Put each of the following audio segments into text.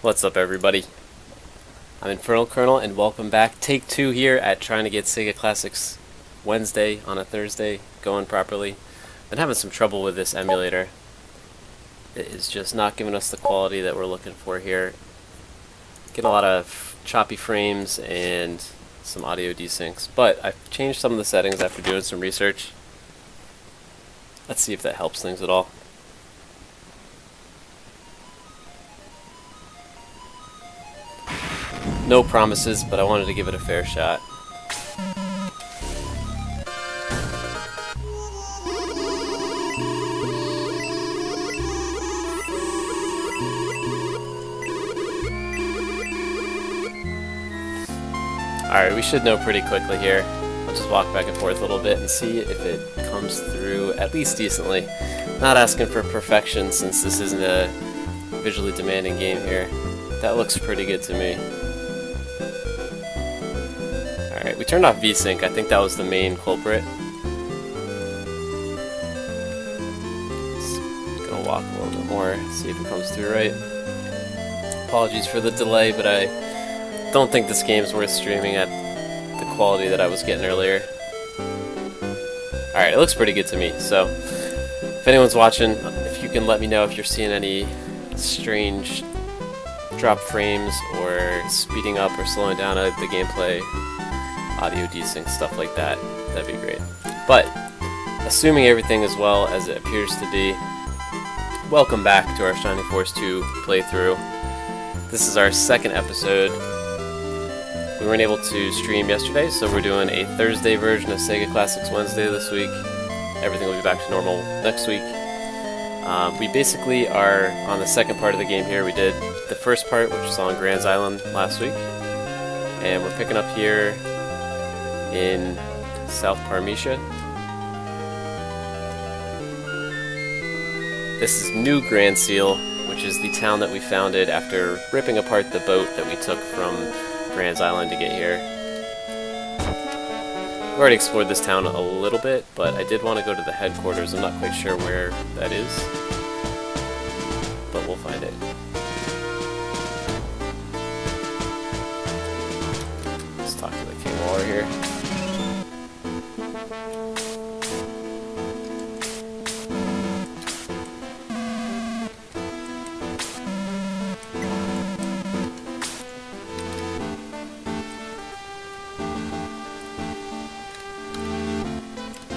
What's up, everybody? I'm InfernalColonel, and welcome back. Take 2 here at trying to get Sega Classics Wednesday on a Thursday going properly. Been having some trouble with this emulator. It is just not giving us the quality that we're looking for here. Get a lot of choppy frames and some audio desyncs, but I've changed some of the settings after doing some research. Let's see if that helps things at all. No promises, but I wanted to give it a fair shot. Alright, we should know pretty quickly here. I'll just walk back and forth a little bit and see if it comes through at least decently. Not asking for perfection since this isn't a visually demanding game here. That looks pretty good to me. Alright, we turned off VSync. I think that was the main culprit. Just gonna walk a little bit more, see if it comes through right. Apologies for the delay, but I don't think this game's worth streaming at the quality that I was getting earlier. Alright, it looks pretty good to me, so if anyone's watching, if you can let me know if you're seeing any strange drop frames or speeding up or slowing down the gameplay, audio desync, stuff like that, that'd be great. But assuming everything is well as it appears to be, welcome back to our Shining Force 2 playthrough. This is our second episode. We weren't able to stream yesterday, so we're doing a Thursday version of Sega Classics Wednesday this week. Everything will be back to normal next week. We basically are on the second part of the game here. We did the first part, which was on Granseal last week, and we're picking up here in South Parmecia. This is New Granseal, which is the town that we founded after ripping apart the boat that we took from Granseal to get here. We've already explored this town a little bit, but I did want to go to the headquarters. I'm not quite sure where that is, but we'll find it. Let's talk to the king while we're here.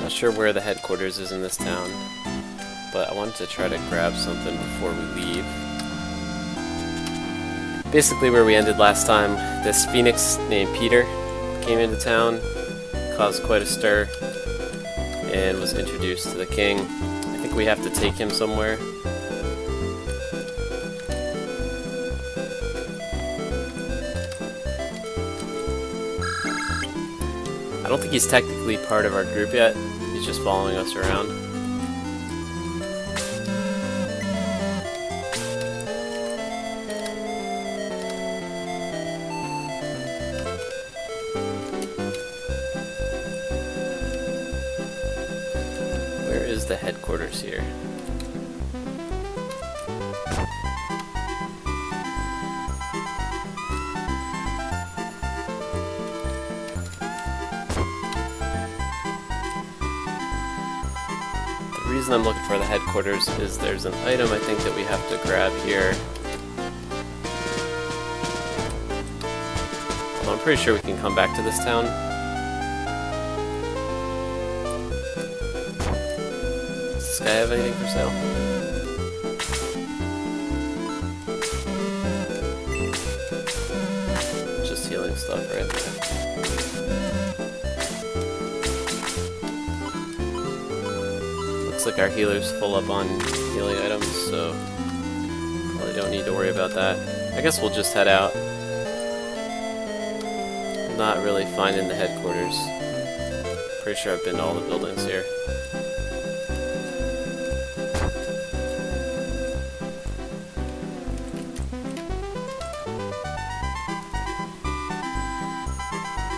Not sure where the headquarters is in this town, but I wanted to try to grab something before we leave. Basically where we ended last time, this phoenix named Peter came into town, caused quite a stir, and was introduced to the king. I think we have to take him somewhere. I don't think he's technically part of our group yet. He's just following us around. Where is the headquarters here? The reason I'm looking for the headquarters is there's an item I think that we have to grab here. Although I'm pretty sure we can come back to this town. Does this guy have anything for sale? Just healing stuff right there. Looks like our healer's full up on healing items, so probably don't need to worry about that. I guess we'll just head out. Not really finding the headquarters. Pretty sure I've been to all the buildings here.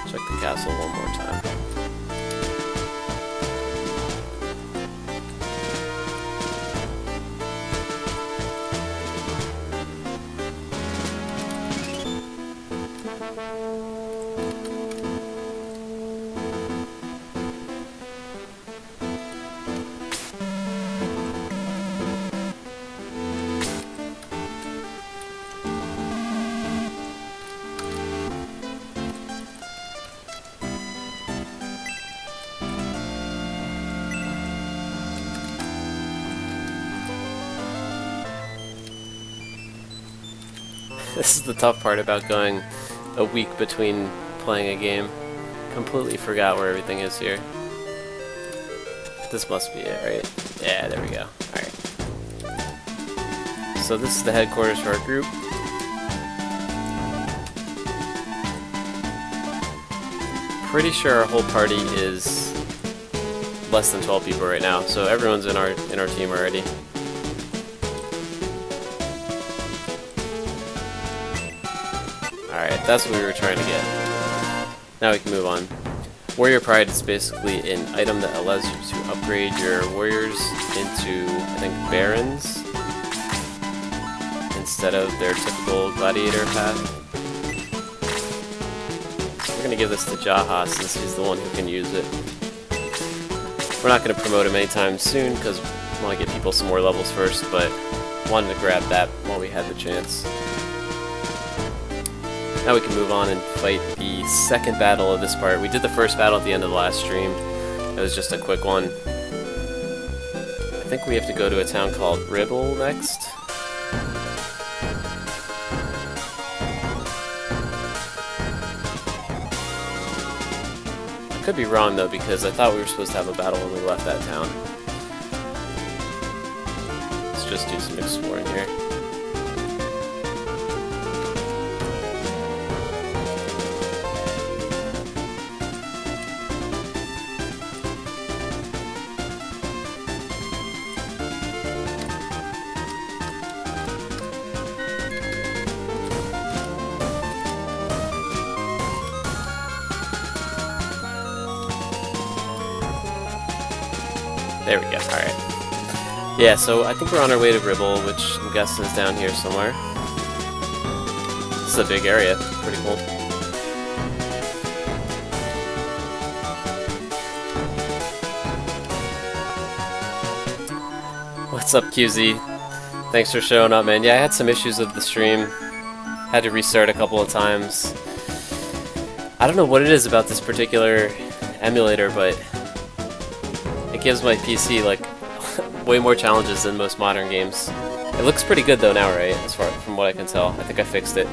Check the castle one more time. This is the tough part about going a week between playing a game. Completely forgot where everything is here. This must be it, right? Yeah, there we go. Alright. So this is the headquarters for our group. Pretty sure our whole party is less than 12 people right now, so everyone's in our team already. Alright, that's what we were trying to get. Now we can move on. Warrior Pride is basically an item that allows you to upgrade your warriors into, I think, barons instead of their typical gladiator path. So we're going to give this to Jaha since he's the one who can use it. We're not going to promote him anytime soon because we want to get people some more levels first, but wanted to grab that while we had the chance. Now we can move on and fight the second battle of this part. We did the first battle at the end of the last stream. It was just a quick one. I think we have to go to a town called Ribble next. I could be wrong though, because I thought we were supposed to have a battle when we left that town. Let's just do some exploring here. There we go, alright. Yeah, so I think we're on our way to Ribble, which I'm guessing is down here somewhere. This is a big area, pretty cool. What's up, QZ? Thanks for showing up, man. Yeah, I had some issues with the stream. Had to restart a couple of times. I don't know what it is about this particular emulator, but it gives my PC like way more challenges than most modern games. It looks pretty good though now, right? As far from what I can tell, I think I fixed it.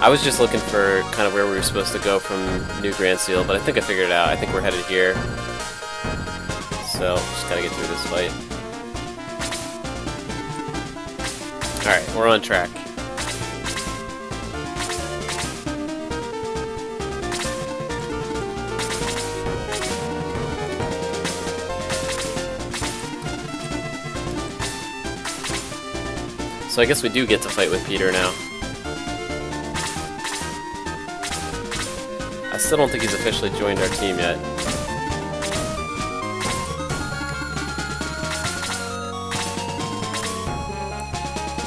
I was just looking for kind of where we were supposed to go from New Granseal, but I think I figured it out. I think we're headed here. So just gotta get through this fight. All right, we're on track. So I guess we do get to fight with Peter now. I still don't think he's officially joined our team yet.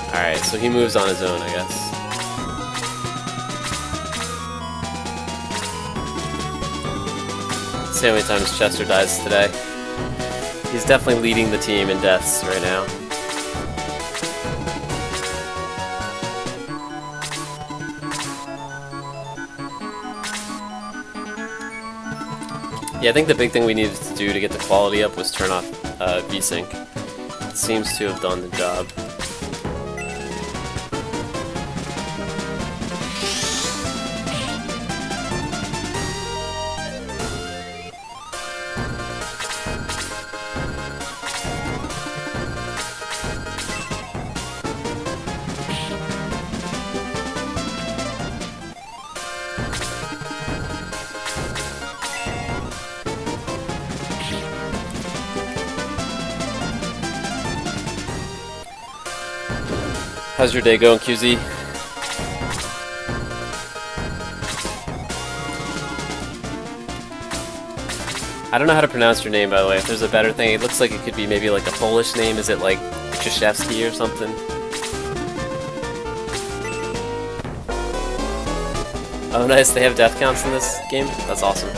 Alright, so he moves on his own, I guess. Let's see how many times Chester dies today. He's definitely leading the team in deaths right now. Yeah, I think the big thing we needed to do to get the quality up was turn off VSync. It seems to have done the job. How's your day going, QZ? I don't know how to pronounce your name, by the way. If there's a better thing, it looks like it could be maybe like a Polish name. Is it like Krzyzewski or something? Oh, nice. They have death counts in this game? That's awesome.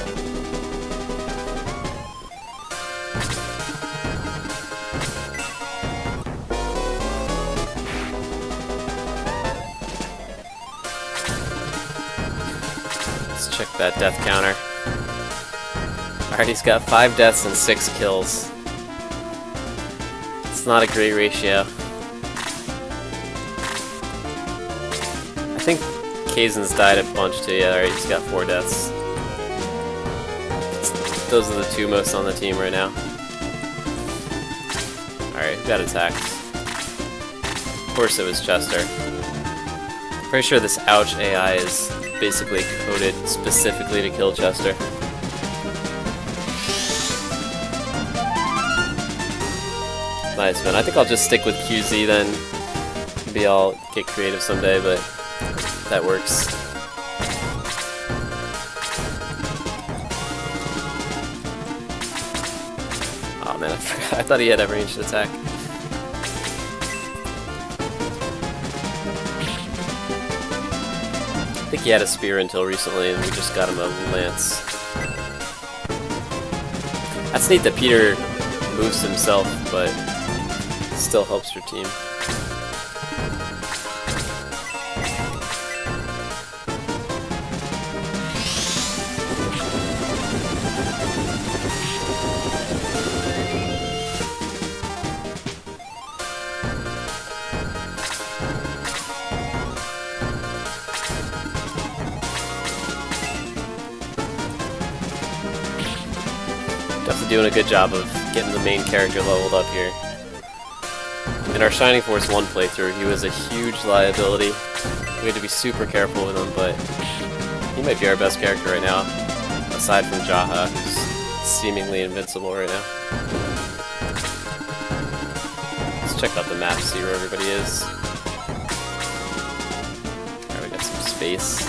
Check that death counter. Alright, he's got 5 deaths and 6 kills. It's not a great ratio. I think Kazen's died a bunch too. Yeah, alright, he's got 4 deaths. Those are the 2 most on the team right now. Alright, who got attacked? Of course it was Chester. Pretty sure this Ouch AI is basically coded specifically to kill Chester. Nice, man. I think I'll just stick with QZ then. Maybe I'll get creative someday, but that works. Oh man, I forgot. I thought he had a ranged attack. I think he had a spear until recently, and we just got him a lance. That's neat that Peter moves himself, but still helps your team. Definitely doing a good job of getting the main character leveled up here. In our Shining Force 1 playthrough, he was a huge liability. We had to be super careful with him, but he might be our best character right now, aside from Jaha, who's seemingly invincible right now. Let's check out the map, see where everybody is. Alright, we got some space.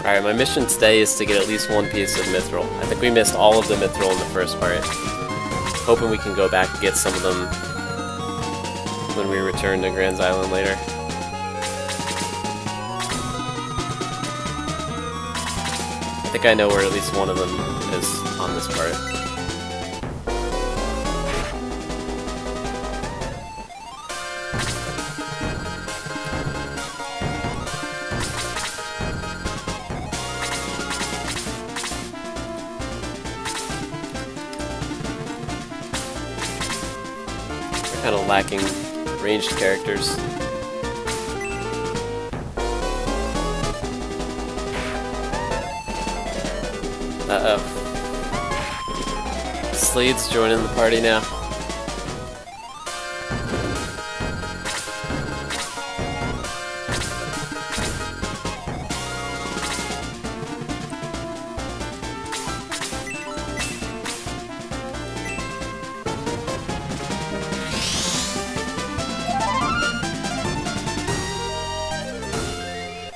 Alright, my mission today is to get at least 1 piece of mithril. I think we missed all of the mithril in the first part. Hoping we can go back and get some of them when we return to Grand's Island later. I think I know where at least one of them is on this part. Kind of lacking ranged characters. Uh-oh. Slade's joining the party now.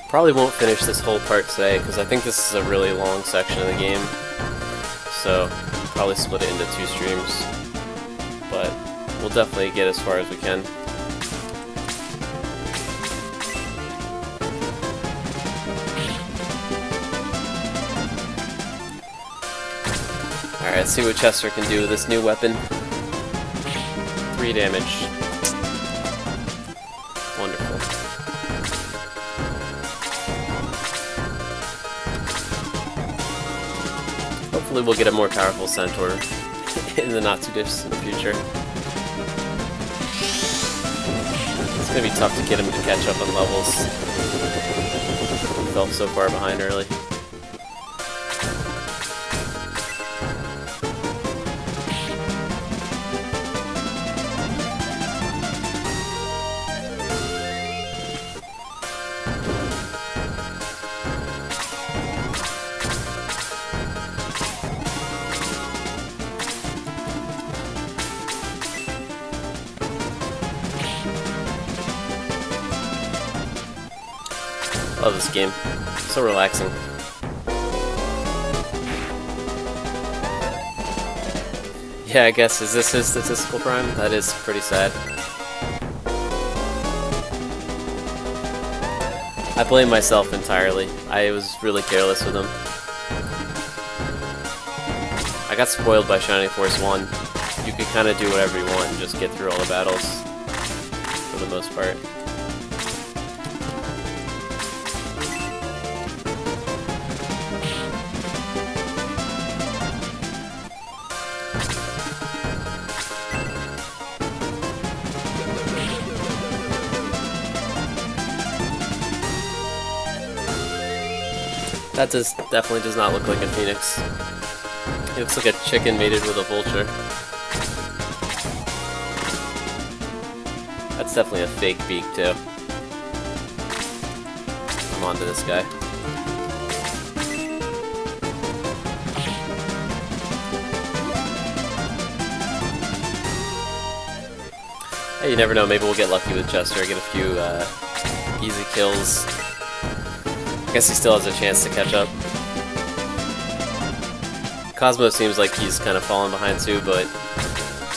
Probably won't finish this whole part today, because I think this is a really long section of the game. So, probably split it into 2 streams. But we'll definitely get as far as we can. Alright, let's see what Chester can do with this new weapon. 3 damage. Wonderful. Hopefully we'll get a more powerful centaur in the not too distant future. It's gonna be tough to get him to catch up on levels. He fell so far behind early. Love this game. So relaxing. Yeah, I guess, is this his statistical prime? That is pretty sad. I blame myself entirely. I was really careless with him. I got spoiled by Shining Force 1. You could kind of do whatever you want and just get through all the battles for the most part. That definitely does not look like a phoenix. It looks like a chicken mated with a vulture. That's definitely a fake beak too. I'm on to this guy. Hey, you never know, maybe we'll get lucky with Chester, get a few easy kills. I guess he still has a chance to catch up. Cosmo seems like he's kind of fallen behind too, but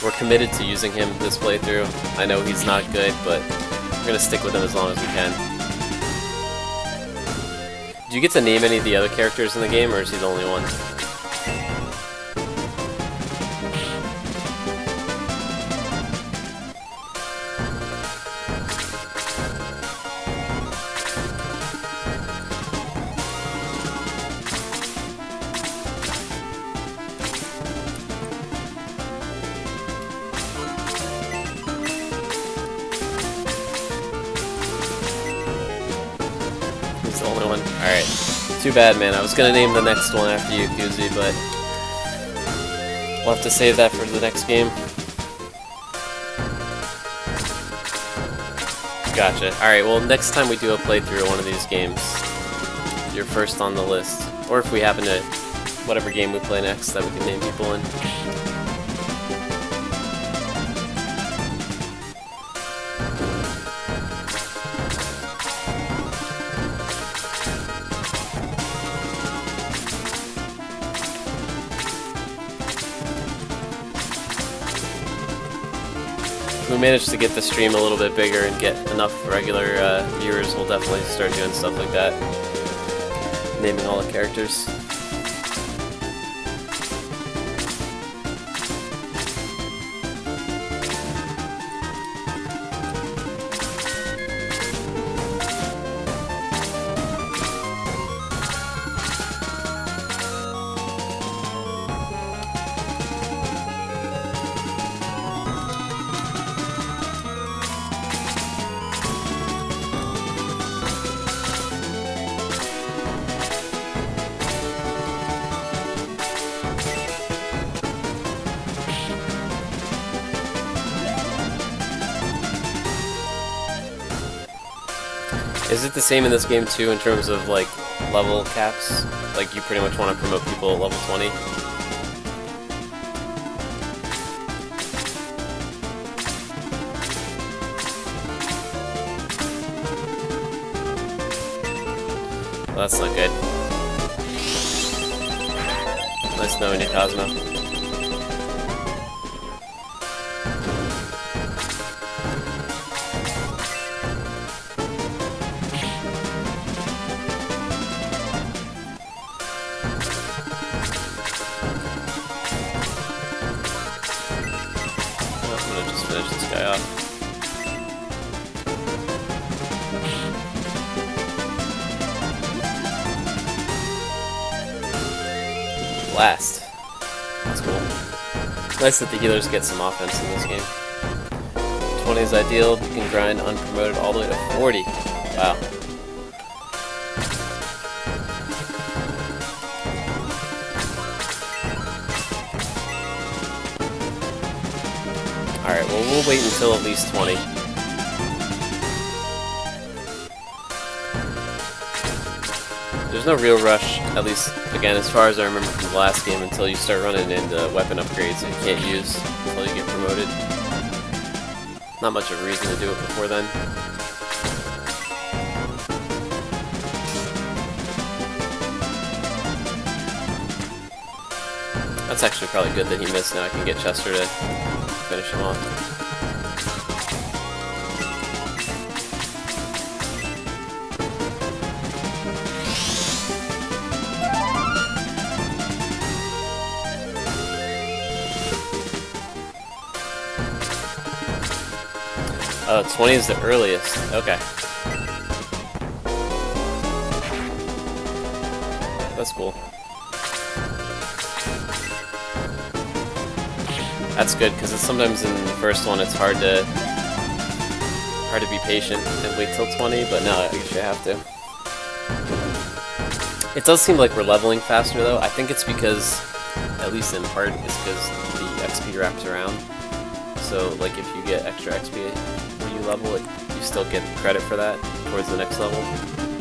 we're committed to using him this playthrough. I know he's not good, but we're going to stick with him as long as we can. Do you get to name any of the other characters in the game, or is he the only one? The only one. Alright. Too bad, man. I was gonna name the next one after you, Kuzi, but we'll have to save that for the next game. Gotcha. Alright, well, next time we do a playthrough of one of these games, you're first on the list. Or if we happen to, whatever game we play next, that we can name people in. If we manage to get the stream a little bit bigger and get enough regular viewers, we'll definitely start doing stuff like that. Naming all the characters. Is it the same in this game too in terms of like level caps? Like you pretty much want to promote people at level 20? Well, that's not good. Nice knowing you, Cosmo. Finish this guy off. Blast. That's cool. Nice that the healers get some offense in this game. 20 is ideal. You can grind unpromoted all the way to 40. Wow. Alright, well, we'll wait until at least 20. There's no real rush, at least, again, as far as I remember from the last game, until you start running into weapon upgrades that you can't use until you get promoted. Not much of a reason to do it before then. That's actually probably good that he missed. Now I can get Chester to finish him off. Oh, 20 is the earliest. Okay. That's cool. That's good, because sometimes in the first one it's hard to be patient and wait till 20, but no, I guess you have to. It does seem like we're leveling faster though. I think it's because, at least in part, it's because the XP wraps around. So like if you get extra XP when you level it, you still get credit for that towards the next level.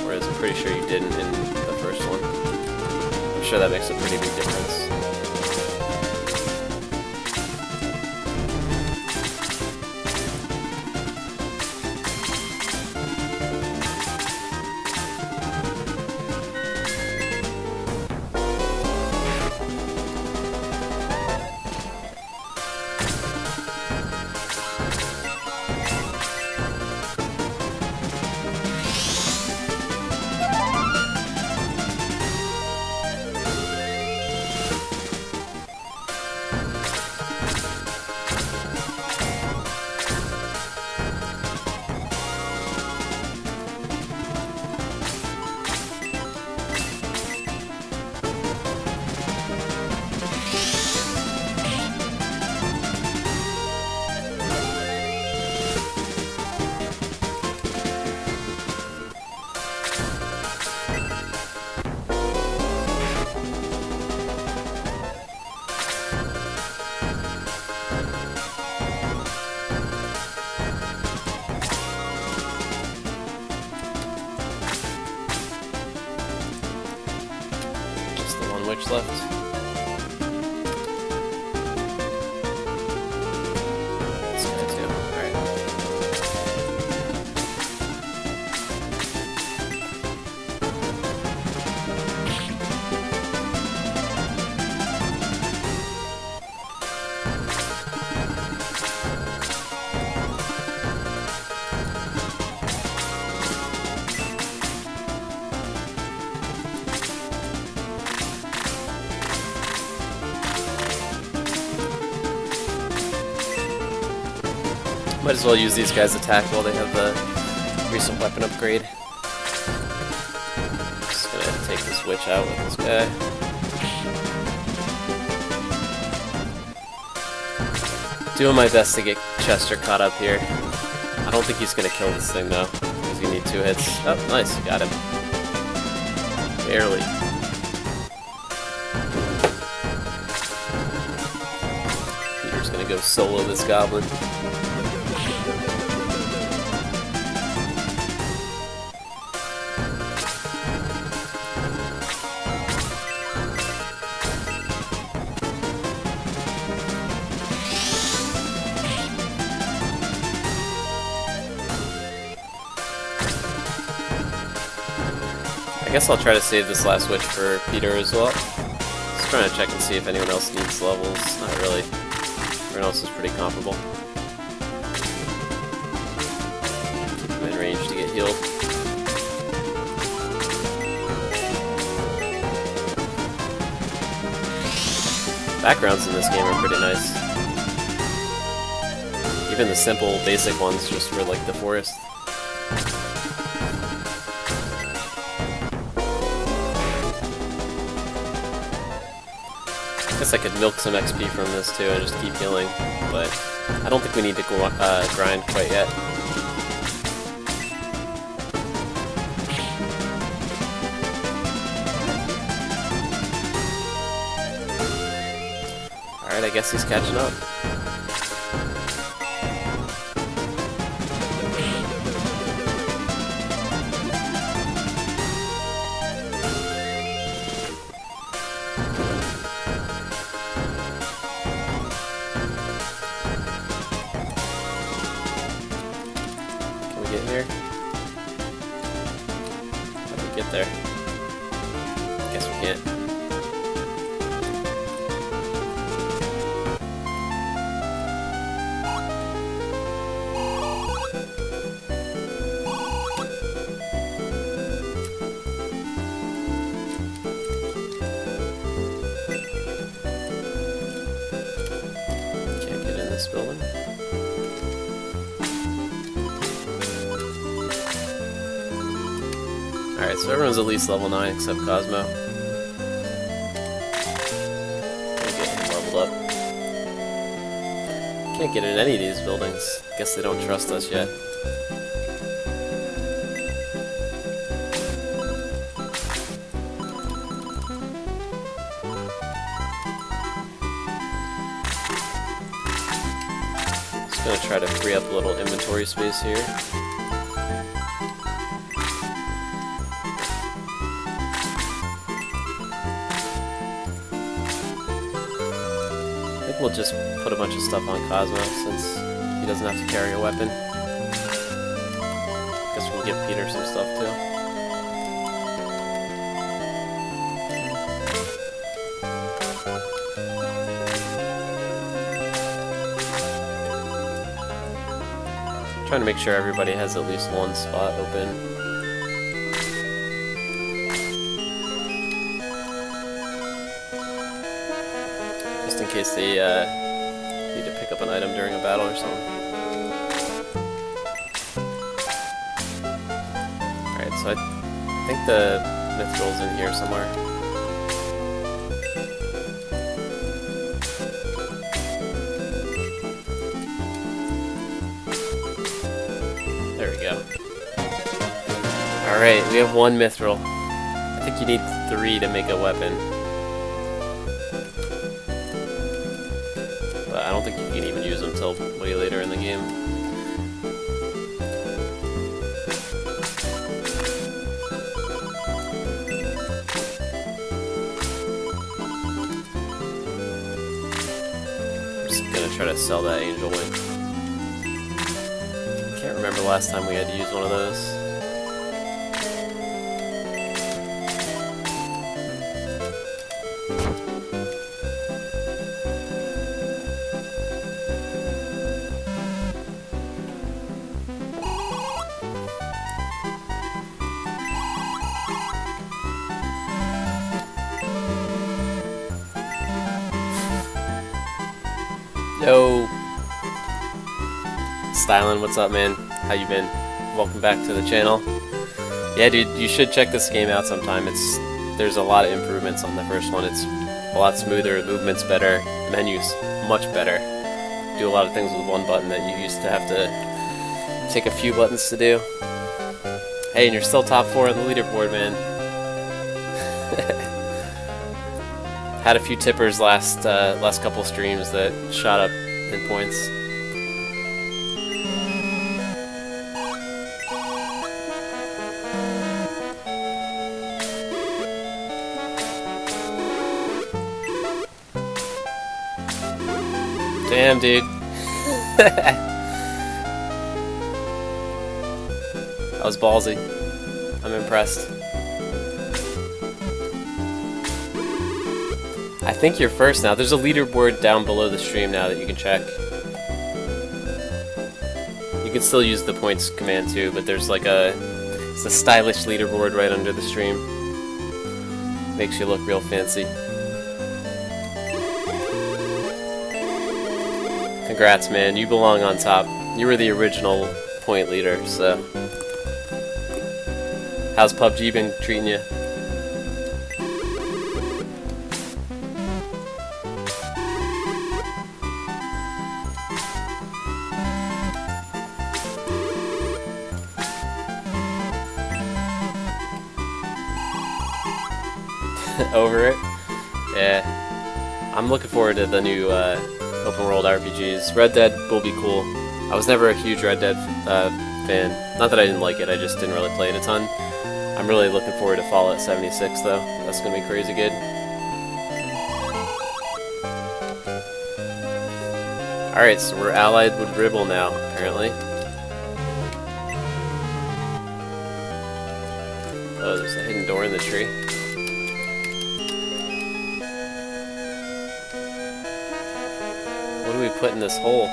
Whereas I'm pretty sure you didn't in the first one. I'm sure that makes a pretty big difference. Left. This guy too. Alright. Might as well use these guys' attack while they have the recent weapon upgrade. Just gonna take this witch out with this guy. Doing my best to get Chester caught up here. I don't think he's gonna kill this thing though, because you need 2 hits. Oh, nice, got him. Barely. Peter's gonna go solo this goblin. I guess I'll try to save this last witch for Peter as well. Just trying to check and see if anyone else needs levels. Not really. Everyone else is pretty comparable. Keep them in range to get healed. Backgrounds in this game are pretty nice. Even the simple, basic ones just for like the forest. I guess I could milk some XP from this too and just keep healing, but I don't think we need to go, grind quite yet. Alright, I guess he's catching up. Get here? How do we get there? Guess we can't. Can't get in this building. Alright, so everyone's at least level 9 except Cosmo. Gonna get him leveled up. Can't get in any of these buildings. Guess they don't trust us yet. Just gonna try to free up a little inventory space here. We'll just put a bunch of stuff on Cosmo since he doesn't have to carry a weapon. Guess we'll give Peter some stuff too. Trying to make sure everybody has at least one spot open. In case they need to pick up an item during a battle or something. Alright, so I think the Mithril's in here somewhere. There we go. Alright, we have one Mithril. I think you need 3 to make a weapon. I don't think you can even use them until way later in the game. I'm just gonna try to sell that angel wing. Can't remember last time we had to use one of those. Yo, Stylin', what's up, man? How you been? Welcome back to the channel. Yeah, dude, you should check this game out sometime. There's a lot of improvements on the first one. It's a lot smoother, movement's better, menus much better. Do a lot of things with one button that you used to have to take a few buttons to do. Hey, and you're still top 4 on the leaderboard, man. Had a few tippers last couple streams that shot up in points. Damn, dude. That was ballsy. I'm impressed. I think you're first now. There's a leaderboard down below the stream now that you can check. You can still use the points command too, but there's like it's a stylish leaderboard right under the stream. Makes you look real fancy. Congrats, man. You belong on top. You were the original point leader, so. How's PUBG been treating you? Over it? Yeah. I'm looking forward to the new open world RPGs. Red Dead will be cool. I was never a huge Red Dead fan. Not that I didn't like it, I just didn't really play it a ton. I'm really looking forward to Fallout 76 though. That's gonna be crazy good. Alright, so we're allied with Ribble now, apparently. Oh, there's a hidden door in the tree. What do we put in this hole?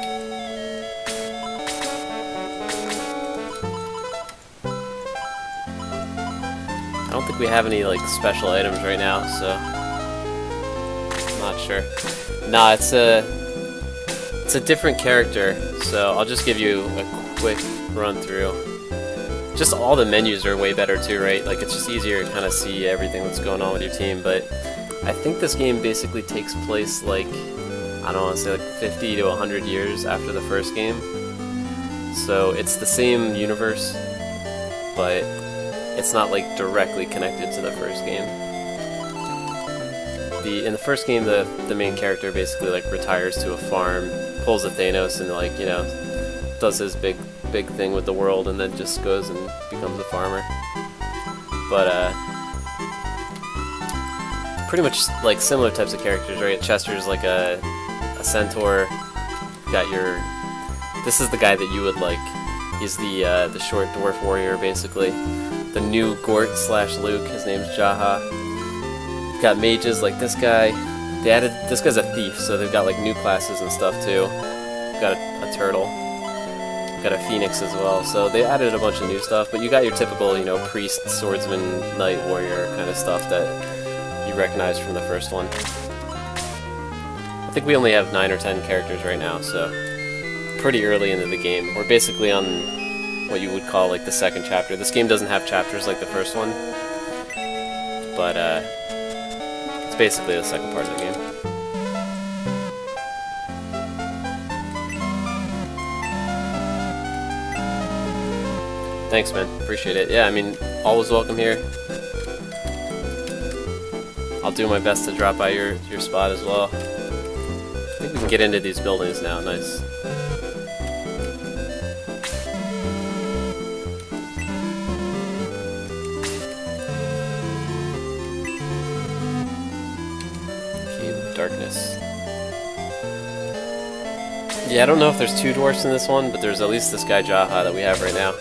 I don't think we have any like special items right now, so I'm not sure. Nah, it's a different character, so I'll just give you a quick run through. just all the menus are way better too, right? Like, it's just easier to kind of see everything that's going on with your team. But I think this game basically takes place like, I don't want to say like 50 to 100 years after the first game. So it's the same universe, but it's not like directly connected to the first game. In the first game, the main character basically like retires to a farm, pulls a Thanos, and like, you know, does his big thing with the world, and then just goes and becomes a farmer. But pretty much like similar types of characters, right? Chester's like a centaur. Got your. This is the guy that you would like. He's the short dwarf warrior, basically. The new Gort / Luke. His name's Jaha. Got mages like this guy. They added this guy's a thief, so they've got like new classes and stuff too. Got a turtle. Got a phoenix as well. So they added a bunch of new stuff, but you got your typical, you know, priest, swordsman, knight, warrior kind of stuff that you recognize from the first one. I think we only have 9 or 10 characters right now, so pretty early into the game. We're basically on what you would call like the second chapter. This game doesn't have chapters like the first one, but it's basically the second part of the game. Thanks, man. Appreciate it. Yeah, I mean, always welcome here. I'll do my best to drop by your spot as well. I think we can get into these buildings now. Nice. Cavern of Darkness. Yeah, I don't know if there's 2 dwarfs in this one, but there's at least this guy Jaha that we have right now.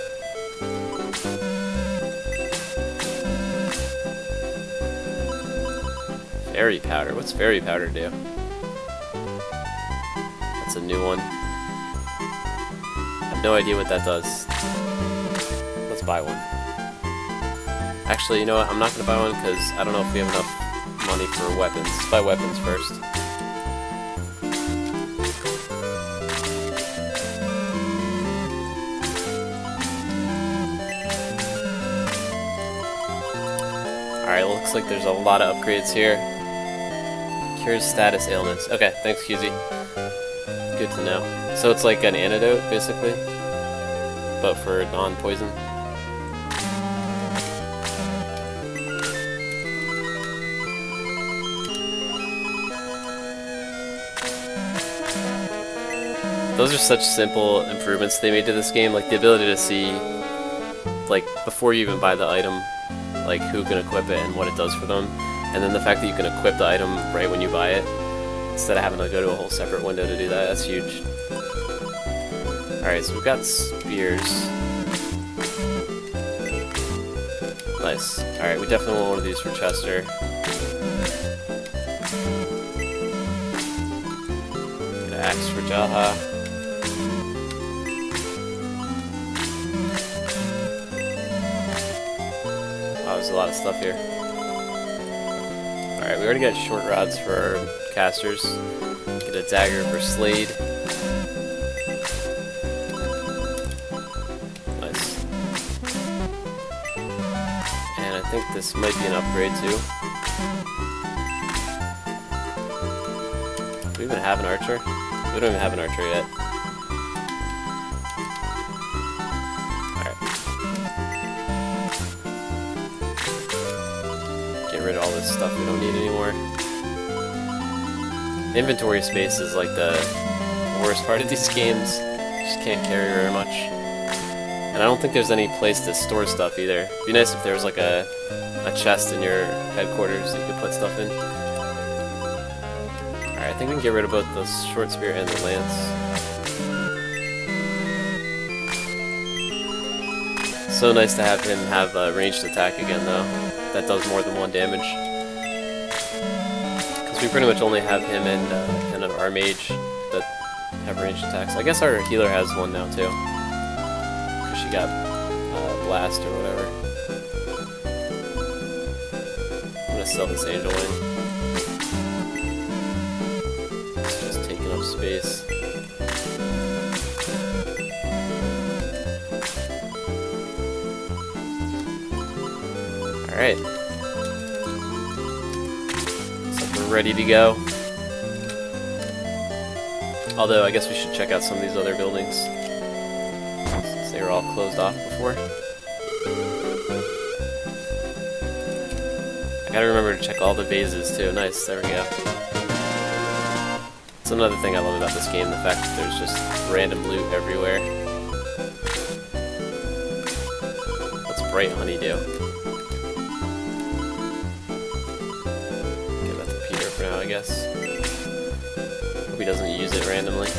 Fairy powder. What's fairy powder do? That's a new one. I have no idea what that does. Let's buy one. Actually, you know what? I'm not gonna buy one because I don't know if we have enough money for weapons. Let's buy weapons first. Alright, looks like there's a lot of upgrades here. Cures status ailments. Okay, thanks, QZ. Good to know. So it's like an antidote, basically, but for non-poison. Those are such simple improvements they made to this game, like the ability to see, like, before you even buy the item, like who can equip it and what it does for them. And then the fact that you can equip the item right when you buy it, instead of having to go to a whole separate window to do that, that's huge. Alright, so we've got spears. Nice. Alright, we definitely want one of these for Chester. Get an axe for Jaha. Wow, there's a lot of stuff here. Alright, we already got short rods for our casters. Get a dagger for Slade. Nice. And I think this might be an upgrade too. Do we even have an archer? We don't even have an archer yet. Rid of all this stuff we don't need anymore. Inventory space is like the worst part of these games. Just can't carry very much. And I don't think there's any place to store stuff either. It'd be nice if there was like a chest in your headquarters that you could put stuff in. Alright, I think we can get rid of both the short spear and the lance. So nice to have him have a ranged attack again though. That does more than 1 damage. Because we pretty much only have him and our mage that have ranged attacks. I guess our healer has one now too. Because she got blast or whatever. I'm gonna sell this angel in. It's just taking up space. Alright. So we're ready to go. Although, I guess we should check out some of these other buildings, since they were all closed off before. I gotta remember to check all the vases, too. Nice, there we go. That's another thing I love about this game, the fact that there's just random loot everywhere. What's bright honeydew? Give that to Peter for now, I guess. Hope he doesn't use it randomly.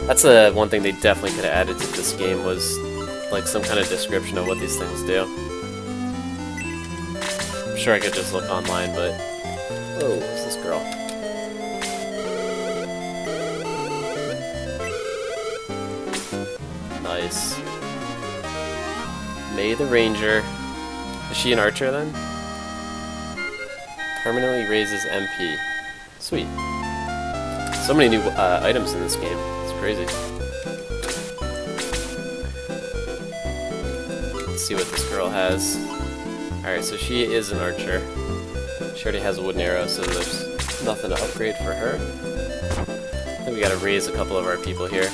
That's one thing they definitely could have added to this game, was like some kind of description of what these things do. I'm sure I could just look online, but... Whoa, who's this girl? Nice. May the Ranger. Is she an archer then? Permanently raises MP. Sweet. So many new items in this game. It's crazy. Let's see what this girl has. Alright, so she is an archer. She already has a wooden arrow, so there's nothing to upgrade for her. I think we gotta raise a couple of our people here.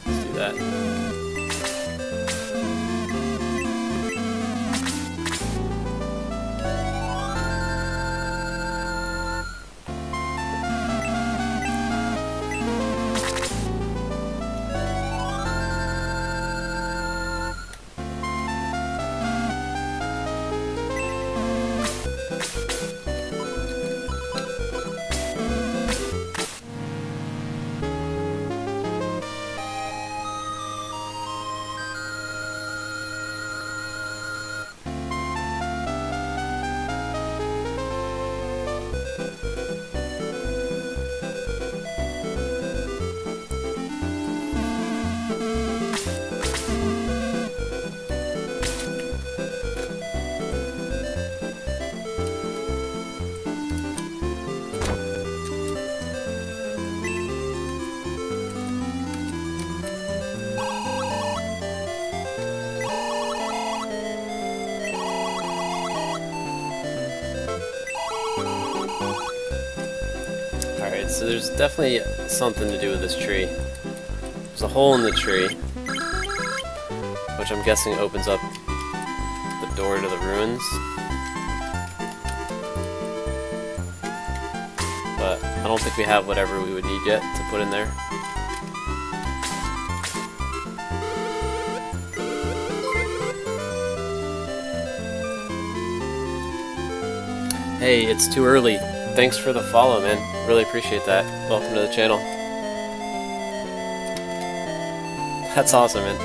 Let's do that. So there's definitely something to do with this tree. There's a hole in the tree, which I'm guessing opens up the door to the ruins. But I don't think we have whatever we would need yet to put in there. Hey, it's too early. Thanks for the follow, man. Really appreciate that. Welcome to the channel. That's awesome, man.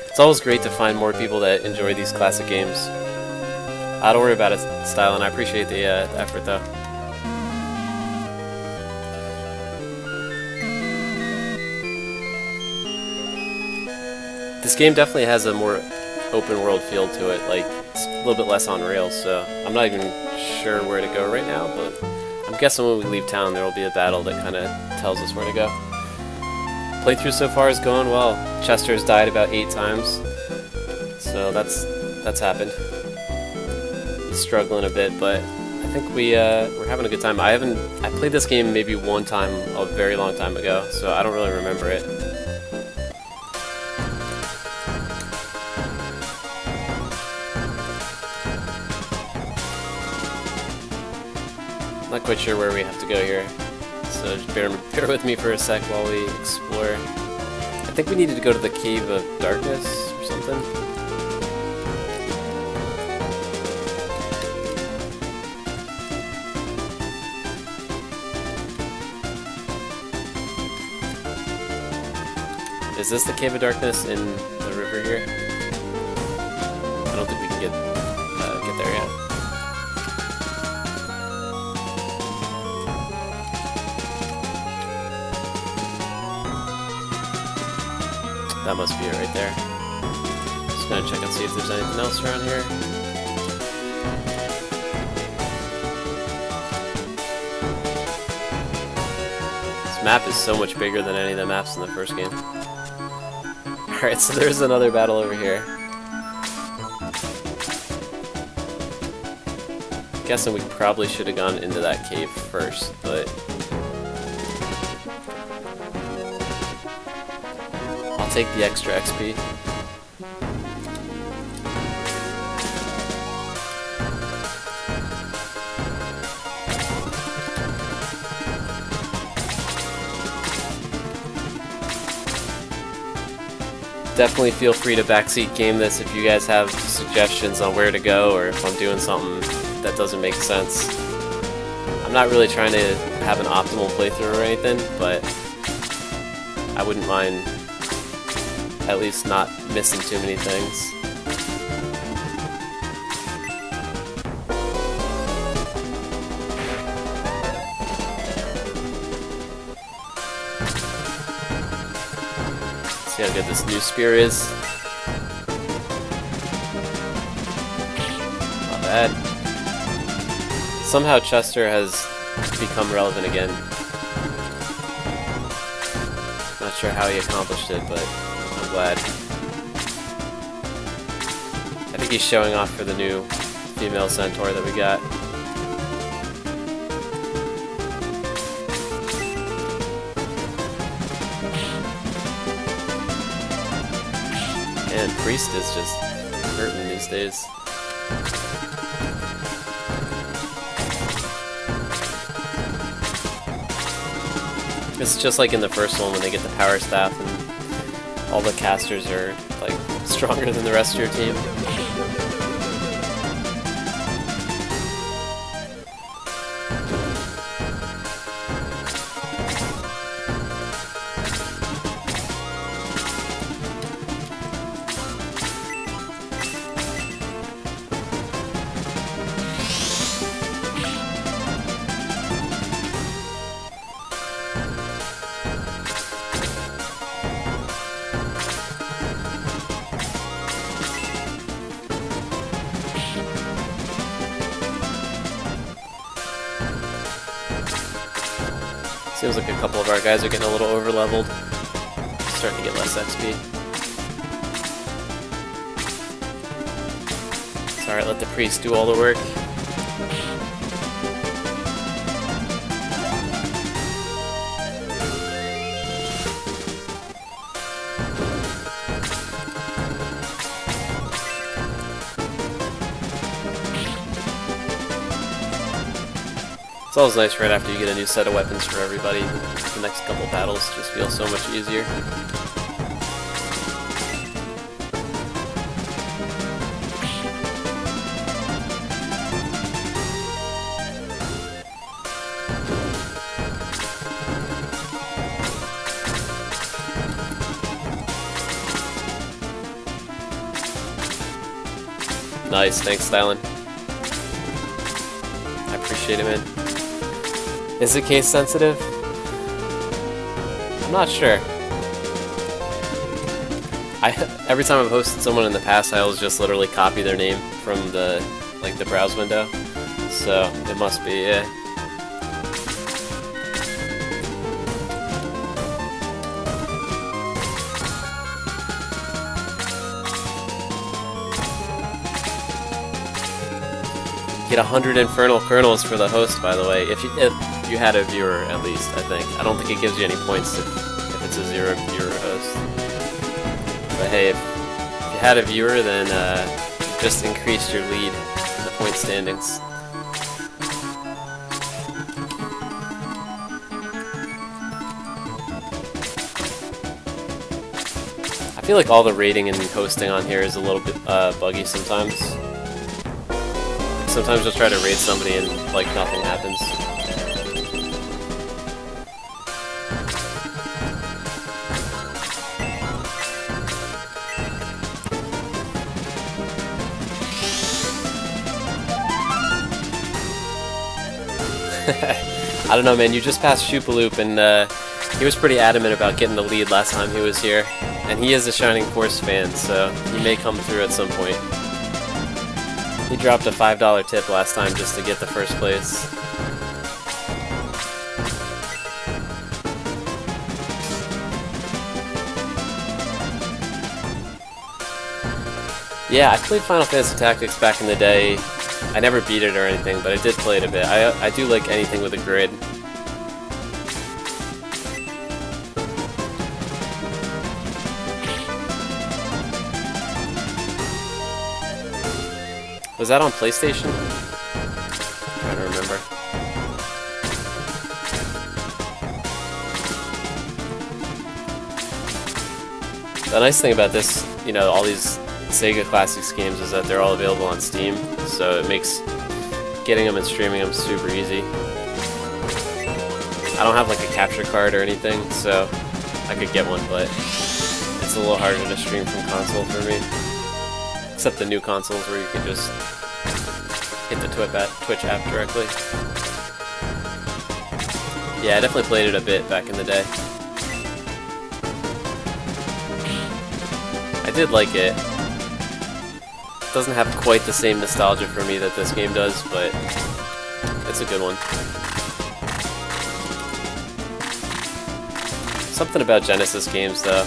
It's always great to find more people that enjoy these classic games. Don't worry about it, Styling. I appreciate the effort, though. This game definitely has a more open world feel to it. Like, it's a little bit less on rails, so I'm not even sure where to go right now, but I'm guessing when we leave town there will be a battle that kind of tells us where to go. Playthrough so far is going well. Chester has died about 8 times, so that's happened. He's struggling a bit, but I think we're having a good time. I played this game maybe one time a very long time ago, so I don't really remember it. Not quite sure where we have to go here, so just bear with me for a sec while we explore. I think we needed to go to the Cave of Darkness or something. Is this the Cave of Darkness in the river here? I don't think we can get there yet. That must be it right there. Just gonna check and see if there's anything else around here. This map is so much bigger than any of the maps in the first game. Alright, so there's another battle over here. guessing we probably should have gone into that cave first, but I'll take the extra XP. Definitely feel free to backseat game this if you guys have suggestions on where to go, or if I'm doing something that doesn't make sense. I'm not really trying to have an optimal playthrough or anything, but I wouldn't mind at least not missing too many things. See how good this new spear is. Not bad. Somehow Chester has become relevant again. Not sure how he accomplished it, but I'm glad. I think he's showing off for the new female centaur that we got. And Priest is just hurting these days. It's just like in the first one when they get the power staff and all the casters are like stronger than the rest of your team. Seems like a couple of our guys are getting a little over-leveled. Starting to get less XP. It's alright, let the priest do all the work. It's always nice right after you get a new set of weapons for everybody. The next couple battles just feel so much easier. Nice, thanks Stylen. I appreciate it, man. Is it case sensitive? I'm not sure. Every time I've hosted someone in the past, I always just literally copy their name from the browse window. So it must be, yeah. Get 100 infernal kernels for the host, by the way. If you had a viewer, at least, I think. I don't think it gives you any points if it's a 0 viewer host. But hey, if you had a viewer, then just increased your lead in the point standings. I feel like all the rating and hosting on here is a little bit buggy sometimes. Sometimes you'll try to raid somebody and like nothing happens. I don't know, man, you just passed Shoopaloop, and he was pretty adamant about getting the lead last time he was here. And he is a Shining Force fan, so he may come through at some point. He dropped a $5 tip last time just to get the first place. Yeah, I played Final Fantasy Tactics back in the day. I never beat it or anything, but I did play it a bit. I do like anything with a grid. Was that on PlayStation? I'm trying to remember. The nice thing about this, you know, all these Sega Classics games is that they're all available on Steam, so it makes getting them and streaming them super easy. I don't have like a capture card or anything, so I could get one, but it's a little harder to stream from console for me. Except the new consoles where you can just hit the Twitch app directly. Yeah, I definitely played it a bit back in the day. I did like it. Doesn't have quite the same nostalgia for me that this game does, but it's a good one. Something about Genesis games, though.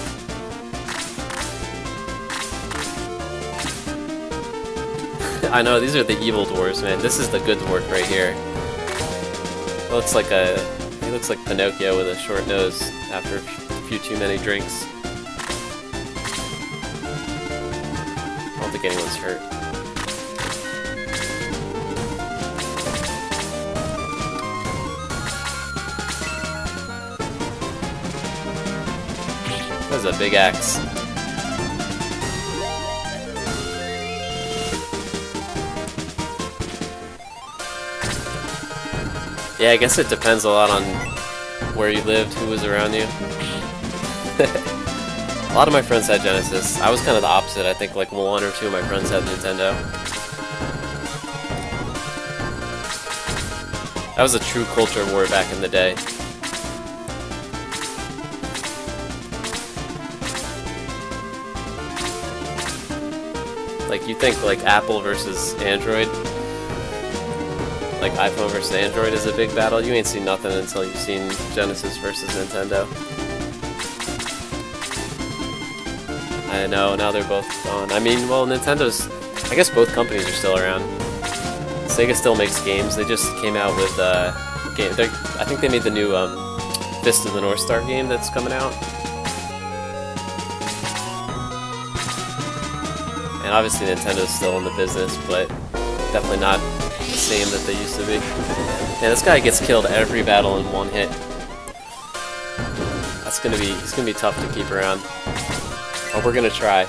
I know, these are the evil dwarves, man. This is the good dwarf right here. He looks like Pinocchio with a short nose after a few too many drinks. I don't think anyone's hurt. That's a big axe. Yeah, I guess it depends a lot on where you lived, who was around you. A lot of my friends had Genesis. I was kind of the opposite. I think like 1 or 2 of my friends had Nintendo. That was a true culture war back in the day. Like, you think like Apple versus Android, like iPhone versus Android is a big battle. You ain't seen nothing until you've seen Genesis versus Nintendo. I know, now they're both gone. I mean, well, Nintendo's... I guess both companies are still around. Sega still makes games. They just came out with game. I think they made the new Fist of the North Star game that's coming out. And obviously Nintendo's still in the business, but definitely not the same that they used to be. Yeah, this guy gets killed every battle in 1 hit. He's gonna be tough to keep around. Oh, we're gonna try.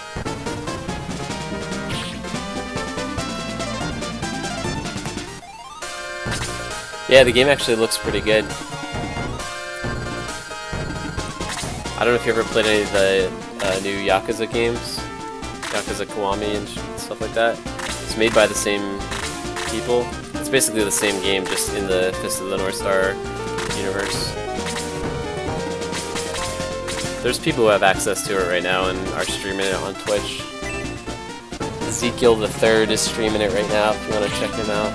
Yeah, the game actually looks pretty good. I don't know if you ever played any of the new Yakuza games. Yakuza Kiwami and stuff like that. It's made by the same people. It's basically the same game, just in the Fist of the North Star universe. There's people who have access to it right now and are streaming it on Twitch. Ezekiel the Third is streaming it right now if you want to check him out.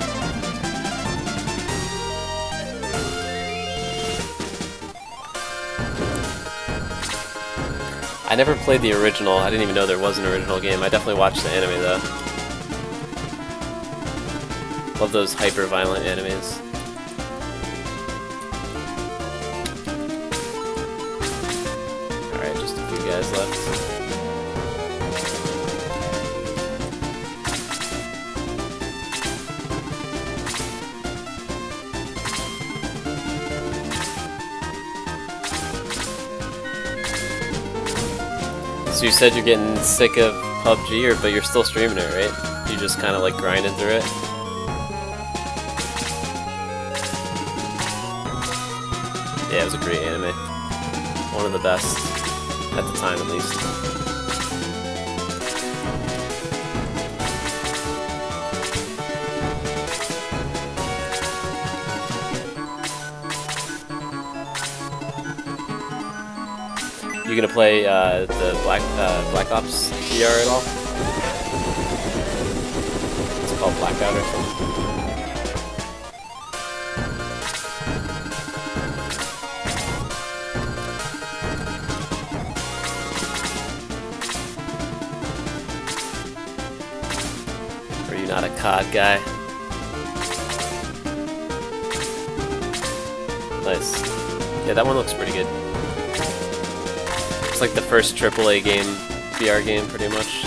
I never played the original. I didn't even know there was an original game. I definitely watched the anime though. Love those hyper-violent animes. Alright, just a few guys left. So you said you're getting sick of PUBG, but you're still streaming it, right? You just kind of like grinding through it? Yeah, it was a great anime. One of the best, at the time at least. You gonna play the Black Ops VR at all? It's called Blackout or something. Are you not a COD guy? Nice. Yeah, that one looks pretty good. It's like the first AAA game, VR game, pretty much.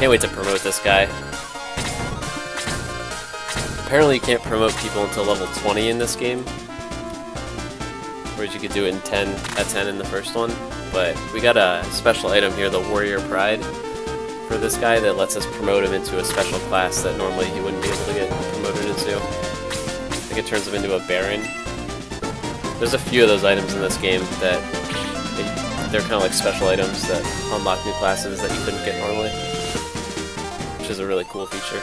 Can't wait to promote this guy. Apparently you can't promote people until level 20 in this game. Whereas you could do it in 10 in the first one. But we got a special item here, the Warrior Pride, for this guy that lets us promote him into a special class that normally he wouldn't be able to get promoted into. I think it turns him into a Baron. There's a few of those items in this game that they're kind of like special items that unlock new classes that you couldn't get normally. Which is a really cool feature.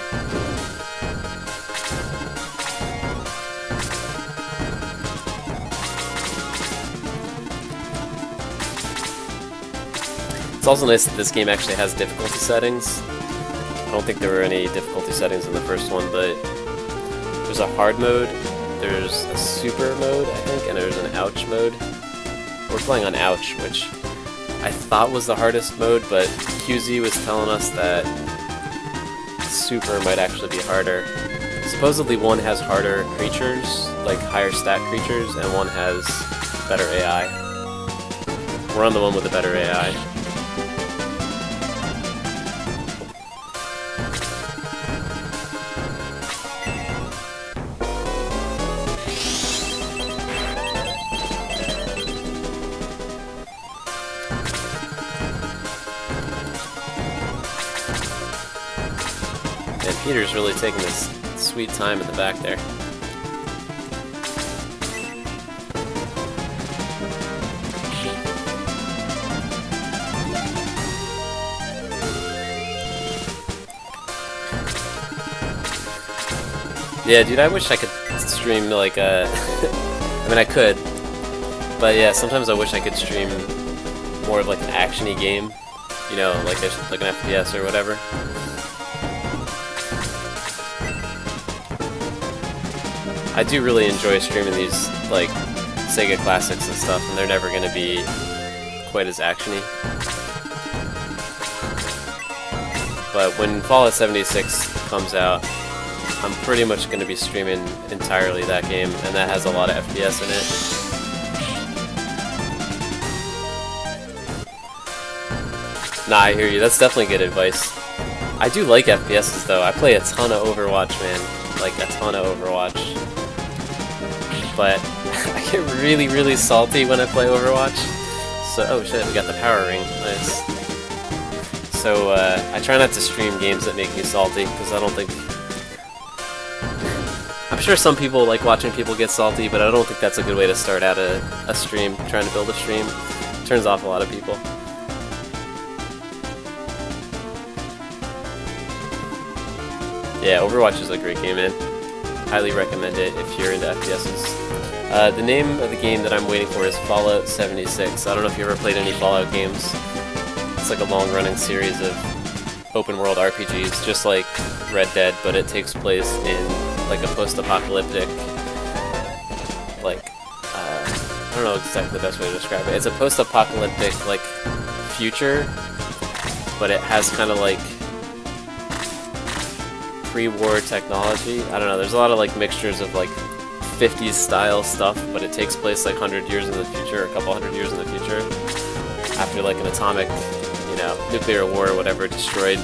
It's also nice that this game actually has difficulty settings. I don't think there were any difficulty settings in the first one, but there's a hard mode, there's a super mode, I think, and there's an ouch mode. We're playing on ouch, which I thought was the hardest mode, but QZ was telling us that super might actually be harder. Supposedly one has harder creatures, like higher stat creatures, and one has better AI. We're on the one with the better AI. And Peter's really taking this sweet time in the back there. Yeah, dude, I wish I could stream like a... I mean, I could. But yeah, sometimes I wish I could stream more of like an action-y game. You know, like an FPS or whatever. I do really enjoy streaming these, like, Sega classics and stuff, and they're never gonna be quite as action-y. But when Fallout 76 comes out, I'm pretty much gonna be streaming entirely that game, and that has a lot of FPS in it. Nah, I hear you. That's definitely good advice. I do like FPSs, though. I play a ton of Overwatch, man. Like, a ton of Overwatch. But I get really, really salty when I play Overwatch. So, oh shit, we got the power ring. Nice. So, I try not to stream games that make me salty, because I don't think... I'm sure some people like watching people get salty, but I don't think that's a good way to start out a stream, trying to build a stream. It turns off a lot of people. Yeah, Overwatch is a great game, man. Highly recommend it if you're into FPSs. The name of the game that I'm waiting for is Fallout 76. I don't know if you ever played any Fallout games. It's like a long-running series of open-world RPGs, just like Red Dead, but it takes place in like a post-apocalyptic, like, I don't know exactly the best way to describe it. It's a post-apocalyptic, like, future, but it has kind of like pre-war technology. I don't know, there's a lot of like mixtures of like 50s style stuff, but it takes place like 100 years in the future, a couple hundred years in the future, after like an atomic, you know, nuclear war or whatever destroyed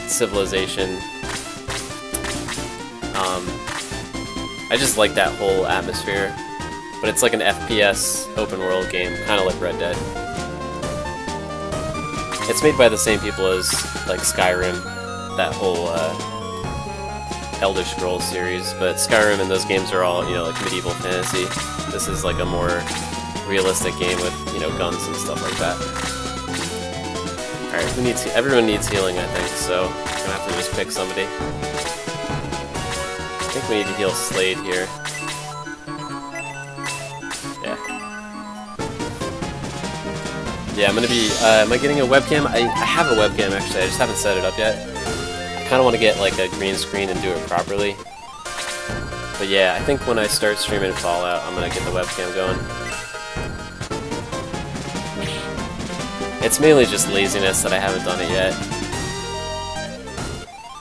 civilization. I just like that whole atmosphere, but it's like an FPS open world game, kind of like Red Dead. It's made by the same people as like Skyrim, that whole Elder Scrolls series, but Skyrim and those games are all, you know, like medieval fantasy. This is like a more realistic game with, you know, guns and stuff like that. Alright, everyone needs healing, I think, so I'm gonna have to just pick somebody. I think we need to heal Slade here. Yeah. Yeah, I'm gonna be, am I getting a webcam? I have a webcam actually, I just haven't set it up yet. I kinda wanna get like a green screen and do it properly. But yeah, I think when I start streaming Fallout, I'm gonna get the webcam going. It's mainly just laziness that I haven't done it yet.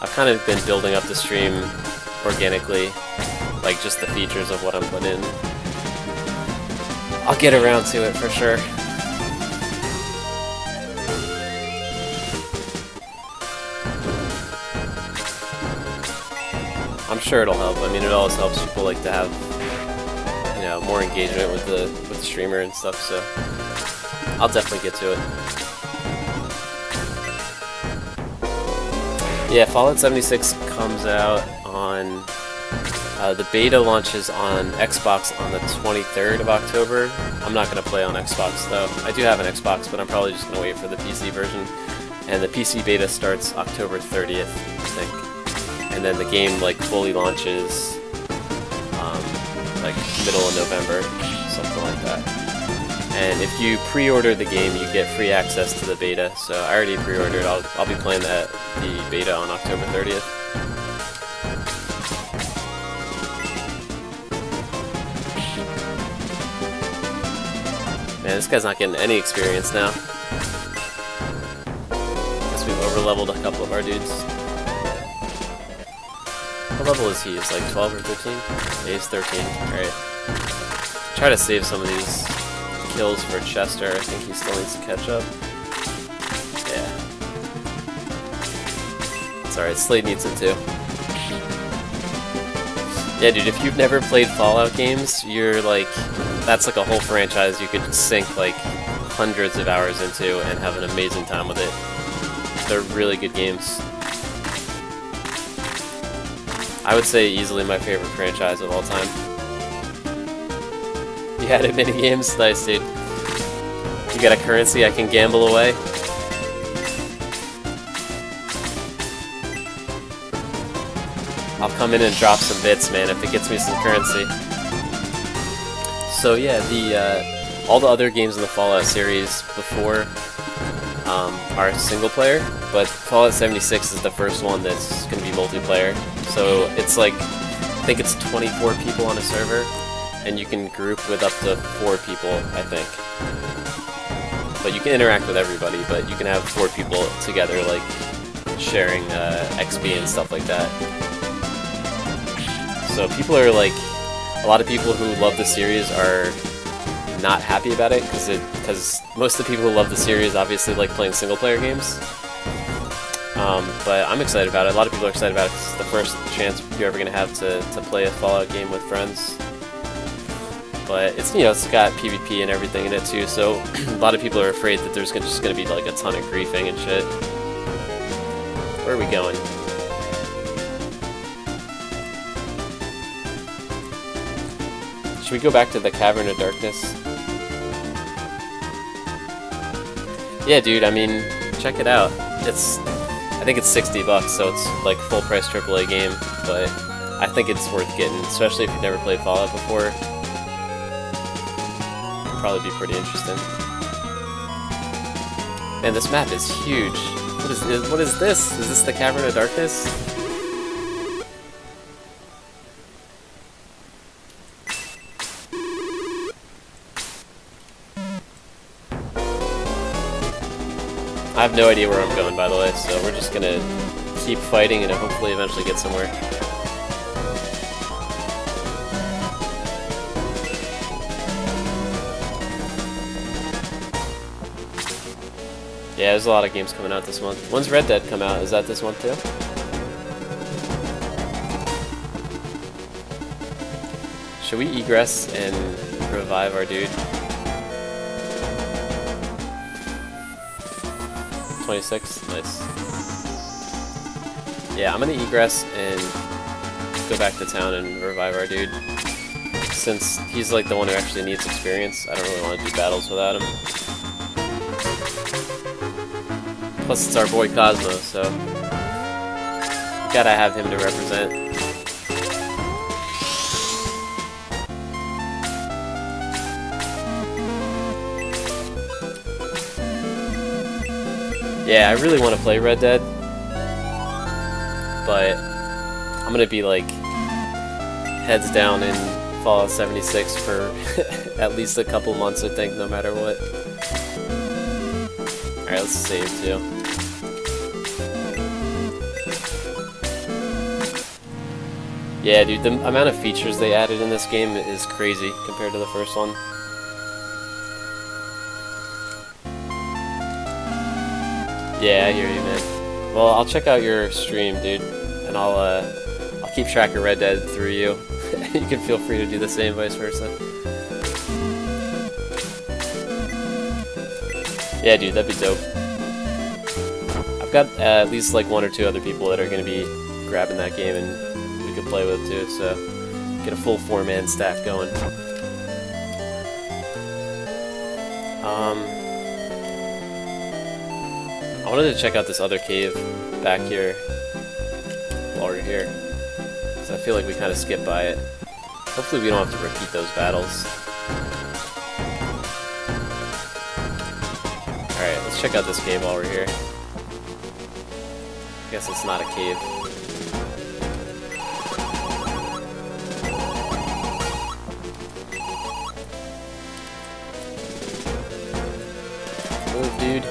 I've kind of been building up the stream organically, like just the features of what I'm putting in. I'll get around to it for sure. I'm sure it'll help. I mean, it always helps people like to have, you know, more engagement with the streamer and stuff. So I'll definitely get to it. Yeah, Fallout 76 comes out on the beta launches on Xbox on the 23rd of October. I'm not going to play on Xbox though. I do have an Xbox, but I'm probably just going to wait for the PC version. And the PC beta starts October 30th, I think. And then the game like fully launches like middle of November, something like that. And if you pre-order the game, you get free access to the beta. So I already pre-ordered. I'll be playing the beta on October 30th. Man, this guy's not getting any experience now. Guess we've over-leveled a couple of our dudes. What level is he? He's like 12 or 13? Yeah, he's 13. Alright. Try to save some of these kills for Chester. I think he still needs to catch up. Yeah. It's alright, Slade needs it too. Yeah, dude, if you've never played Fallout games, you're like... That's like a whole franchise you could sink like hundreds of hours into and have an amazing time with it. They're really good games. I would say easily my favorite franchise of all time. You added minigames? Nice, dude. You got a currency I can gamble away? I'll come in and drop some bits, man, if it gets me some currency. So yeah, all the other games in the Fallout series before are single player, but Fallout 76 is the first one that's going to be multiplayer. So it's like, I think it's 24 people on a server, and you can group with up to 4 people, I think. But you can interact with everybody, but you can have 4 people together, like sharing XP and stuff like that. So people are like, a lot of people who love the series are not happy about it, because most of the people who love the series obviously like playing single player games. But I'm excited about it. A lot of people are excited about it because it's the first chance you're ever going to have to play a Fallout game with friends. But it's, you know, it's got PvP and everything in it too, so a lot of people are afraid that there's just going to be like a ton of griefing and shit. Where are we going? Should we go back to the Cavern of Darkness? Yeah, dude, I mean, check it out. I think it's $60, so it's like full price AAA game, but I think it's worth getting, especially if you've never played Fallout before. It'll probably be pretty interesting. Man, this map is huge. What is this? Is this the Cavern of Darkness? I have no idea where I'm going, by the way, so we're just gonna keep fighting and hopefully eventually get somewhere. Yeah, there's a lot of games coming out this month. When's Red Dead come out? Is that this month too? Should we egress and revive our dude? 26? Nice. Yeah, I'm gonna egress and go back to town and revive our dude. Since he's like the one who actually needs experience, I don't really want to do battles without him. Plus it's our boy Cosmo, so gotta have him to represent. Yeah, I really want to play Red Dead, but I'm gonna be like heads down in Fallout 76 for at least a couple months, I think, no matter what. Alright, let's save too. Yeah, dude, the amount of features they added in this game is crazy compared to the first one. Yeah, I hear you, man. Well, I'll check out your stream, dude, and I'll keep track of Red Dead through you. You can feel free to do the same, vice versa. Yeah, dude, that'd be dope. I've got at least like 1 or 2 other people that are gonna be grabbing that game and we could play with too, so get a full 4-man stack going. I wanted to check out this other cave back here while we're here, because I feel like we kind of skipped by it. Hopefully we don't have to repeat those battles. Alright, let's check out this cave while we're here. I guess it's not a cave. Move, dude.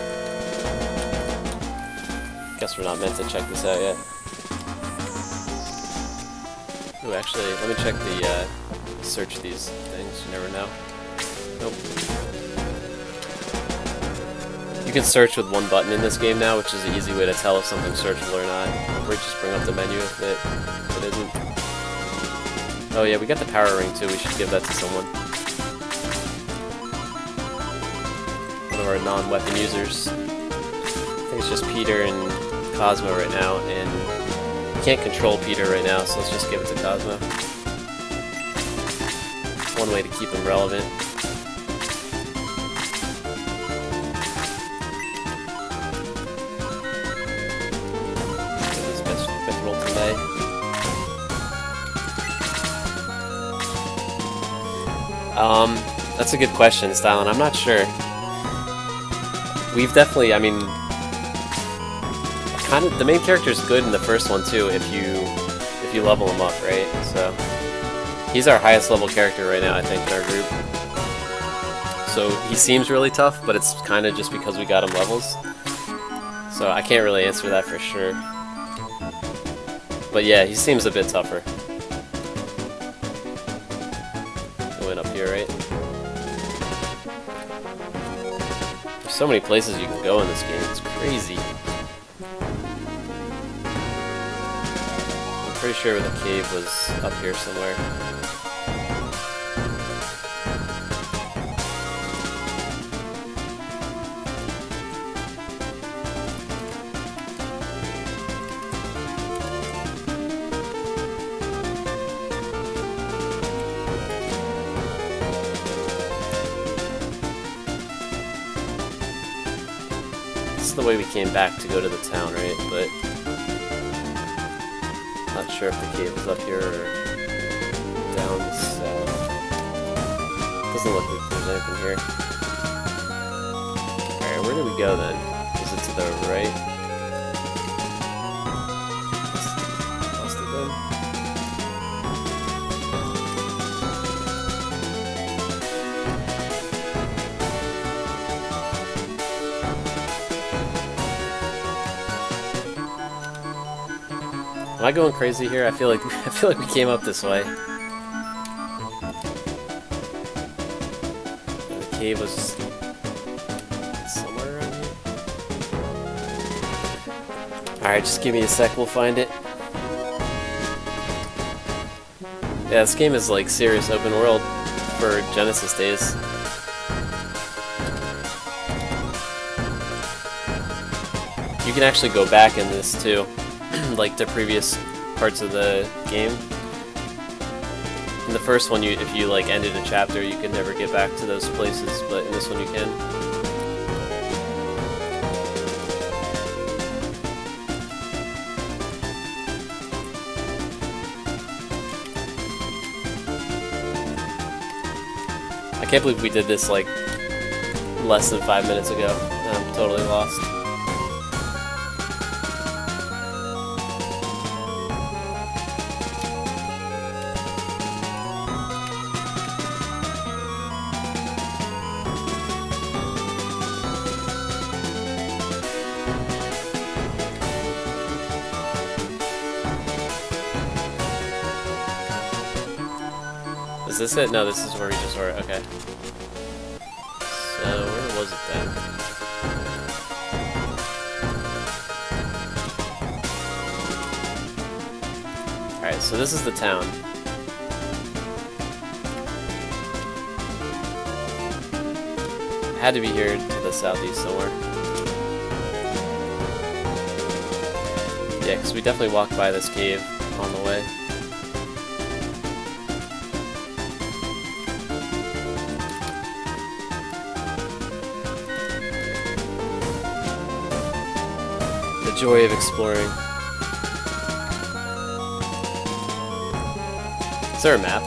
Guess we're not meant to check this out yet. Ooh, actually, let me check the, search these things, you never know. Nope. You can search with one button in this game now, which is an easy way to tell if something's searchable or not. Or just bring up the menu if it isn't. Oh yeah, we got the power ring too, we should give that to someone. One of our non-weapon users. I think it's just Peter and Cosmo right now, and we can't control Peter right now, so let's just give it to Cosmo. It's one way to keep him relevant. His best roll today. That's a good question, Stylin. I'm not sure. We've definitely, I mean, kind of the main character is good in the first one too if you level him up, right? So he's our highest level character right now, I think, in our group. So he seems really tough, but it's kind of just because we got him levels. So I can't really answer that for sure. But yeah, he seems a bit tougher. Going up here, right? There's so many places you can go in this game, it's crazy. Pretty sure the cave was up here somewhere. This is the way we came back to go to the town, right? But not sure if the cave is up here or down south. Doesn't look like there's anything here. Alright, where do we go then? Is it to the right? Must have been. Am I going crazy here? I feel like we came up this way. The cave was somewhere around here. Alright, just give me a sec, we'll find it. Yeah, this game is like serious open world for Genesis days. You can actually go back in this too. Like the previous parts of the game. In the first one, if you like ended a chapter, you could never get back to those places, but in this one you can. I can't believe we did this like less than 5 minutes ago. I'm totally lost. Is this it? No, this is where we just were. Okay. So, where was it then? Alright, so this is the town. It had to be here to the southeast somewhere. Yeah, because we definitely walked by this cave on the way. The joy of exploring. Is there a map?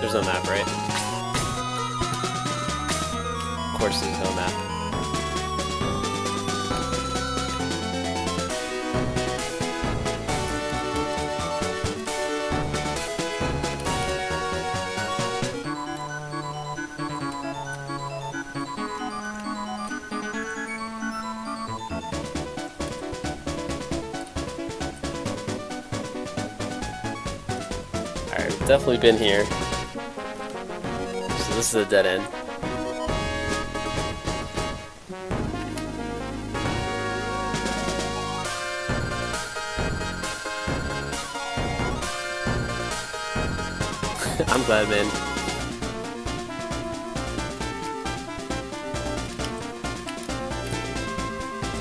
There's no map, right? Of course there's no map. Alright, we've definitely been here. So this is a dead end. I'm glad, man.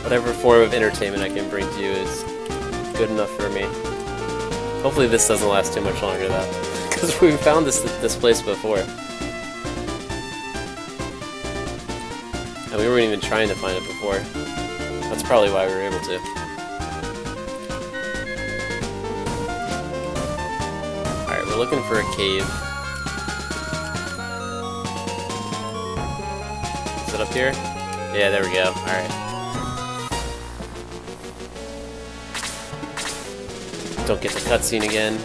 Whatever form of entertainment I can bring to you is good enough for me. Hopefully this doesn't last too much longer though, because we found this place before. And we weren't even trying to find it before. That's probably why we were able to. Alright, we're looking for a cave. Is it up here? Yeah, there we go. Alright. Don't get the cutscene again.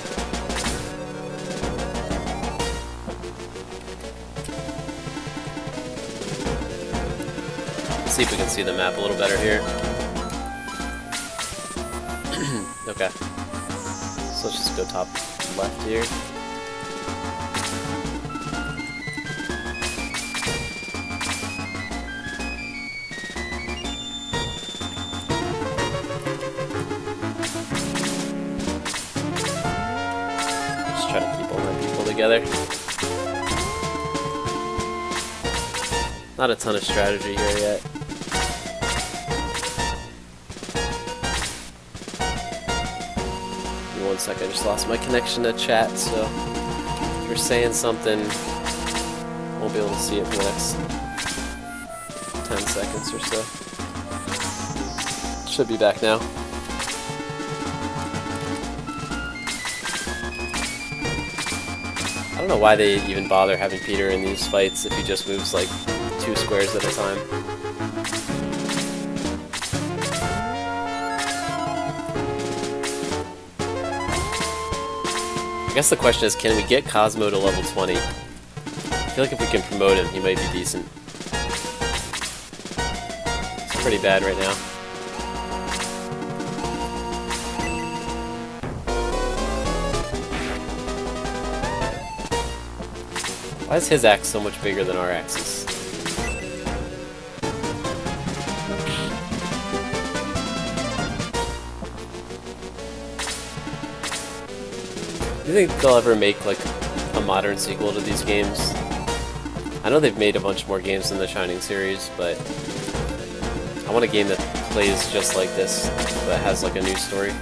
Let's see if we can see the map a little better here. Okay. So let's just go top left here. Try to keep all my people together. Not a ton of strategy here yet. Give me 1 second, I just lost my connection to chat, so if you're saying something, won't be able to see it for the next 10 seconds or so. Should be back now. I don't know why they even bother having Peter in these fights if he just moves like 2 squares at a time. I guess the question is, can we get Cosmo to level 20? I feel like if we can promote him, he might be decent. It's pretty bad right now. Why is his axe so much bigger than our axes? Do you think they'll ever make like a modern sequel to these games? I know they've made a bunch more games in the Shining series, but I want a game that plays just like this, but has like a new story.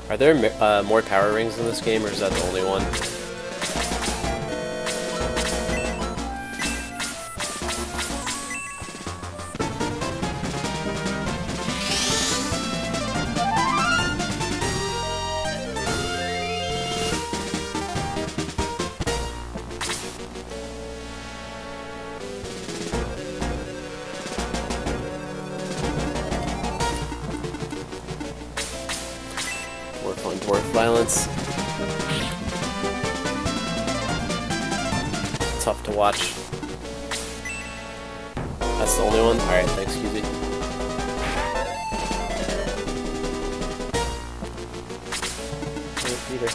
Are there more power rings in this game, or is that the only one? violence. Tough to watch. That's the only one? Alright, thanks, QZ. Hey, Peter.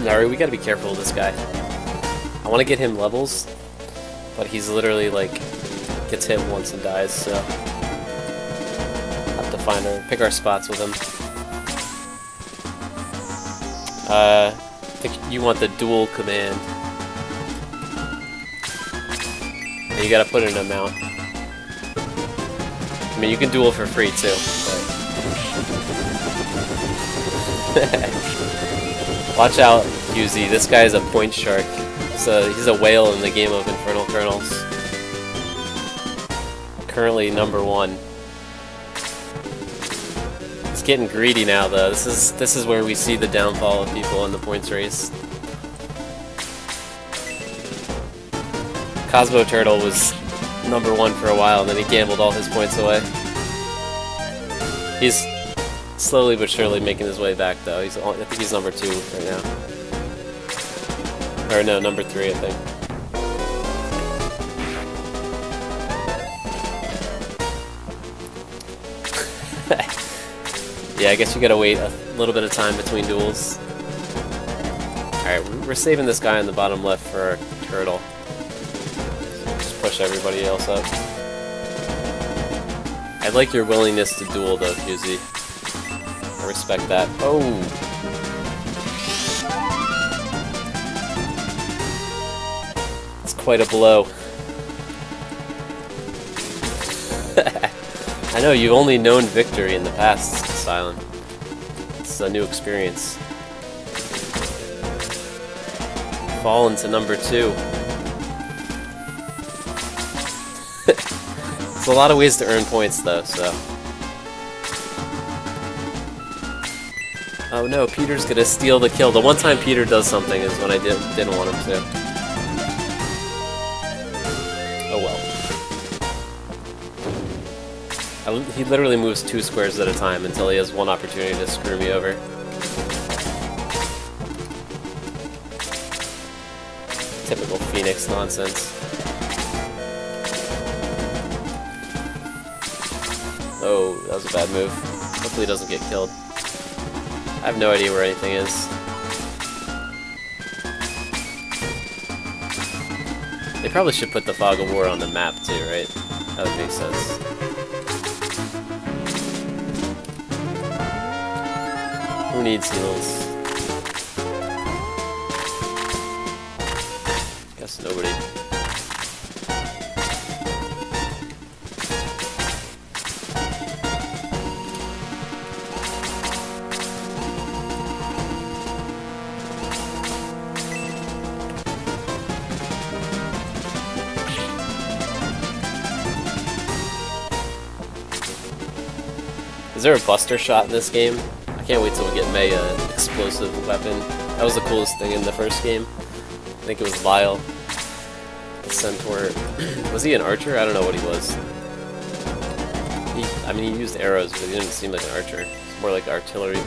Alright, we gotta be careful with this guy. I want to get him levels, but he's literally like gets hit once and dies, so have to pick our spots with him. I think you want the dual command. And you gotta put in an amount. I mean, you can duel for free too, but watch out, UZ. This guy is a point shark. So he's a whale in the game of InfernalColonels. Currently #1. He's getting greedy now, though. This is where we see the downfall of people in the points race. Cosmo Turtle was #1 for a while, and then he gambled all his points away. He's slowly but surely making his way back, though. I think he's #2 right now. Or no, #3, I think. Yeah, I guess you gotta wait a little bit of time between duels. Alright, we're saving this guy on the bottom left for our turtle. Just push everybody else up. I like your willingness to duel, though, QZ. I respect that. Oh! Quite a blow. I know, you've only known victory in the past, Silent. It's a new experience. Fallen to #2. There's a lot of ways to earn points, though, so... Oh no, Peter's gonna steal the kill. The one time Peter does something is when I didn't want him to. Oh well. He literally moves 2 squares at a time until he has one opportunity to screw me over. Typical Phoenix nonsense. Oh, that was a bad move. Hopefully he doesn't get killed. I have no idea where anything is. They probably should put the Fog of War on the map too, right? That would make sense. Who needs heals? Guess nobody. Is there a buster shot in this game? I can't wait till we get May an explosive weapon. That was the coolest thing in the first game. I think it was Lyle. The centaur. Was he an archer? I don't know what he was. I mean, he used arrows, but he didn't seem like an archer. It's more like artillery.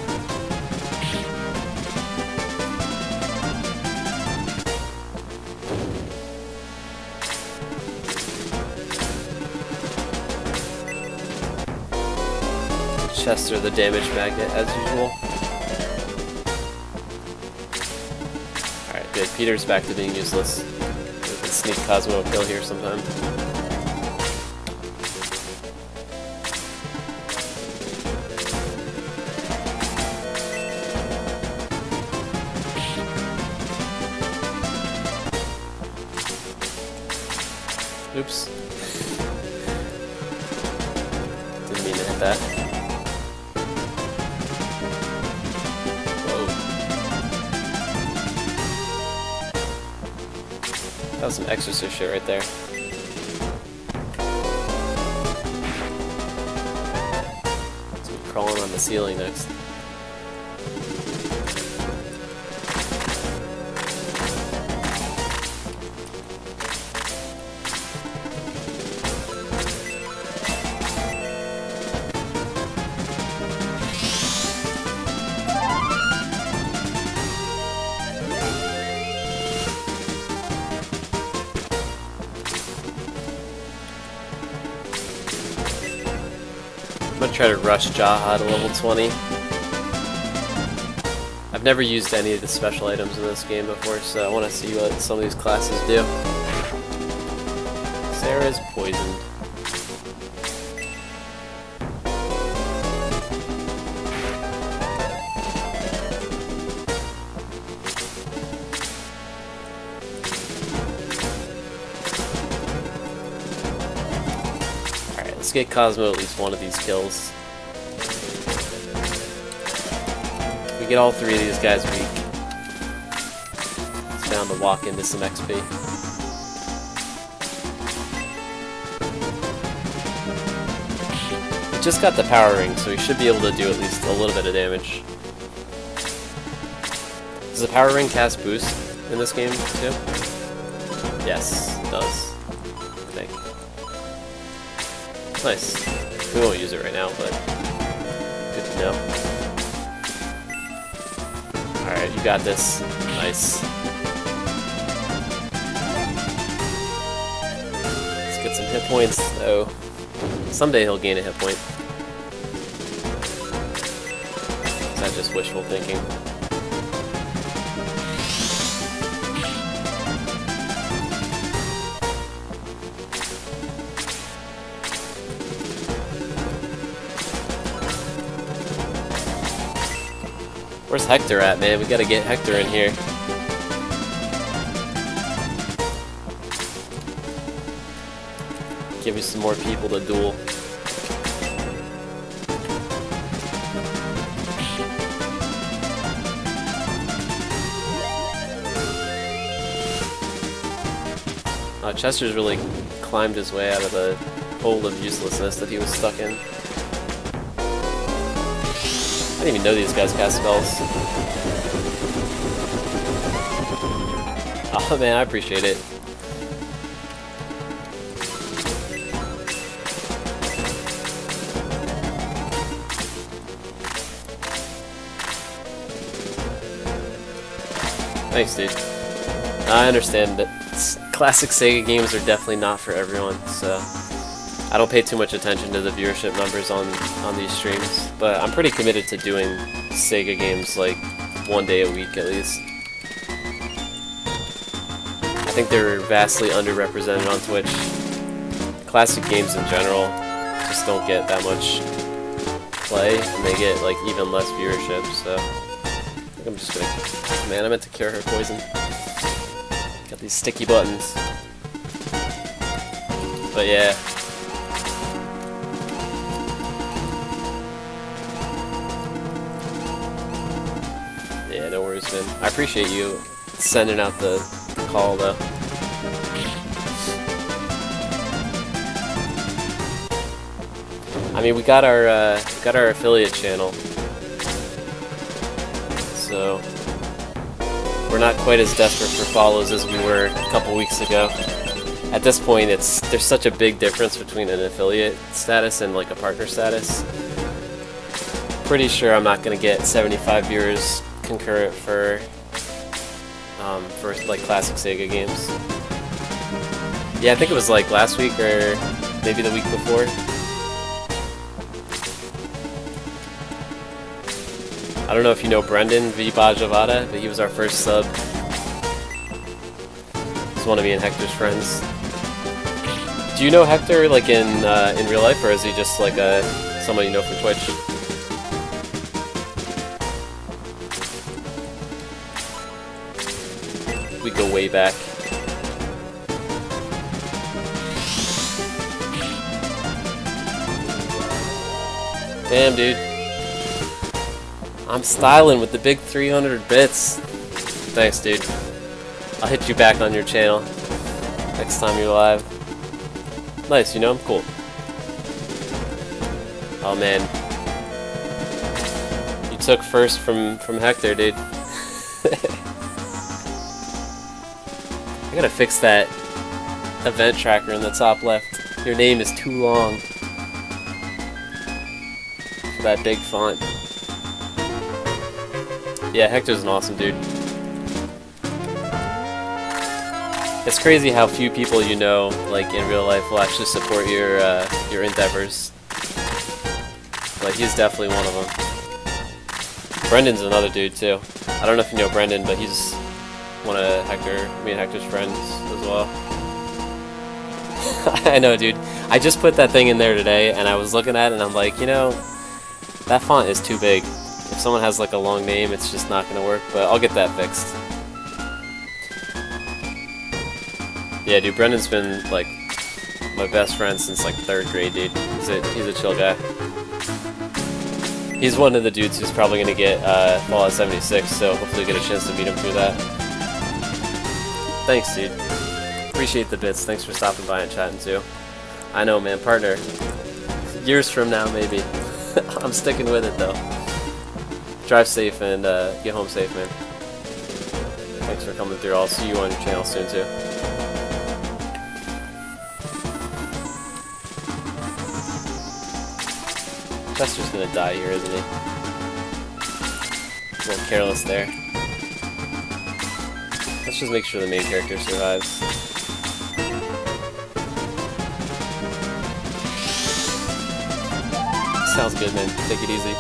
Chester the damage magnet as usual. Alright, good. Peter's back to being useless. We can sneak Cosmo a kill here sometime. Oops. Didn't mean to hit that. That was some exorcist shit right there. Let's be crawling on the ceiling next. gonna try to rush Jaha to level 20. I've never used any of the special items in this game before, so I want to see what some of these classes do. Sarah's poisoned. Alright, let's get Cosmo at least one of these kills. We get all three of these guys weak. It's bound to walk into some XP. He just got the power ring, so he should be able to do at least a little bit of damage. Does the power ring cast boost in this game too? Yes, it does. I think. Nice. We won't use it right now, but good to know. Alright, you got this. Nice. Let's get some hit points, though. Someday he'll gain a hit point. Is that just wishful thinking? Where's Hector at, man? We gotta get Hector in here. Give me some more people to duel. Chester's really climbed his way out of the hole of uselessness that he was stuck in. I didn't even know these guys cast spells. Oh man, I appreciate it. Thanks, dude. I understand that classic Sega games are definitely not for everyone, so I don't pay too much attention to the viewership numbers on these streams, but I'm pretty committed to doing Sega games like one day a week at least. I think they're vastly underrepresented on Twitch. Classic games in general just don't get that much play, and they get like even less viewership, so I think I'm just gonna... Oh, man, I meant to cure her poison. Got these sticky buttons. But yeah. Yeah, no worries, man. I appreciate you sending out the call, though. I mean, we got our affiliate channel, so we're not quite as desperate for follows as we were a couple weeks ago. At this point, there's such a big difference between an affiliate status and like a partner status. Pretty sure I'm not gonna get 75 viewers concurrent for like classic Sega games. Yeah, I think it was like last week or maybe the week before. I don't know if you know Brendan V. Bajavada, but he was our first sub. He's one of me and Hector's friends. Do you know Hector like in real life, or is he just like someone you know from Twitch? We go way back. Damn, dude. I'm styling with the big 300 bits. Thanks, dude. I'll hit you back on your channel next time you're live. Nice, you know him? Cool. Oh man. You took first from Hector, dude. I gotta fix that event tracker in the top left. Your name is too long for that big font. Yeah, Hector's an awesome dude. It's crazy how few people you know, like in real life, will actually support your endeavors. but he's definitely one of them. Brendan's another dude too. I don't know if you know Brendan, but he's one of me and Hector's friends as well. I know, dude. I just put that thing in there today, and I was looking at it, and I'm like, you know, that font is too big. If someone has like a long name, it's just not gonna work, but I'll get that fixed. Yeah, dude, Brendan's been like my best friend since like 3rd grade, dude. He's a chill guy. He's one of the dudes who's probably gonna get Fallout 76, so hopefully get a chance to meet him through that. Thanks, dude. Appreciate the bits. Thanks for stopping by and chatting too. I know, man, partner. Years from now, maybe. I'm sticking with it though. Drive safe and get home safe, man. Thanks for coming through. I'll see you on your channel soon too. Chester's gonna die here, isn't he? A little careless there. Let's just make sure the main character survives. Sounds good, man. Take it easy.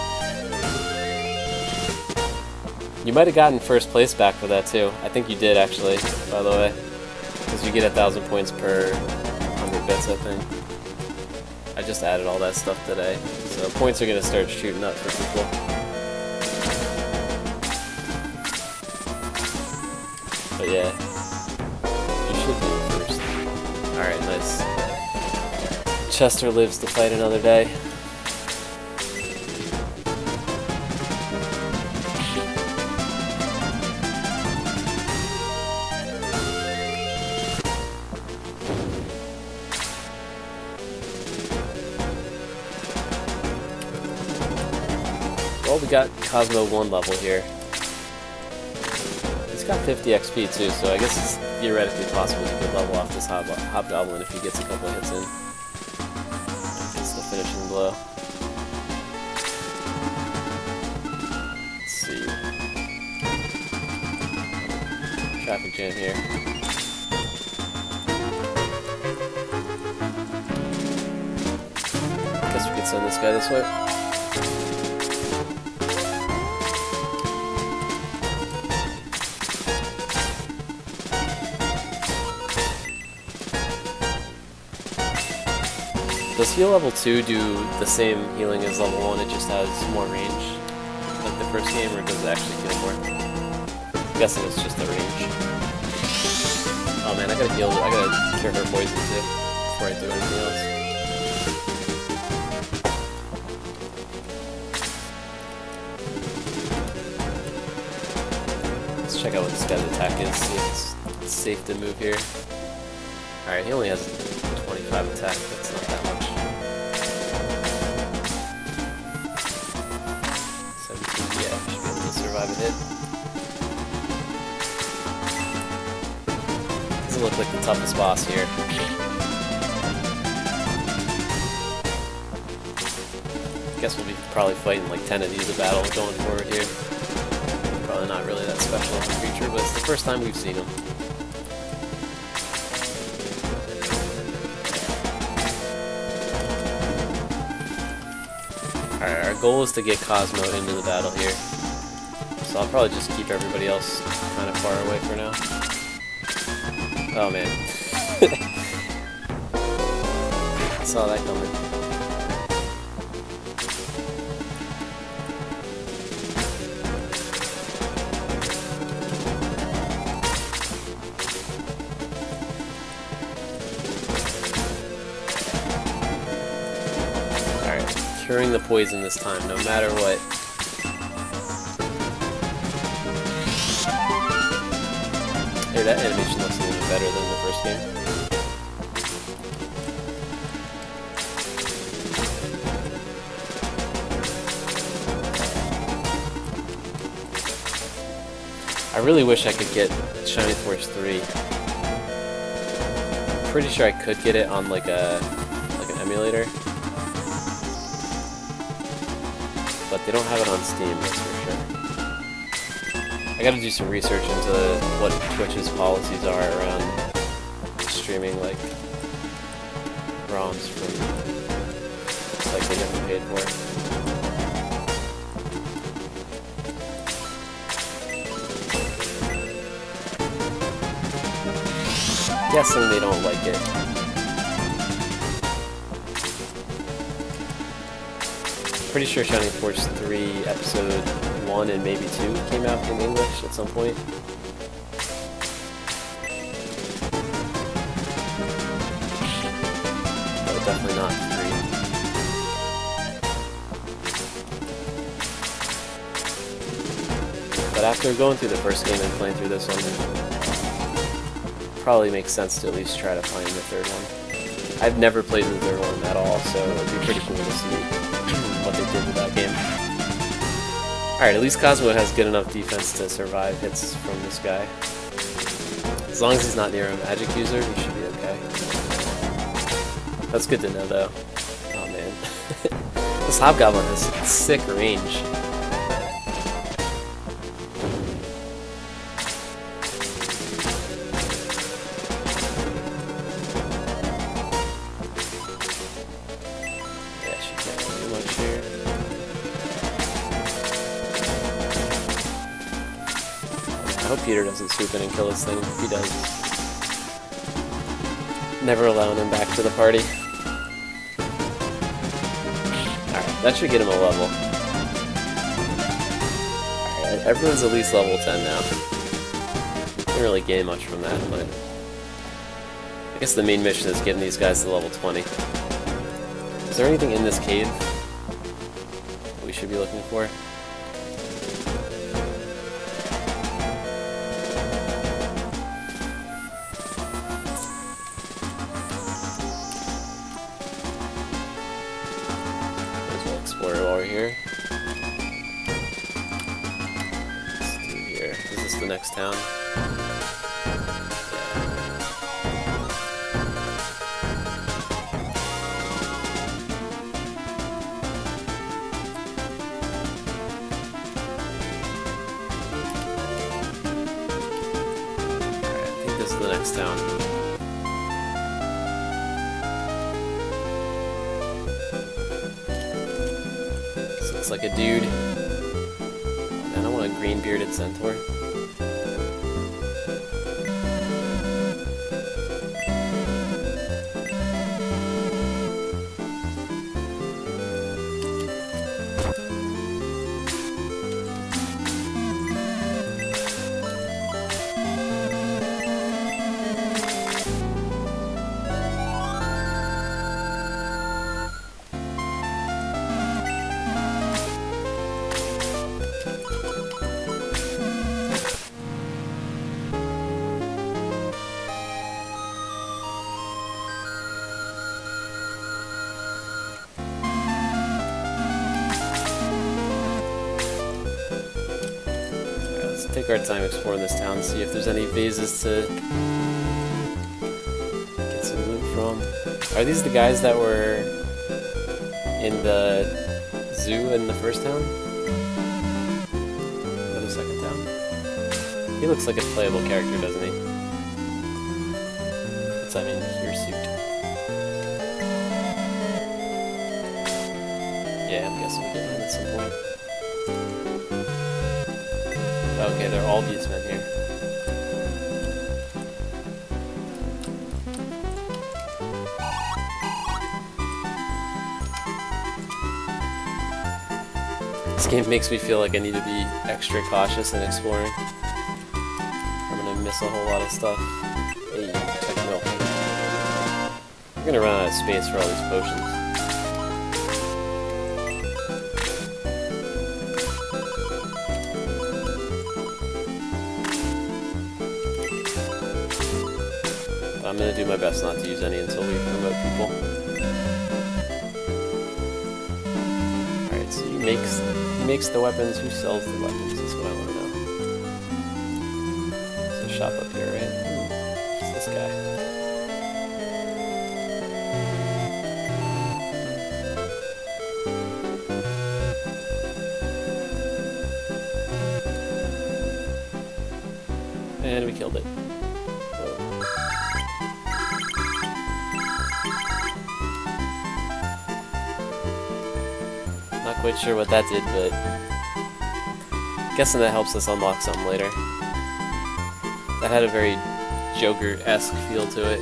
You might have gotten 1st place back for that too. I think you did actually, by the way. Because you get 1,000 points per 100 bits, I think. I just added all that stuff today. So points are gonna start shooting up for people. But yeah, you should be 1st. Alright, nice. Chester lives to fight another day. Well, we got Cosmo 1 level here. He's got 50 XP too, so I guess it's theoretically possible he could level off this Hobgoblin if he gets a couple hits in. It's the finishing blow. Let's see. Traffic jam here. Guess we could send this guy this way. Does heal level 2 do the same healing as level 1, it just has more range like the first game, or does it actually heal more? I'm guessing it's just the range. Oh man, I gotta cure her poison too, before I do anything else. Let's check out what this guy's attack is, see if it's safe to move here. Alright, he only has 25 attack, that's not that much. 17, yeah, should be able to survive a hit. Doesn't look like the toughest boss here. Guess we'll be probably fighting like 10 of these a battle going forward here. Probably not really that special of a creature, but it's the first time we've seen him. Alright, our goal is to get Cosmo into the battle here. So I'll probably just keep everybody else kind of far away for now. Oh man. Saw that coming. Curing the poison this time, no matter what. Hey, that animation looks a little bit better than the first game. I really wish I could get Shining Force 3. I'm pretty sure I could get it on like an emulator. But they don't have it on Steam, that's for sure. I gotta do some research into what Twitch's policies are around streaming, like, ROMs from looks like they get me paid for it. Guessing they don't like it. Pretty sure Shining Force 3 episode 1 and maybe 2 came out in English at some point. But definitely not 3. But after going through the first game and playing through this one, probably makes sense to at least try to find the third one. I've never played the third one at all, so it'd be pretty cool to see what they did with that game. Alright, at least Cosmo has good enough defense to survive hits from this guy. As long as he's not near a magic user, he should be okay. That's good to know, though. Oh man. This Hobgoblin has sick range. I hope Peter doesn't swoop in and kill this thing. If he does, never allowing him back to the party. Alright, that should get him a level. Alright, everyone's at least level 10 now. Didn't really gain much from that, but I guess the main mission is getting these guys to level 20. Is there anything in this cave that we should be looking for? Explore while we're here. Let's do here. Is this the next town? Alright, I think this is the next town. Looks like a dude. And I want a green bearded centaur. Take our time exploring this town, see if there's any vases to get some loot from. Are these the guys that were in the zoo in the first town? Or the second town? He looks like a playable character, doesn't he? What's that mean, your suit? Yeah, I'm guessing we get him at some point. Okay, they're all these men here. This game makes me feel like I need to be extra cautious in exploring. I'm gonna miss a whole lot of stuff. Hey, check milk. We're gonna run out of space for all these potions. I'm gonna do my best not to use any until we promote people. Alright, so he makes the weapons. Who sells the weapons is what I want to know. There's a shop up here, right? It's this guy. And we killed it. quite sure what that did, but guessing that helps us unlock something later. That had a very Joker-esque feel to it.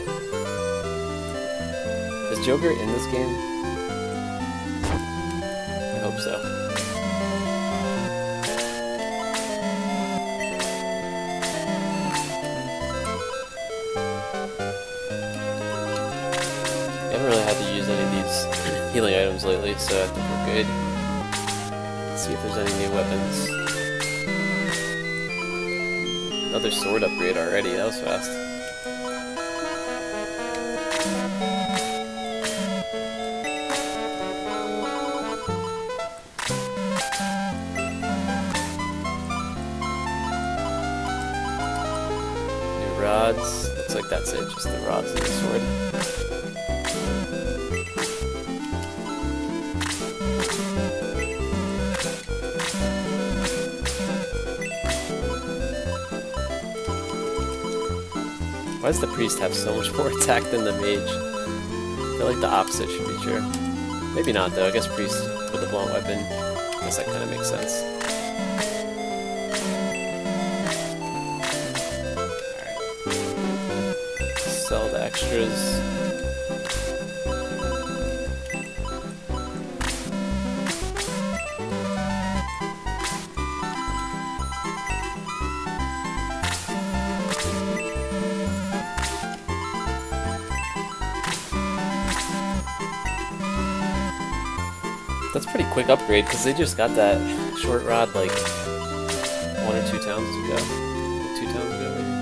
Is Joker in this game? I hope so. I haven't really had to use any of these healing items lately, so I think we're good. Let's see if there's any new weapons. Another sword upgrade already, that was fast. New rods. Looks like that's it, just the rods and the sword. Why does the priest have so much more attack than the mage? I feel like the opposite should be true. Maybe not though, I guess priest with a blunt weapon. I guess that kind of makes sense. Alright. Sell the extras. That's a pretty quick upgrade, because they just got that short rod like 1 or 2 towns ago. 2 towns ago, maybe.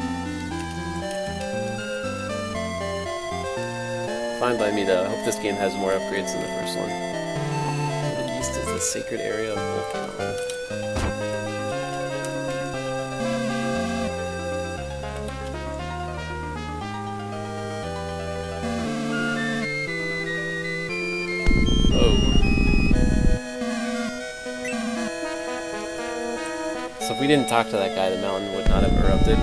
Fine by me though, I hope this game has more upgrades than the first one. To the east is the sacred area of Volcano. So if we didn't talk to that guy, the mountain would not have erupted.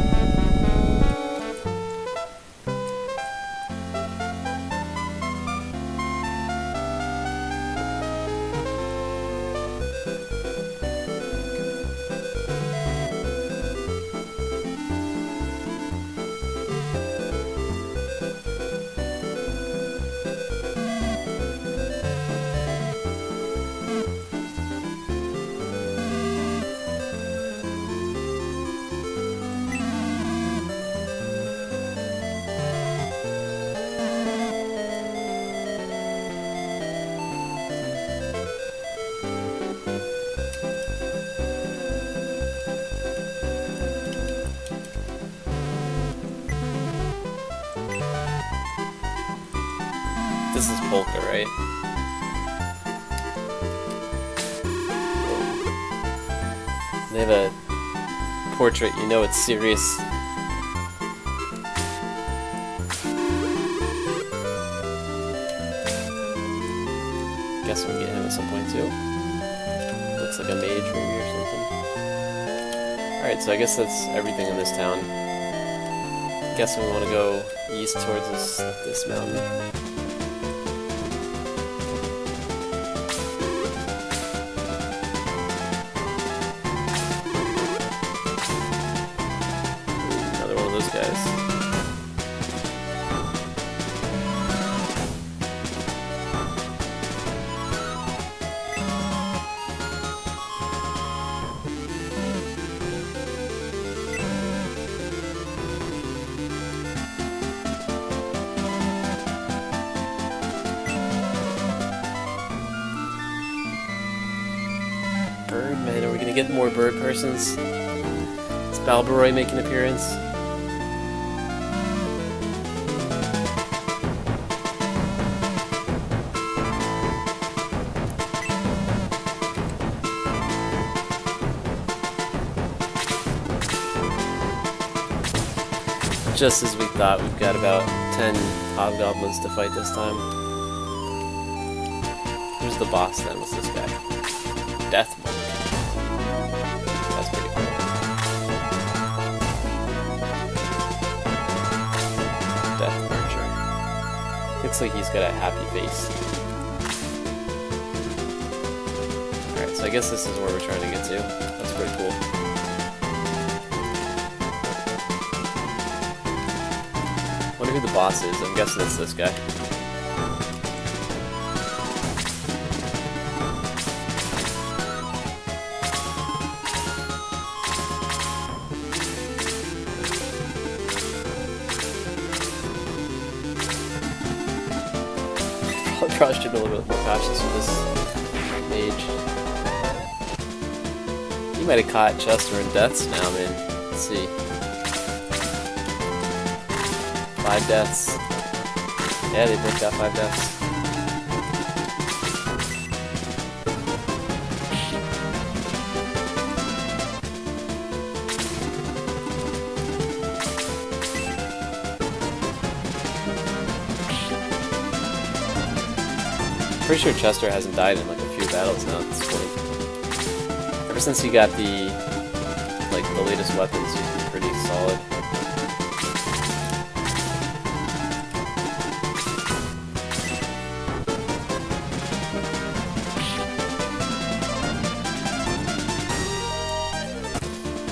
This is Polca, right? They have a portrait, you know it's serious. Guess we can get him at some point too. Looks like a mage maybe or something. Alright, so I guess that's everything in this town. Guess we want to go east towards this mountain. Guys. Birdman, are we gonna get more bird persons? Is Balbaroy making an appearance? Just as we thought, we've got about 10 hobgoblins to fight this time. Who's the boss then? What's this guy? Death Monk. That's pretty cool. Death Merger. Looks like he's got a happy face. I guess this is where we're trying to get to. That's pretty cool. Wonder who the boss is. I'm guessing it's this guy. Probably should be a little bit more cautious with this mage. He might have caught Chester in deaths now, man. Let's see. 5 deaths. Yeah, they both got 5 deaths. Pretty sure Chester hasn't died in like a few battles now at this point. Ever since he got the latest weapons, he's been pretty solid.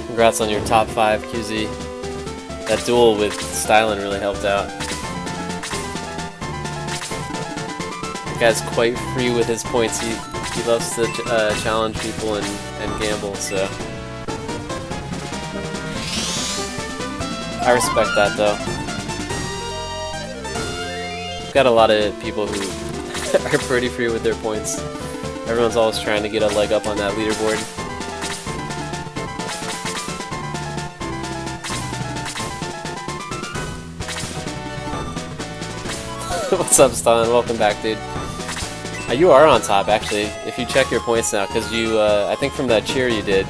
Congrats on your top 5, QZ. That duel with Stylen really helped out. The guy's quite free with his points. He loves to challenge people and gamble, so I respect that though. We've got a lot of people who are pretty free with their points. Everyone's always trying to get a leg up on that leaderboard. What's up, Stalin? Welcome back, dude. You are on top, actually, if you check your points now, because you, I think from that cheer you did,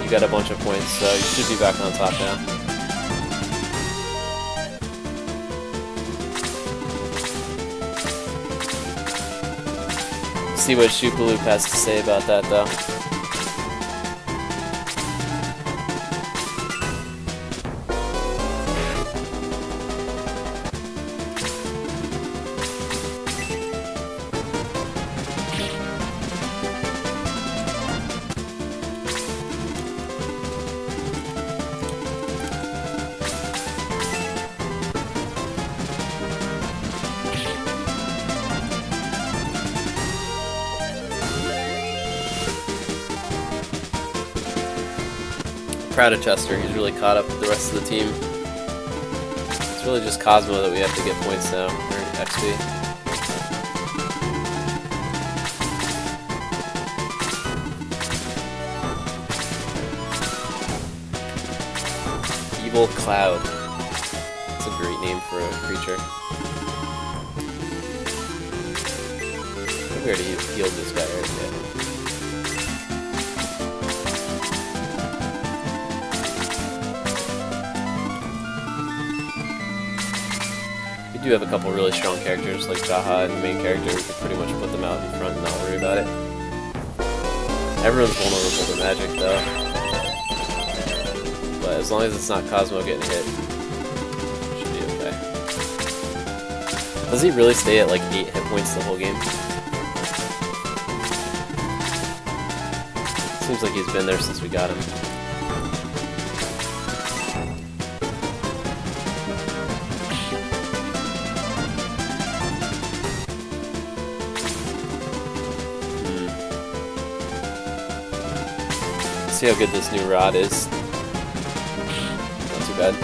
you got a bunch of points, so you should be back on top now. See what Shoopaloop has to say about that, though. Proud of Chester, he's really caught up with the rest of the team. It's really just Cosmo that we have to get points now, or XP. Evil Cloud. That's a great name for a creature. I think we already healed this guy, right? Yeah. We do have a couple really strong characters like Jaha and the main character. We could pretty much put them out in front and not worry about it. Everyone's vulnerable to magic though. But as long as it's not Cosmo getting hit, it should be okay. Does he really stay at like 8 hit points the whole game? Seems like he's been there since we got him. See how good this new rod is. Not too bad.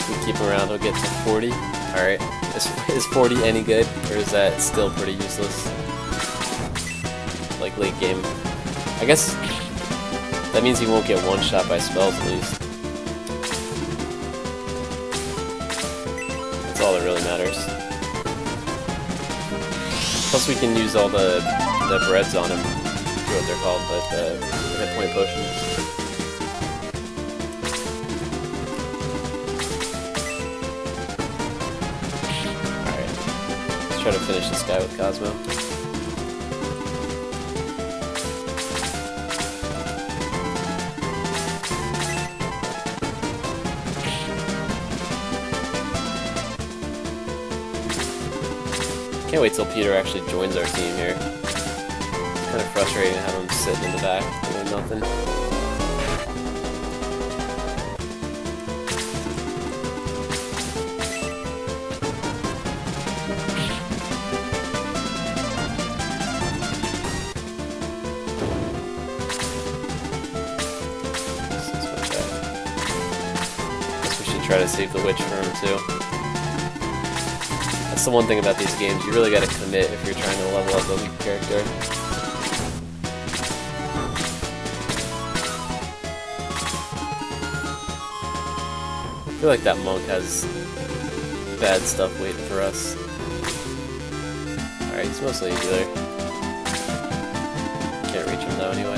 We keep him around, he'll get to 40. Alright. Is 40 any good? Or is that still pretty useless? Like late game. I guess that means he won't get one shot by spells at least. That's all that really matters. Plus we can use all the breads on him. I forget what they're called, but the hit point potions. Alright. Let's try try to finish this guy with Cosmo. Can't wait till Peter actually joins our team here. It's kind of frustrating to have him sitting in the back doing nothing. Guess we should try to save the witch for him too. That's the one thing about these games, you really gotta commit if you're trying to level up a weak character. I feel like that monk has bad stuff waiting for us. Alright, he's mostly a healer. Can't reach him though anyway.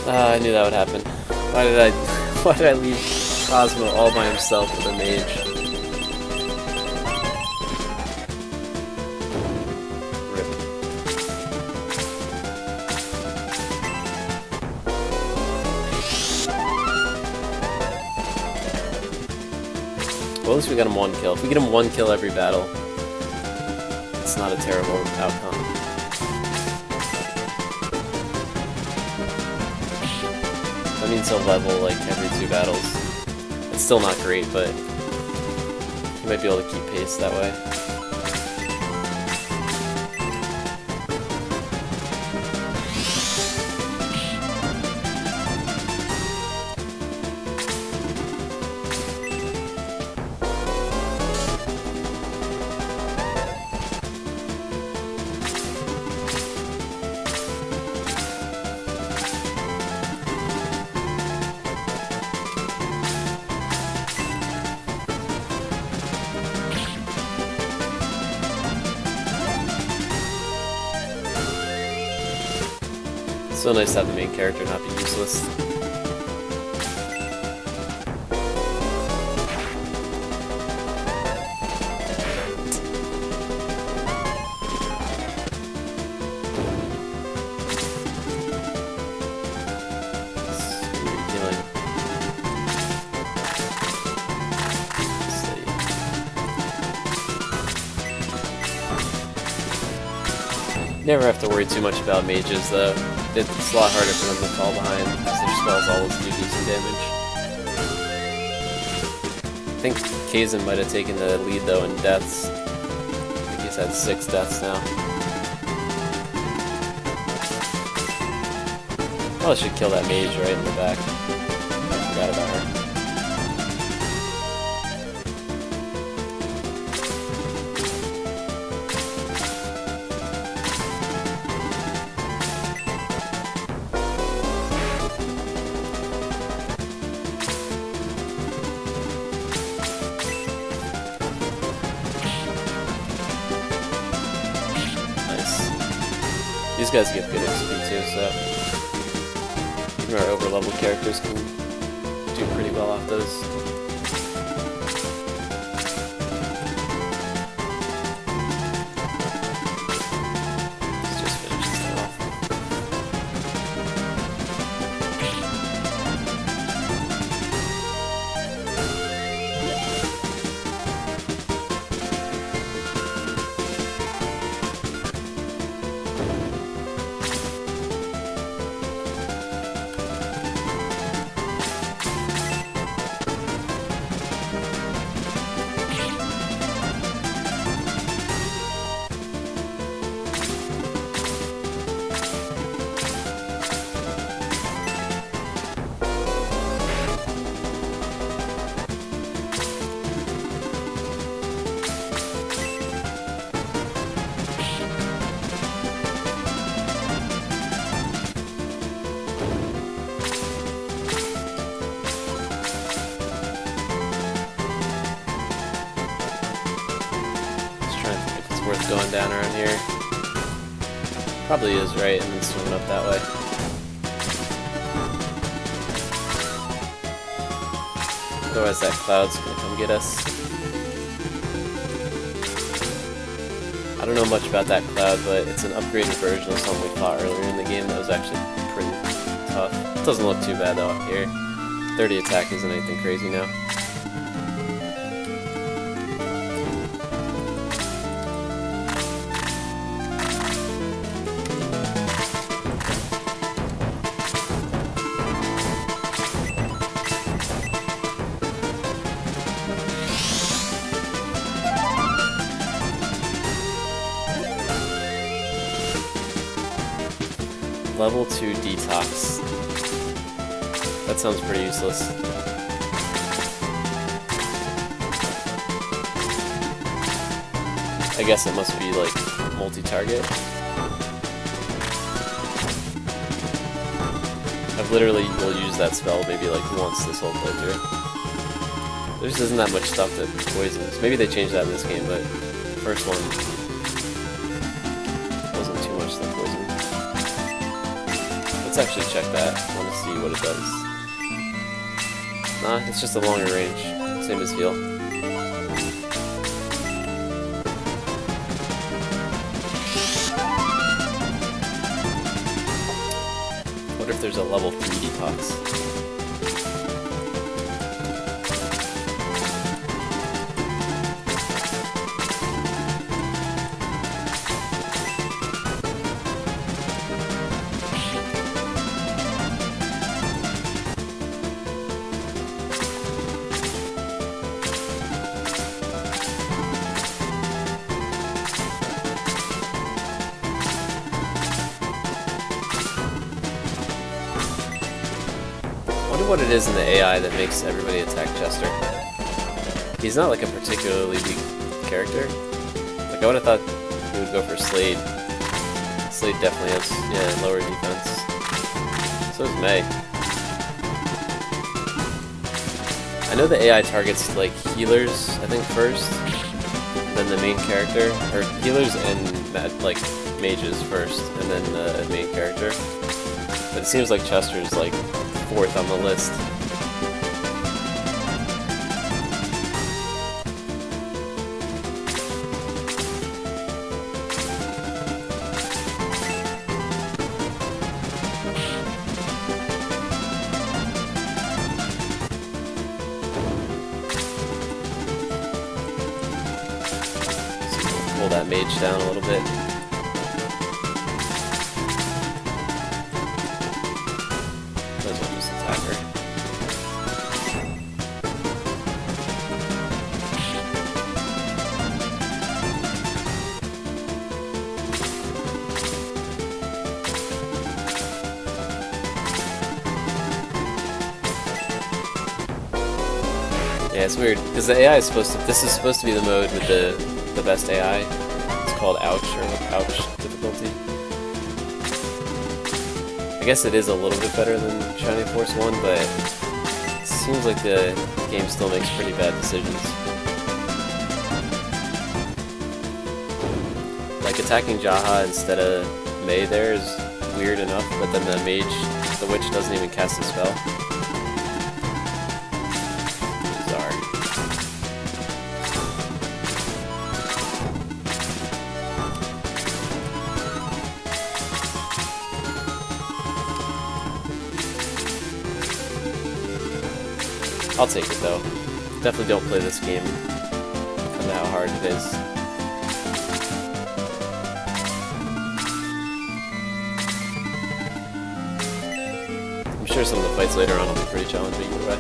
I knew that would happen. Why did I leave Cosmo all by himself with a mage? Rip. Well, at least we got him one kill. If we get him one kill every battle, it's not a terrible outcome. That means he'll level like every 2 battles. It's still not great, but you might be able to keep pace that way. So nice to have the main character not be useless. Never have to worry too much about mages though. It's a lot harder for them to fall behind because their spells always do decent damage. I think Kazin might have taken the lead though in deaths. I think he's had 6 deaths now. Probably should kill that mage right in the back. I forgot about her. These guys get good XP too, so even our over-leveled characters can do pretty well off those. Let's just finish this thing off. worth going down around here. Probably is, right? And then swimming up that way. Otherwise that cloud's gonna come get us. I don't know much about that cloud, but it's an upgraded version of something we fought earlier in the game that was actually pretty tough. It doesn't look too bad though up here. 30 attack isn't anything crazy now. Level 2 detox. That sounds pretty useless. I guess it must be like multi-target. I've literally will use that spell maybe like once this whole playthrough. There just isn't that much stuff that poisons. Maybe they changed that in this game, but the first one wasn't too much that poison. Let's actually check that. I want to see what it does. Nah, it's just a longer range. Same as heal. What if there's a level 3 detox? I wonder what it is in the AI that makes everybody attack Chester. He's not like a particularly weak character. Like I would have thought he would go for Slade. Slade definitely has, yeah, lower defense. So is May. I know the AI targets like healers, I think first, then the main character, or healers and like mages first, and then the main character. But it seems like Chester's like 4th on the list. So pull that mage down a little bit. Yeah, it's weird, because the AI is supposed to, this is supposed to be the mode with the best AI. It's called Ouch, or like Ouch difficulty. I guess it is a little bit better than Shining Force 1, but it seems like the game still makes pretty bad decisions. Like attacking Jaha instead of Mei there is weird enough, but then the mage, the witch doesn't even cast a spell. I'll take it though. Definitely don't play this game because of how hard it is. I'm sure some of the fights later on will be pretty challenging either way.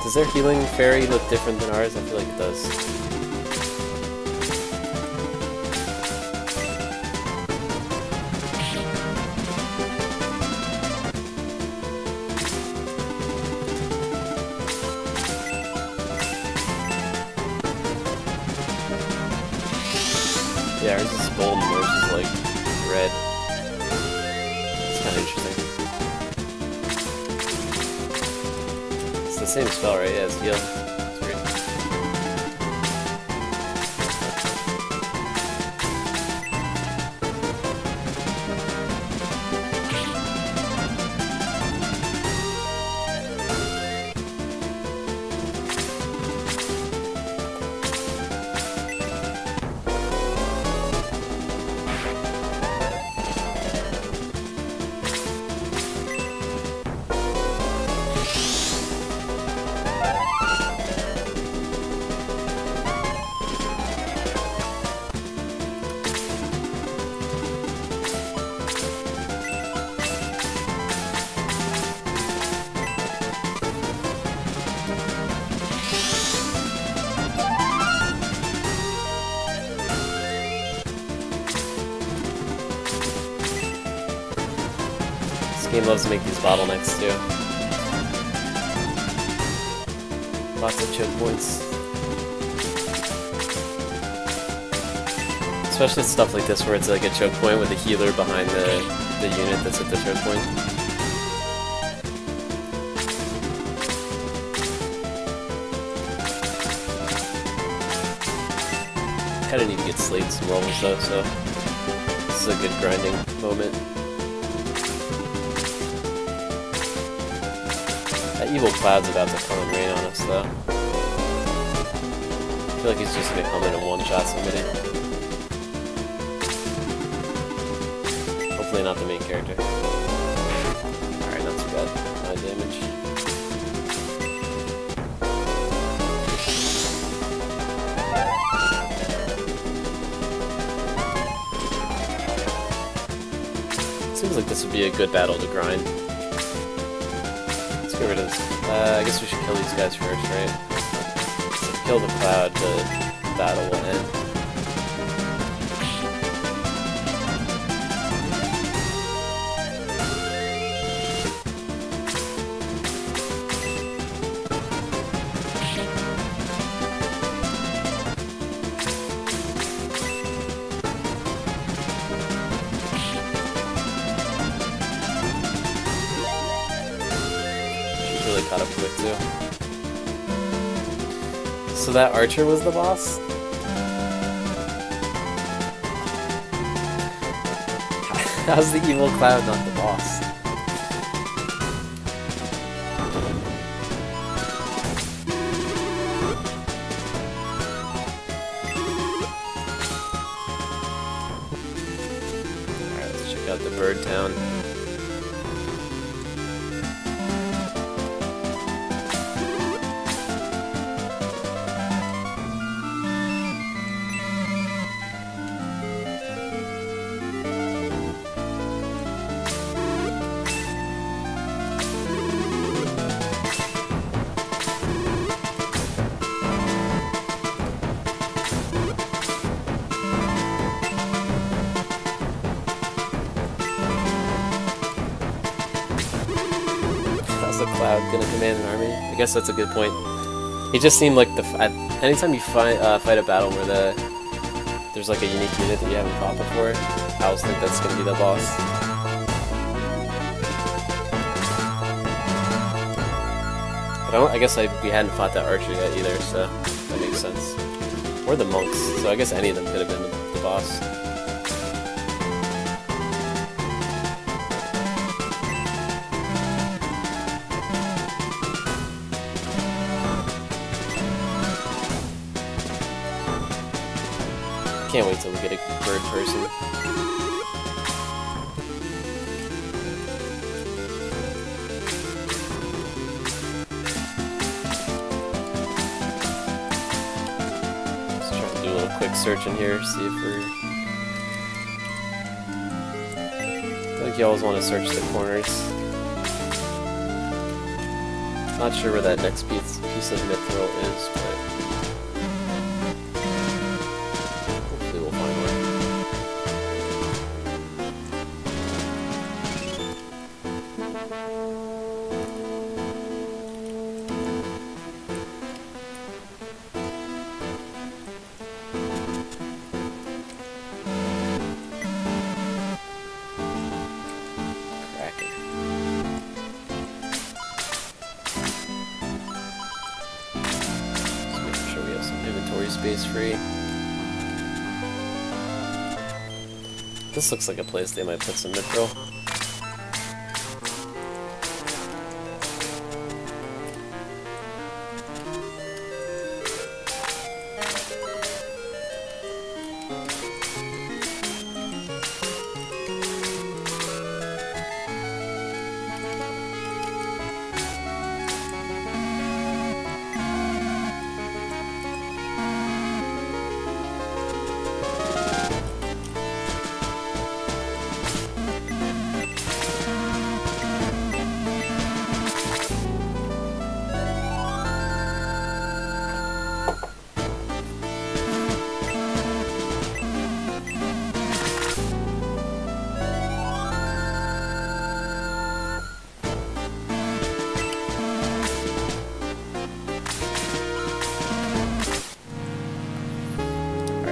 Does their healing fairy look different than ours? I feel like it does. Yeah, ours is golden, ours is like red. It's kind of interesting. It's the same spell, right? Yeah, it's heal. It's weird. This game loves to make these bottlenecks too. Lots of choke points. Especially stuff like this where it's like a choke point with a healer behind the unit that's at the choke point. Kinda need to get slayed some rolls though, so this is a good grinding moment. That evil cloud's about to come and rain on us though. I feel like he's just gonna come in and one-shot somebody. Hopefully not the main character. Alright, not too bad. 9 damage. Seems like this would be a good battle to grind. Let's get rid of this. I guess we should kill these guys first, right? So if we kill the cloud, the battle will end. Really caught up quick too. So that archer was the boss? How's the evil cloud not the boss? Alright, let's check out the bird town. How's the cloud gonna command an army? I guess that's a good point. He just seemed like anytime you fight a battle where there's like a unique unit that you haven't fought before, I always think that's gonna be the boss. But I guess we hadn't fought that archer yet either, so that makes sense. Or the monks, so I guess any of them could have been the boss. Can't wait till we get a bird person. Let's try to do a little quick search in here, see if we're... I feel like you always want to search the corners. Not sure where that next piece of mithril is, but... space free. This looks like a place they might put some mithril.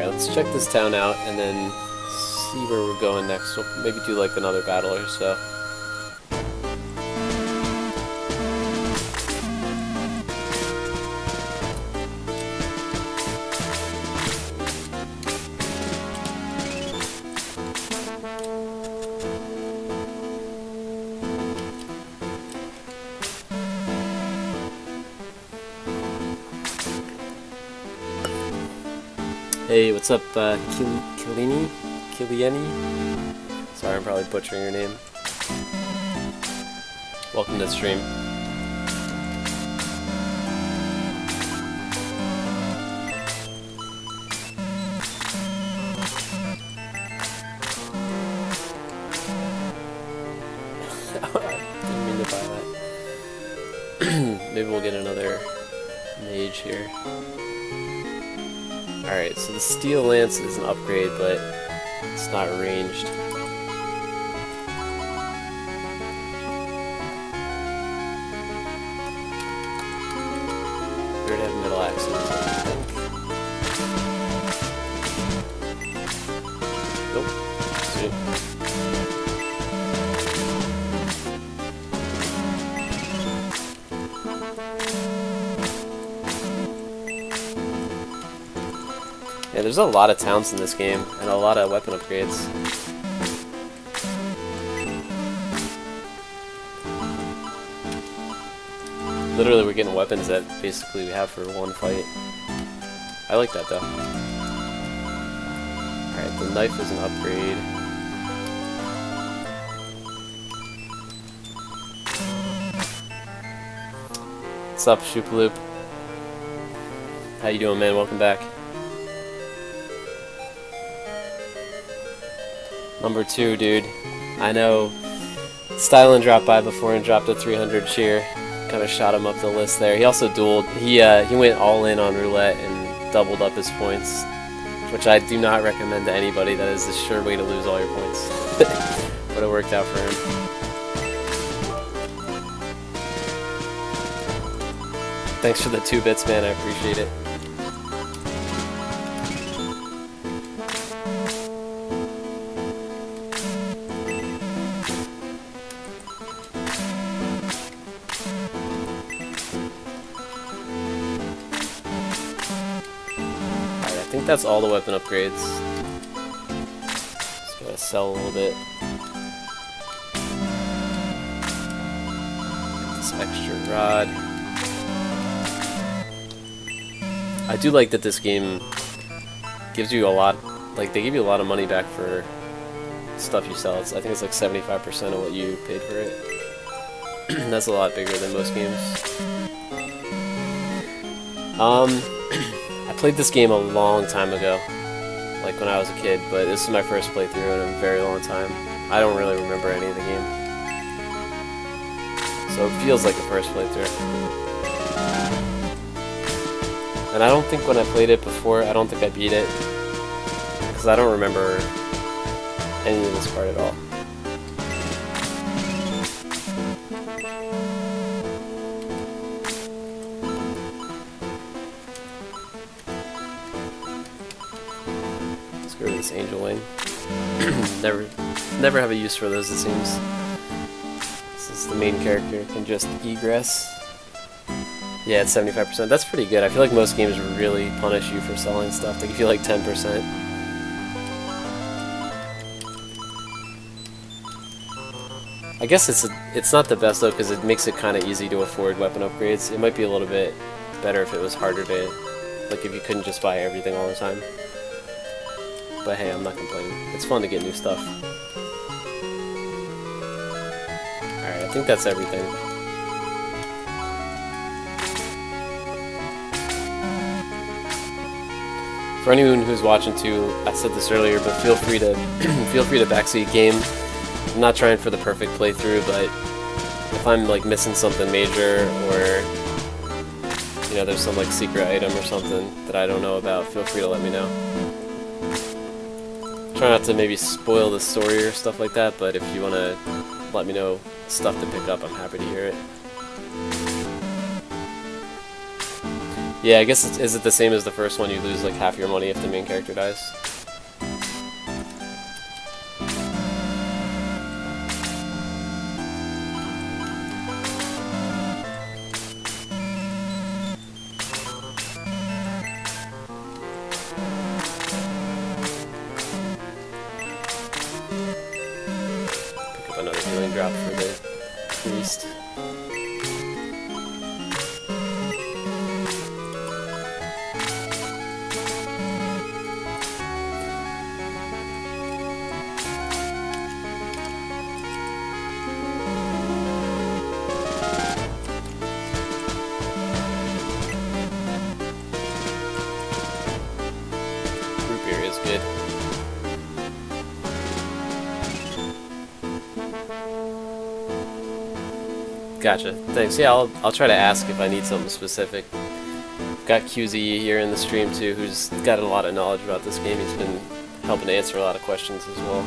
Let's check this town out and then see where we're going next. We'll maybe do like another battle or so. Hey, what's up, Kilieni? Sorry, I'm probably butchering your name. Welcome to the stream. Didn't mean to buy that. Maybe we'll get another mage here. Alright, so the steel lance is an upgrade, but it's not ranged. We already have middle axes, I think. Nope. Sweet. Yeah, there's a lot of towns in this game, and a lot of weapon upgrades. Literally, we're getting weapons that basically we have for one fight. I like that, though. Alright, the knife is an upgrade. What's up, Shoopaloop? How you doing, man? Welcome back. Number 2, dude. I know Stylen dropped by before and dropped a 300 cheer. Kind of shot him up the list there. He also dueled. He went all in on roulette and doubled up his points, which I do not recommend to anybody. That is a sure way to lose all your points. But it worked out for him. Thanks for the 2 bits, man. I appreciate it. I think that's all the weapon upgrades. Just gotta sell a little bit. Get this extra rod. I do like that this game gives you a lot, like they give you a lot of money back for stuff you sell. I think it's like 75% of what you paid for it. That's a lot bigger than most games. I played this game a long time ago, like when I was a kid, but this is my first playthrough in a very long time. I don't really remember any of the game, so it feels like a first playthrough. And I don't think when I played it before, I don't think I beat it, because I don't remember any of this part at all. This angel wing. never have a use for those, it seems. Since the main character can just egress. Yeah, it's 75%. That's pretty good. I feel like most games really punish you for selling stuff. They give you like 10%. I guess it's not the best though, because it makes it kind of easy to afford weapon upgrades. It might be a little bit better if it was harder to, like if you couldn't just buy everything all the time. But hey, I'm not complaining. It's fun to get new stuff. Alright, I think that's everything. For anyone who's watching too, I said this earlier, but feel free to backseat game. I'm not trying for the perfect playthrough, but if I'm like missing something major, or you know, there's some like secret item or something that I don't know about, feel free to let me know. Try not to maybe spoil the story or stuff like that, but if you want to let me know stuff to pick up, I'm happy to hear it. Yeah, I guess is it the same as the first one? You lose like half your money if the main character dies? Pick up another healing drop for the priest. Good. Gotcha. Thanks. Yeah, I'll try to ask if I need something specific. Got QZ here in the stream too, who's got a lot of knowledge about this game. He's been helping to answer a lot of questions as well.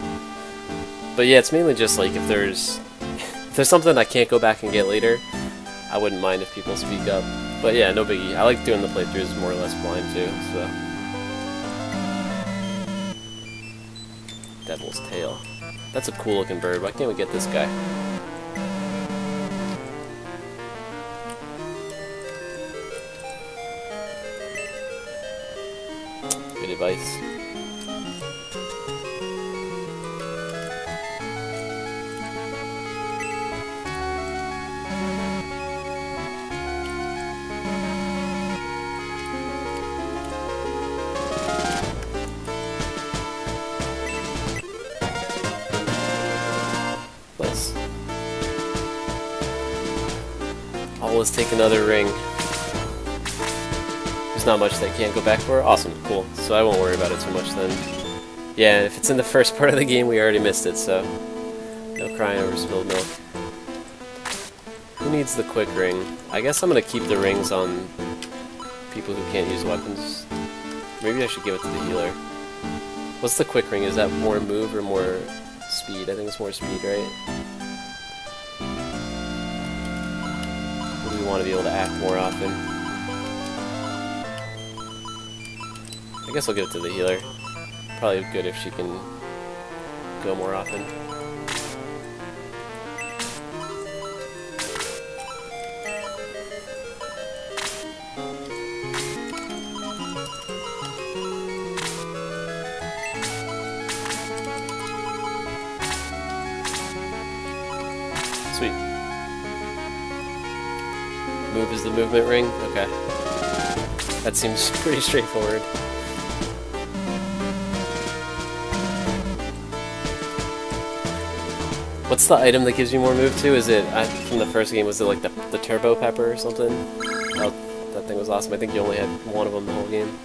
But yeah, it's mainly just like if there's something I can't go back and get later, I wouldn't mind if people speak up. But yeah, no biggie. I like doing the playthroughs more or less blind too, so. Devil's Tail. That's a cool looking bird. Why can't we get this guy? Good advice. Let's take another ring. There's not much they can't go back for. Awesome, cool. So I won't worry about it too much then. Yeah, if it's in the first part of the game, we already missed it, so no crying over spilled milk. Who needs the quick ring? I guess I'm gonna keep the rings on people who can't use weapons. Maybe I should give it to the healer. What's the quick ring? Is that more move or more speed? I think it's more speed, right? We want to be able to act more often. I guess I'll give it to the healer. Probably good if she can go more often. Sweet. Move is the movement ring? Okay. That seems pretty straightforward. What's the item that gives you more move too? Is it, from the first game, was it like the turbo pepper or something? Oh, that thing was awesome. I think you only had one of them the whole game.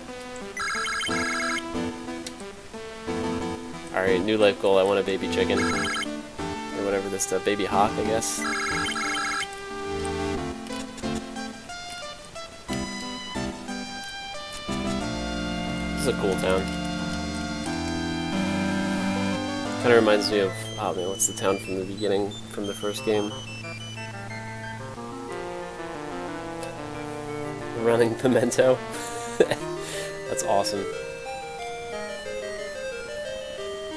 Alright, new life goal. I want a baby chicken. Or whatever this stuff. Baby hawk, I guess. This is a cool town. Kind of reminds me of, oh man, what's the town from the beginning, from the first game? Running Pimento. That's awesome.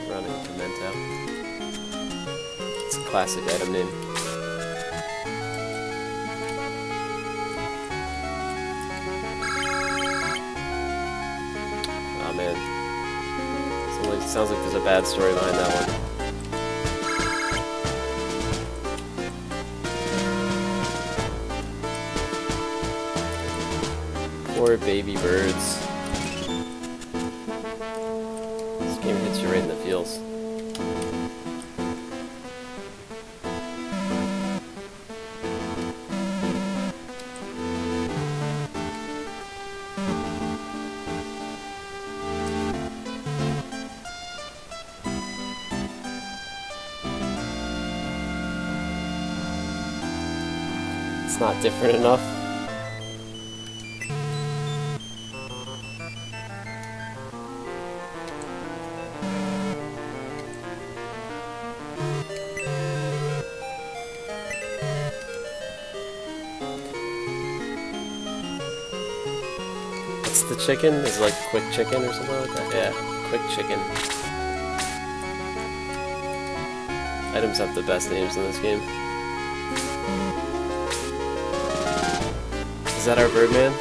Running Pimento. It's a classic item name. Sounds like there's a bad story behind that one. Poor baby birds. This game hits you right in the feels. It's not different enough. What's the chicken? Is it like quick chicken or something like that? Yeah, quick chicken. Items have the best names in this game. Is that our Birdman?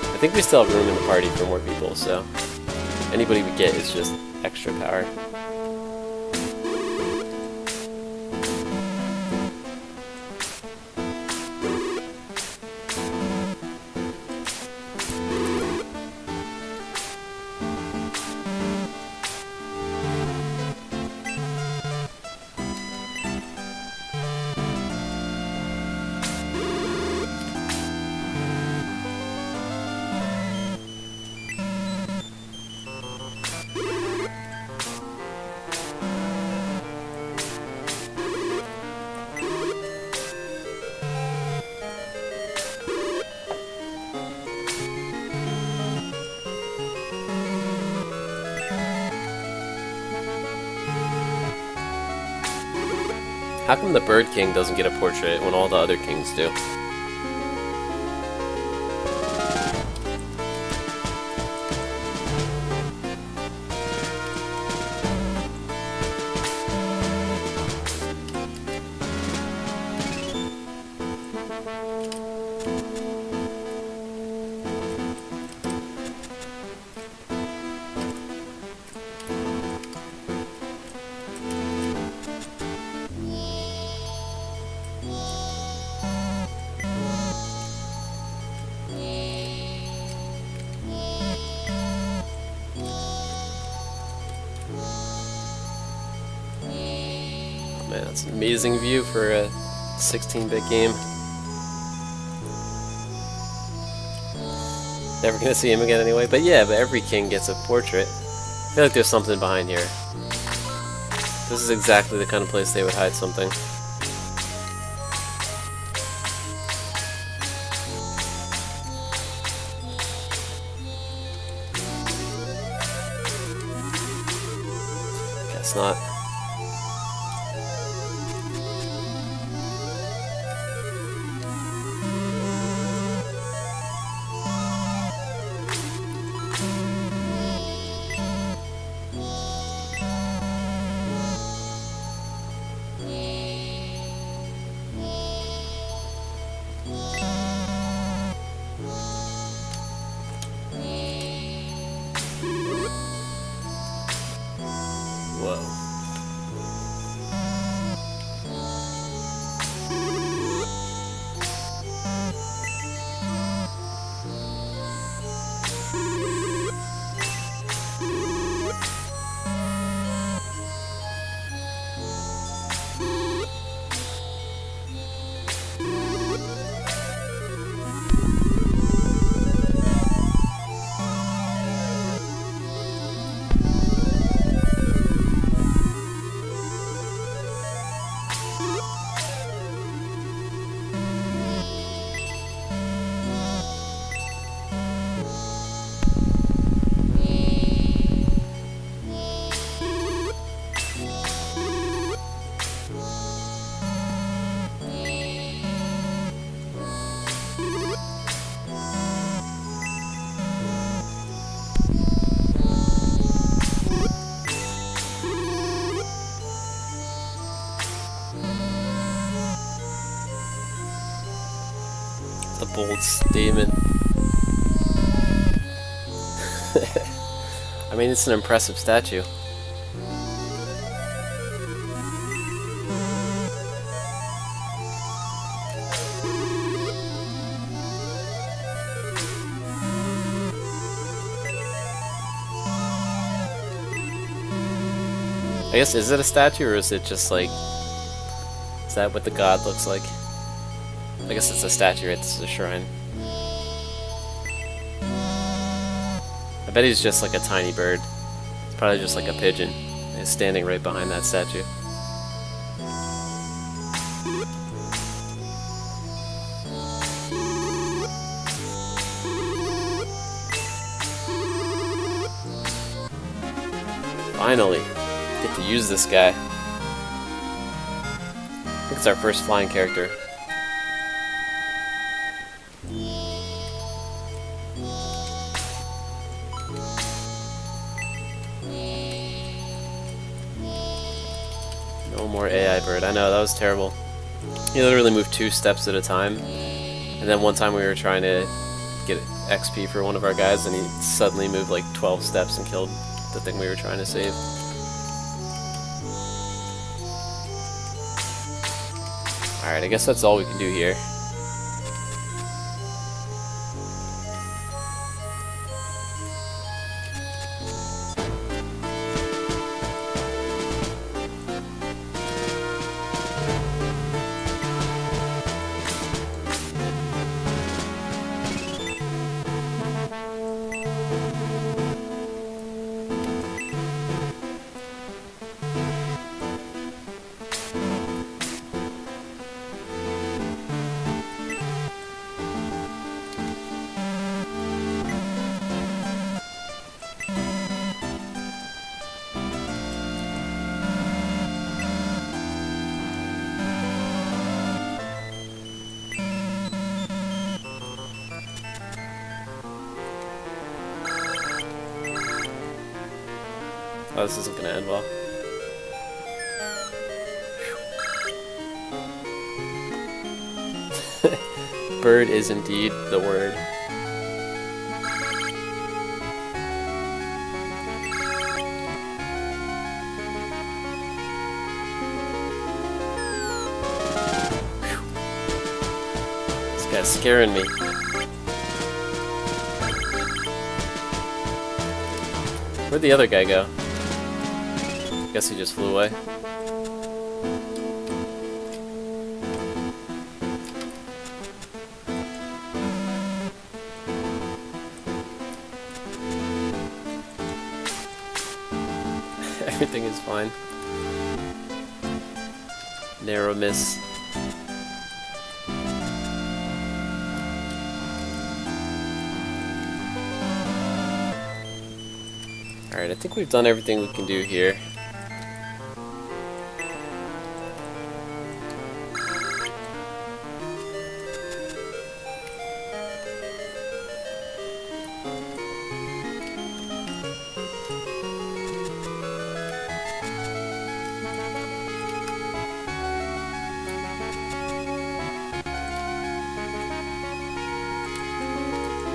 I think we still have room in the party for more people, so anybody we get is just extra power. How come the Bird King doesn't get a portrait when all the other kings do? Man, that's an amazing view for a 16-bit game. Never gonna see him again anyway, but yeah, but every king gets a portrait. I feel like there's something behind here. This is exactly the kind of place they would hide something. Guess not. Whoa. It's a bold statement. I mean, it's an impressive statue. I guess, is it a statue or is it just like... Is that what the god looks like? I guess it's a statue, right? This is a shrine. I bet he's just like a tiny bird. It's probably just like a pigeon. He's standing right behind that statue. Finally! Get to use this guy. I think it's our first flying character. No more AI bird. I know, that was terrible. He literally moved 2 steps at a time. And then one time we were trying to get XP for one of our guys and he suddenly moved like 12 steps and killed the thing we were trying to save. Alright, I guess that's all we can do here. Oh, this isn't gonna end well. Bird is indeed the word. This guy's scaring me. Where'd the other guy go? Guess he just flew away. Everything is fine. Narrow miss. Alright, I think we've done everything we can do here.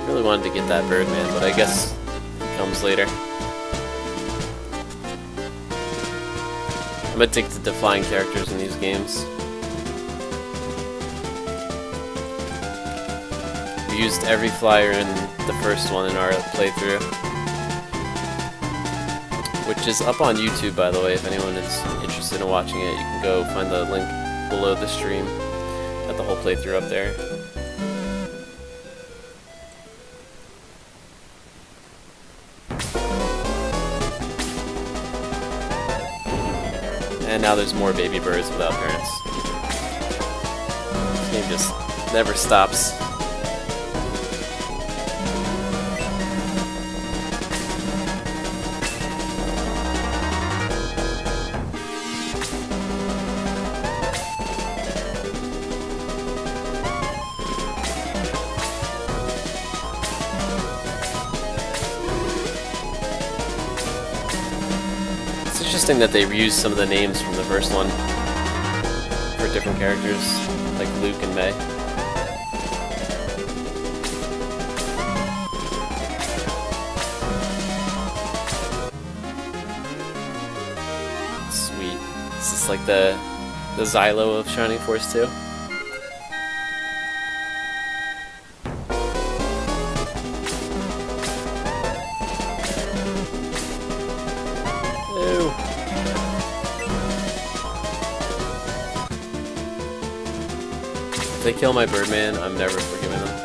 Really wanted to get that Birdman, but I guess it comes later. I'm addicted to flying characters in these games. We used every flyer in the first one in our playthrough, which is up on YouTube, by the way. If anyone is interested in watching it, you can go find the link below the stream. Got the whole playthrough up there. And now there's more baby birds without parents. This game just never stops. It's interesting that they reused some of the names from the first one for different characters, like Luke and May. Sweet. Is this like the Xylo of Shining Force 2? Ew. If they kill my Birdman, I'm never forgiving them.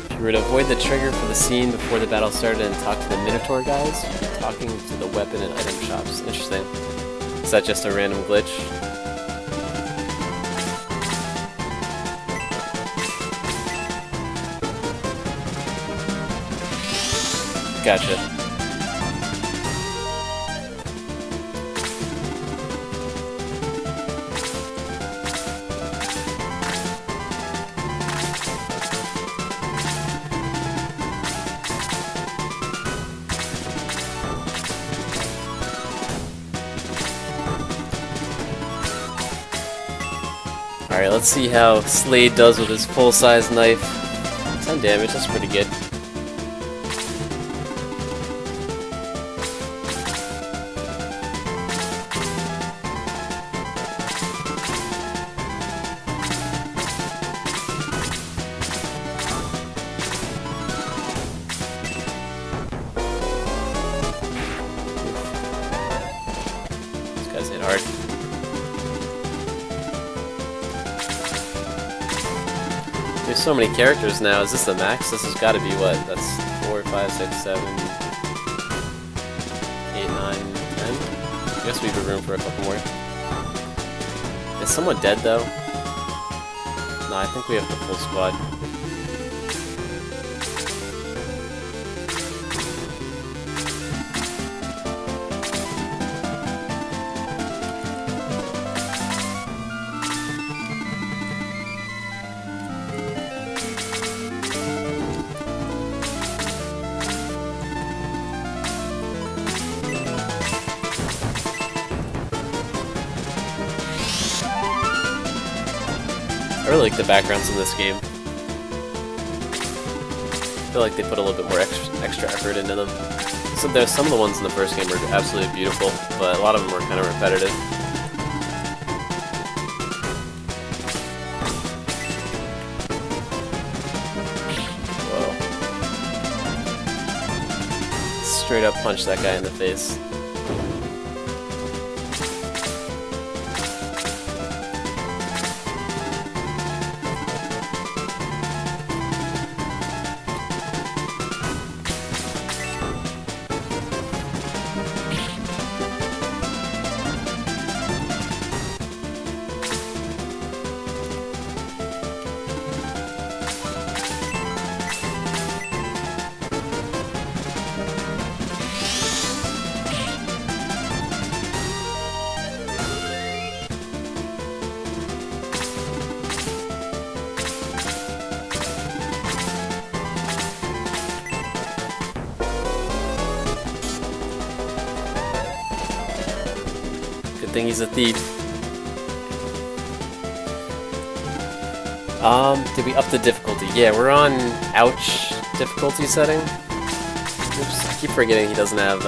If you were to avoid the trigger for the scene before the battle started and talk to the Minotaur guys, you'd be talking to the weapon and item shops. Interesting. Is that just a random glitch? Gotcha. Alright, let's see how Slade does with his full-size knife. 10 damage, that's pretty good. These guys hit hard. There's so many characters now. Is this the max? This has got to be what? That's 4, 5, 6, 7, 8, 9, 10. I guess we have room for a couple more. Is someone dead though? No, I think we have the full squad. I really like the backgrounds in this game. I feel like they put a little bit more extra effort into them. So there's some of the ones in the first game are absolutely beautiful, but a lot of them were kind of repetitive. Whoa. Straight up punch that guy in the face. Good thing he's a thief. Did we up the difficulty? Yeah, we're on ouch difficulty setting. Oops, I keep forgetting he doesn't have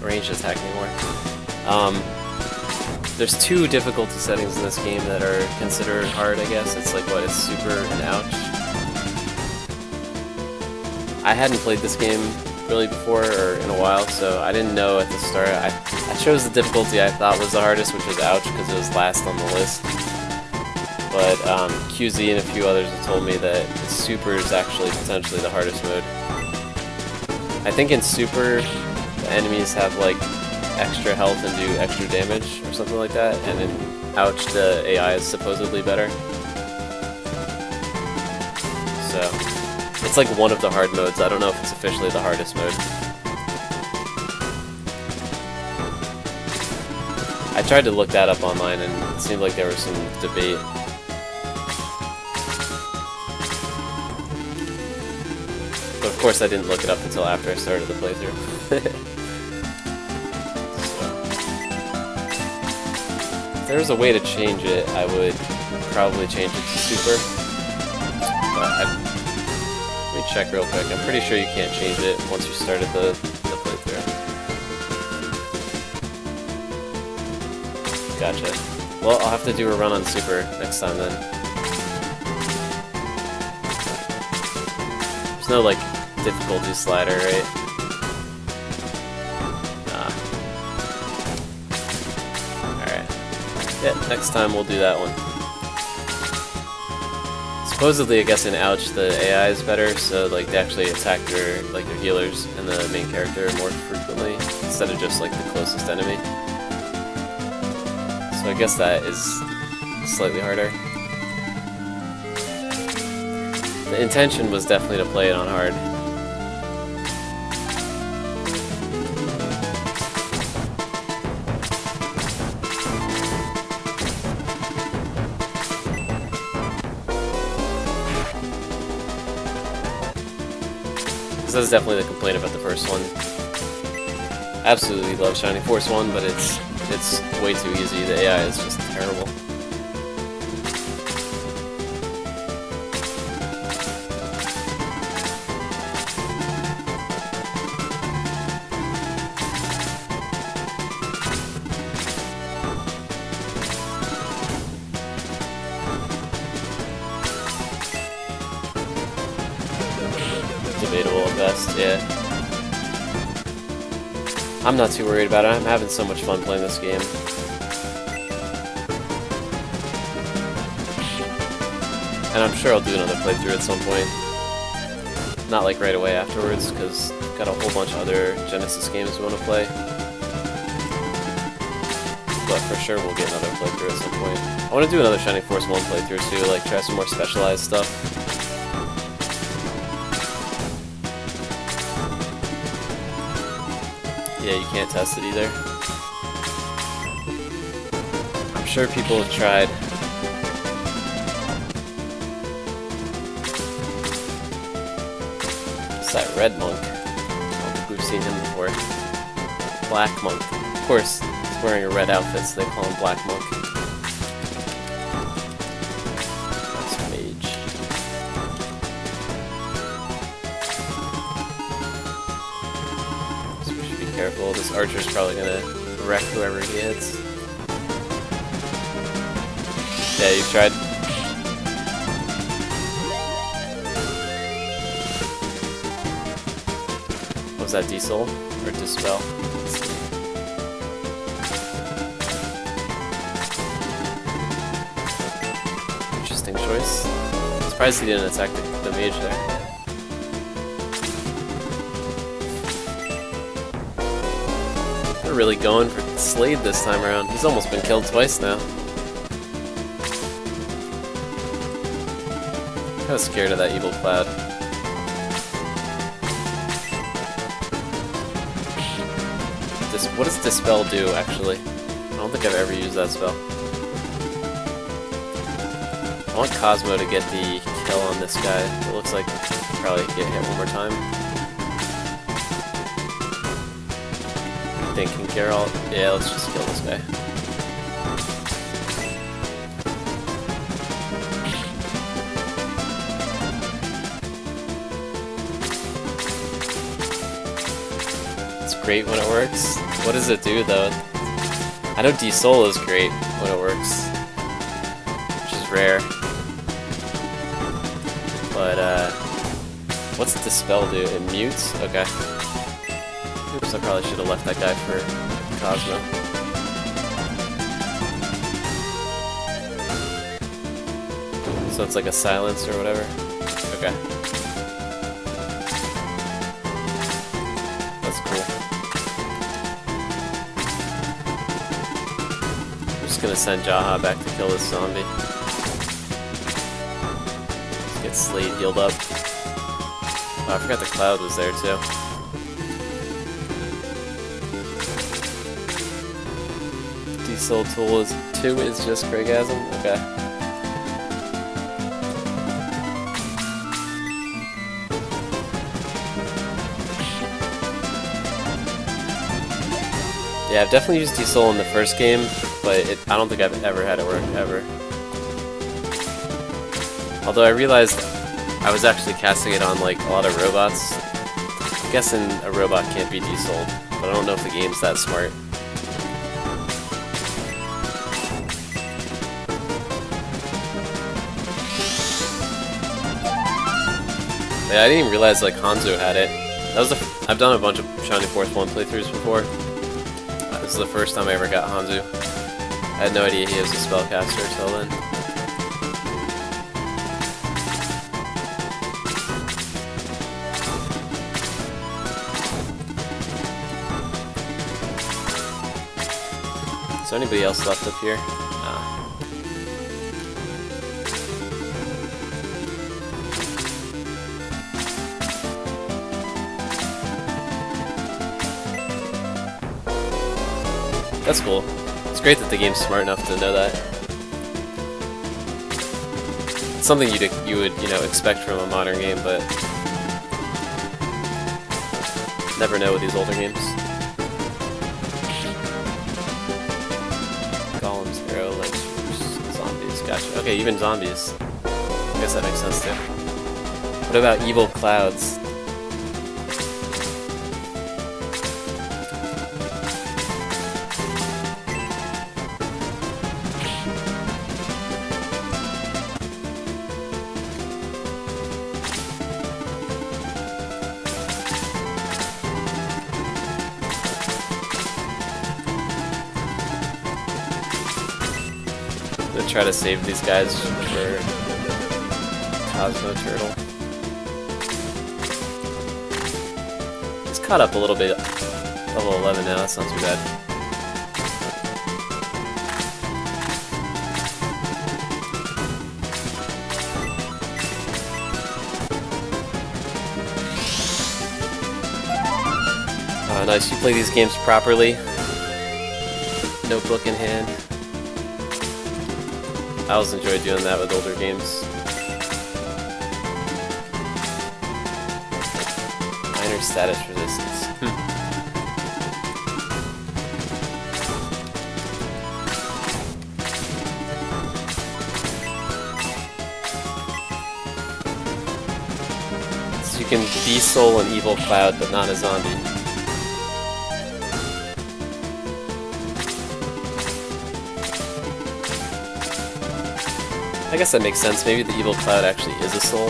ranged attack anymore. There's 2 difficulty settings in this game that are considered hard, I guess. It's like, what, it's super and ouch. I hadn't played this game really before or in a while, so I didn't know at the start. I chose the difficulty I thought was the hardest, which was ouch, because it was last on the list. But QZ and a few others have told me that super is actually potentially the hardest mode. I think in super, the enemies have like extra health and do extra damage or something like that, and in ouch, the AI is supposedly better. So it's like one of the hard modes. I don't know if it's officially the hardest mode. I tried to look that up online and it seemed like there was some debate. But of course I didn't look it up until after I started the playthrough. If there was a way to change it, I would probably change it to super. But let me check real quick. I'm pretty sure you can't change it once you started the playthrough. Gotcha. Well, I'll have to do a run on super next time then. There's no, like, difficulty slider, right? Nah. Alright. Yeah, next time we'll do that one. Supposedly, I guess in Ouch, the AI is better, so, like, they actually attack their healers and the main character more frequently, instead of just, like, the closest enemy. So I guess that is slightly harder. The intention was definitely to play it on hard. Because that's definitely the complaint about the first one. Absolutely love Shining Force 1, but it's way too easy. The AI is just terrible. Debatable at best, yeah. I'm not too worried about it. I'm having so much fun playing this game. And I'm sure I'll do another playthrough at some point. Not like right away afterwards, because I've got a whole bunch of other Genesis games we want to play. But for sure we'll get another playthrough at some point. I want to do another Shining Force 1 playthrough too, like try some more specialized stuff. Yeah, you can't test it either. I'm sure people have tried. It's that red monk. I don't think we've seen him before. Black monk. Of course, he's wearing a red outfit, so they call him Black Monk. That's mage. Careful, this archer's probably gonna wreck whoever he hits. Yeah, you've tried. What was that, Diesel? Or Dispel? Interesting choice. I'm surprised he didn't attack the mage there. Really going for Slade this time around. He's almost been killed twice now. I'm kinda scared of that evil cloud. What does Dispel do, actually? I don't think I've ever used that spell. I want Cosmo to get the kill on this guy. It looks like he'll probably get hit one more time. Thinking Geralt. Yeah, let's just kill this guy. It's great when it works. What does it do though? I know D-Soul is great when it works, which is rare. But what's Dispel do? It mutes? Okay. Oops, I probably should have left that guy for Cosmo. So it's like a silence or whatever? Okay. That's cool. I'm just gonna send Jaha back to kill this zombie. Let's get Slade healed up. Oh, I forgot the cloud was there too. Soul Tool is 2 is just Gregasm? Okay. Yeah, I've definitely used Diesel in the first game, but I don't think I've ever had it work, ever. Although I realized I was actually casting it on like a lot of robots. I'm guessing a robot can't be Diesel, but I don't know if the game's that smart. Yeah, I didn't even realize like Hanzo had it. That was I've done a bunch of Shining Force 1 playthroughs before. This is the first time I ever got Hanzo. I had no idea he was a spellcaster until then. Is there anybody else left up here? That's cool. It's great that the game's smart enough to know that. It's something you would expect from a modern game, but never know with these older games. Golems, arrow, legs, zombies. Gotcha. Okay, even zombies. I guess that makes sense too. What about evil clouds? Try to save these guys for Cosmo Turtle. He's caught up a little bit. Level 11 now, that's not too bad. Nice, you play these games properly. Notebook in hand. I always enjoy doing that with older games. Minor status resistance. So you can de-soul an evil cloud, but not a zombie. I guess that makes sense. Maybe the evil cloud actually is a soul.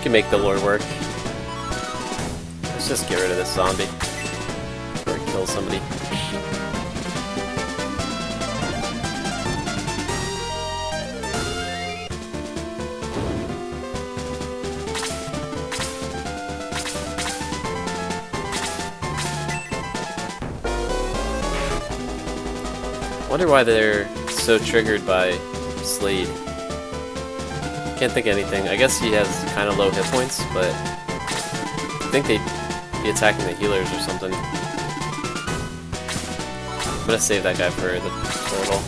Can make the lore work. Let's just get rid of this zombie before he kills somebody. I wonder why they're so triggered by Slade. Can't think of anything. I guess he has kind of low hit points, but I think they'd be attacking the healers or something. I'm gonna save that guy for the turtle.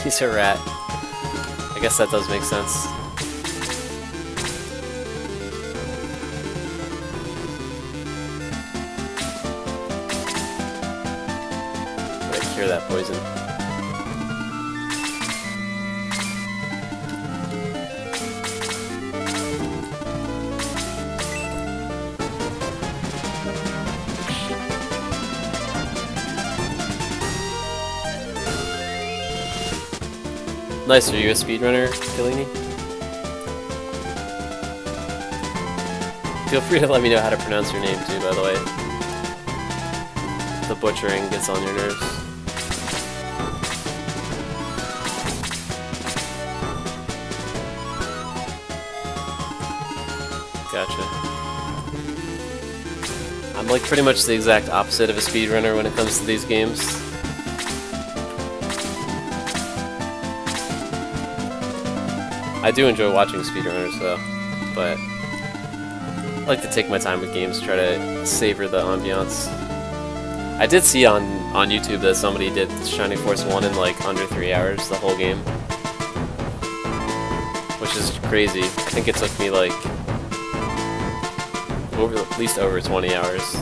He's a rat. I guess that does make sense. Cure that poison. Nice, are you a speedrunner, Killini? Feel free to let me know how to pronounce your name too, by the way. The butchering gets on your nerves. Gotcha. I'm like pretty much the exact opposite of a speedrunner when it comes to these games. I do enjoy watching speedrunners though, but I like to take my time with games, try to savor the ambiance. I did see on YouTube that somebody did Shining Force 1 in like under 3 hours, the whole game. Which is crazy. I think it took me like at least over 20 hours.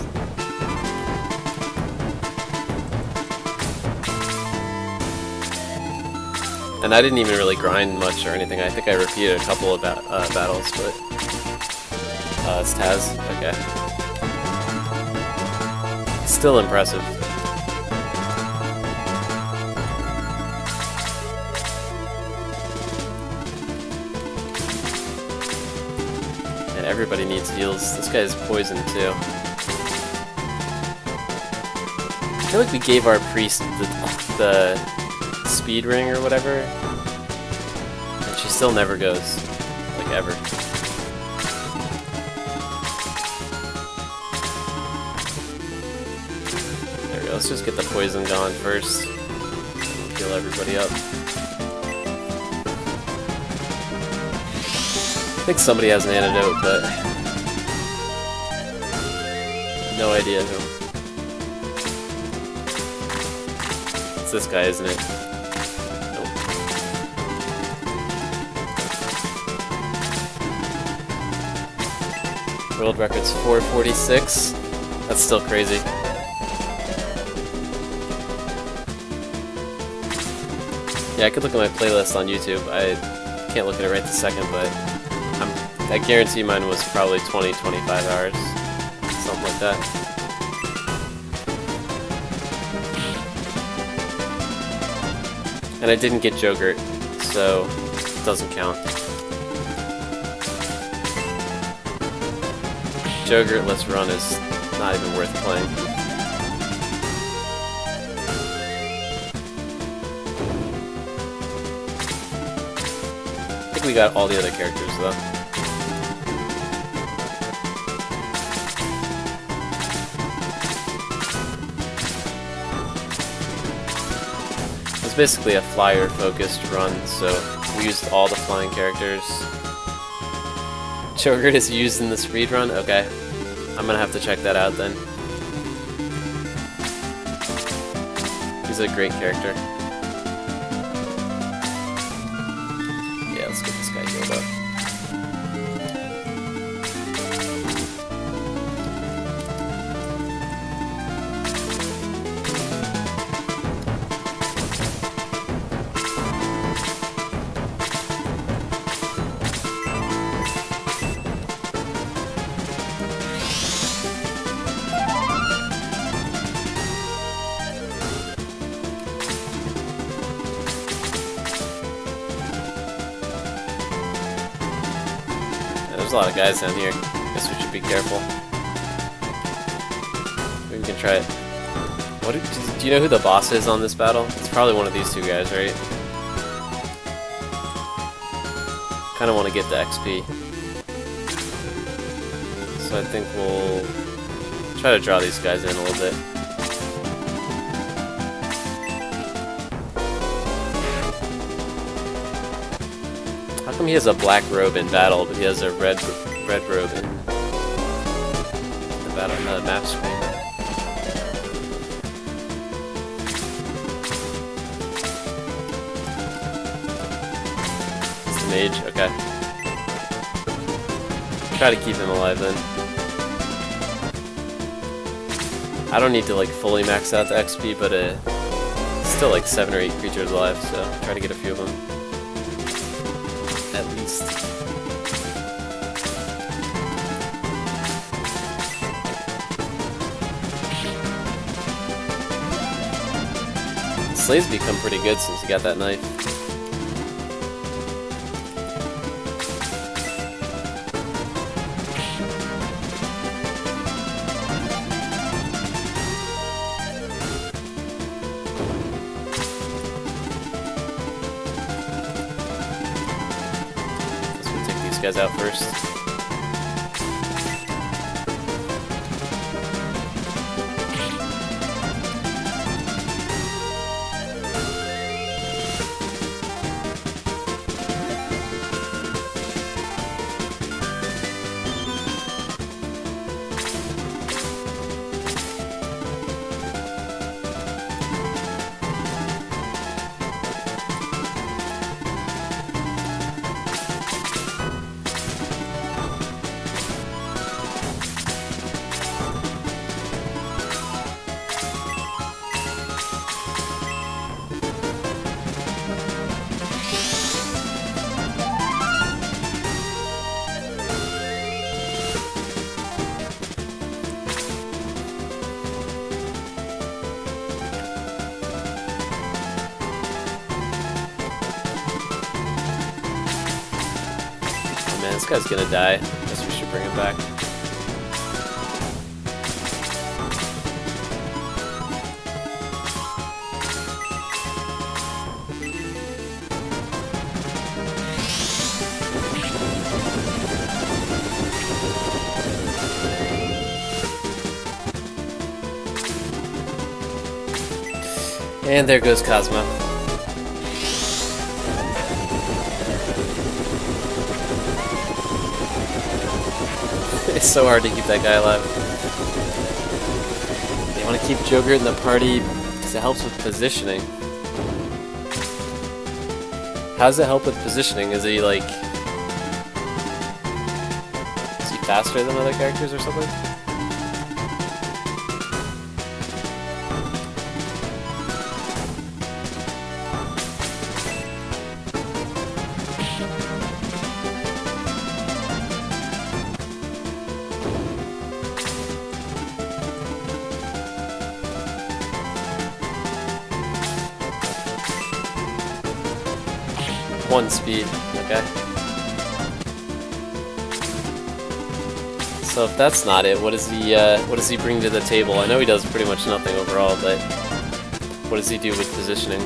And I didn't even really grind much or anything. I think I repeated a couple of battles, but it's Taz. Okay. Still impressive. And everybody needs heals. This guy's poisoned too. I feel like we gave our priest the speed ring or whatever, and she still never goes, like ever. There we go. Let's just get the poison gone first. Heal everybody up. I think somebody has an antidote, but no idea who. It's this guy, isn't it? World record's 446. That's still crazy. Yeah, I could look at my playlist on YouTube. I can't look at it right this second, but I guarantee mine was probably 20-25 hours. Something like that. And I didn't get Jogurt, so it doesn't count. Jogurtless run is not even worth playing. I think we got all the other characters though. It's basically a flyer focused run, so we used all the flying characters. Jogurt is used in the speed run? Okay. I'm gonna have to check that out then. He's a great character. Yeah, let's get this guy healed up. There's a lot of guys down here. Guess we should be careful. Maybe we can try it. What do you know who the boss is on this battle? It's probably one of these two guys, right? Kind of want to get the XP. So I think we'll try to draw these guys in a little bit. How come he has a black robe in battle, but he has a red robe in the battle map screen? It's the mage. Okay. Try to keep him alive then. I don't need to like fully max out the XP, but still like 7 or 8 creatures alive, so try to get a few of them. At least. Slay's become pretty good since he got that knife. Guys out first. man, this guy's gonna die. Guess we should bring him back. And there goes Cosmo. It's so hard to keep that guy alive. They want to keep Joker in the party because it helps with positioning. How does it help with positioning? Is he like... Is he faster than other characters or something? One speed, okay. So if that's not it, what does he bring to the table? I know he does pretty much nothing overall, but what does he do with positioning?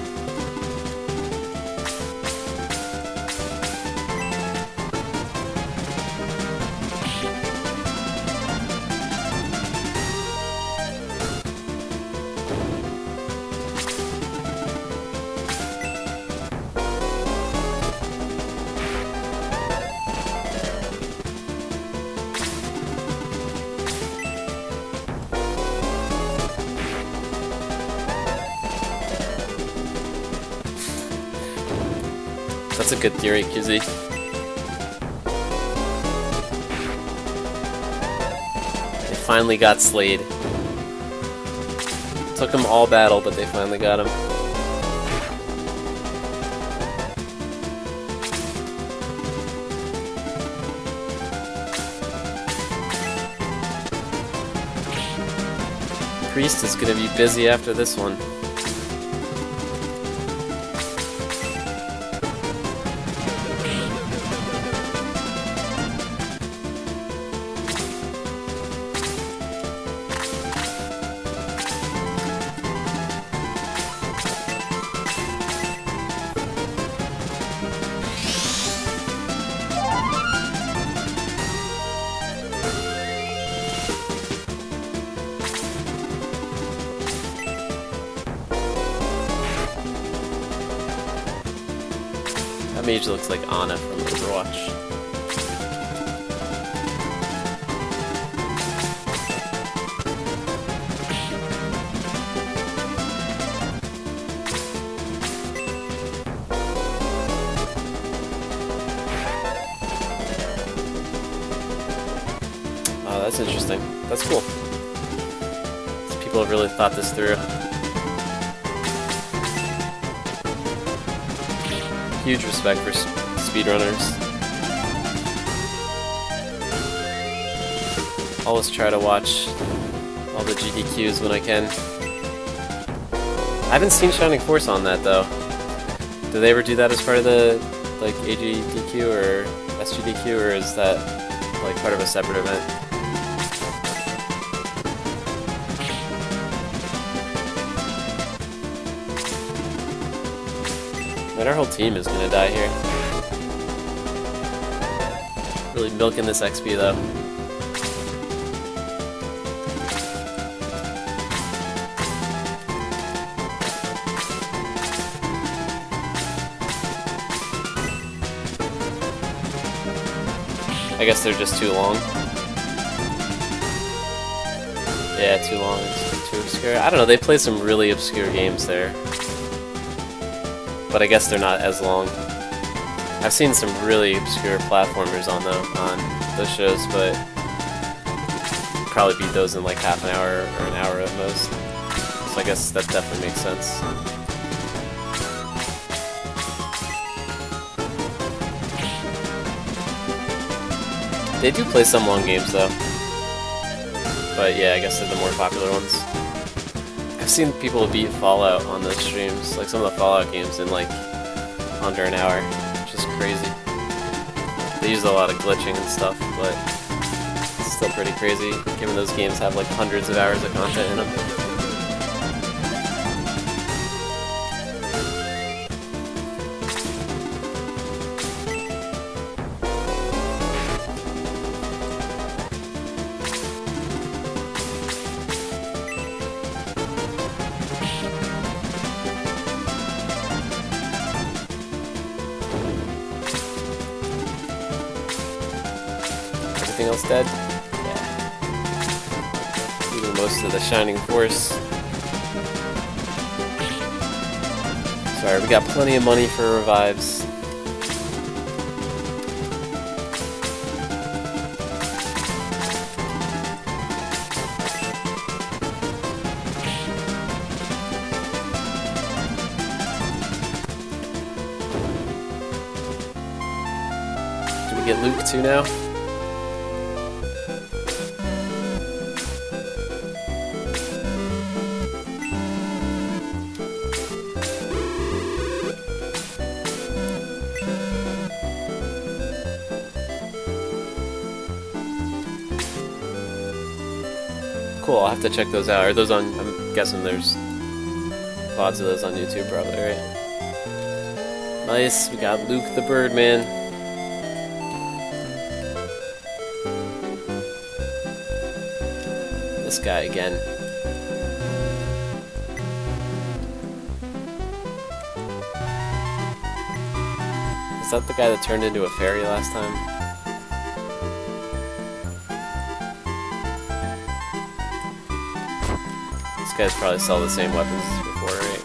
That's a good theory, QZ. They finally got Slade. Took them all battle, but they finally got him. Priest is gonna be busy after this one. Mage looks like Ana from Overwatch. Oh, that's interesting. That's cool. These people have really thought this through. Huge respect for speedrunners. Always try to watch all the GDQs when I can. I haven't seen Shining Force on that though. Do they ever do that as part of the like AGDQ or SGDQ, or is that like part of a separate event? Man, our whole team is gonna die here. Really milking this XP though. I guess they're just too long. Yeah, too long. It's too obscure. I don't know, they play some really obscure games there. But I guess they're not as long. I've seen some really obscure platformers on those shows, but probably beat those in like half an hour or an hour at most. So I guess that definitely makes sense. They do play some long games though. But yeah, I guess they're the more popular ones. I've seen people beat Fallout on those streams, like some of the Fallout games in like under an hour, which is crazy. They use a lot of glitching and stuff, but it's still pretty crazy, given those games have like hundreds of hours of content in them. Everything else dead? Yeah. Even most of the Shining Force. Sorry, we got plenty of money for revives. Do we get Luke too now? Cool, I'll have to check those out. Are those on, I'm guessing there's VODs of those on YouTube probably, right? Nice, we got Luke the Birdman. This guy again. Is that the guy that turned into a fairy last time? These guys probably sell the same weapons as before, right?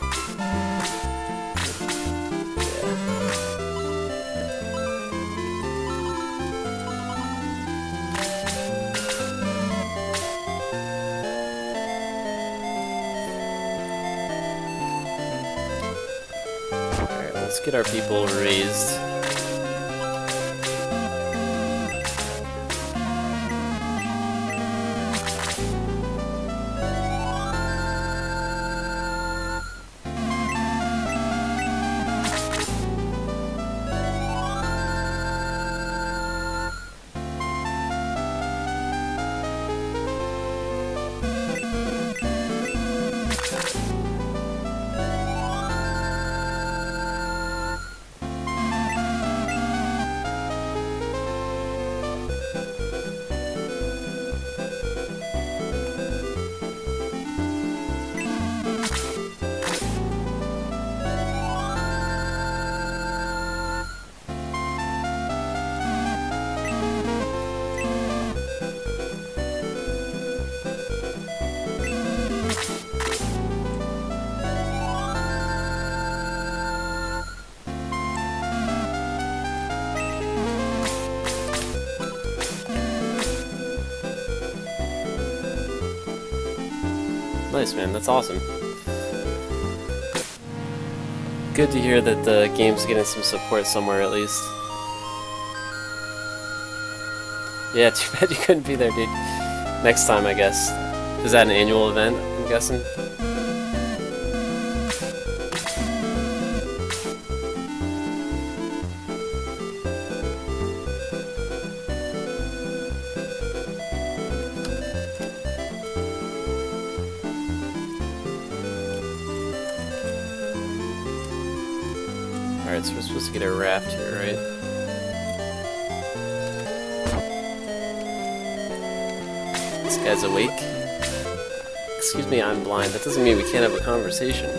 Yeah. Alright, let's get our people raised. Nice, man, that's awesome. Good to hear that the game's getting some support somewhere at least. Yeah, too bad you couldn't be there, dude. Next time, I guess. Is that an annual event, I'm guessing? Alright, so we're supposed to get a raft here, right? This guy's awake. Excuse me, I'm blind. That doesn't mean we can't have a conversation.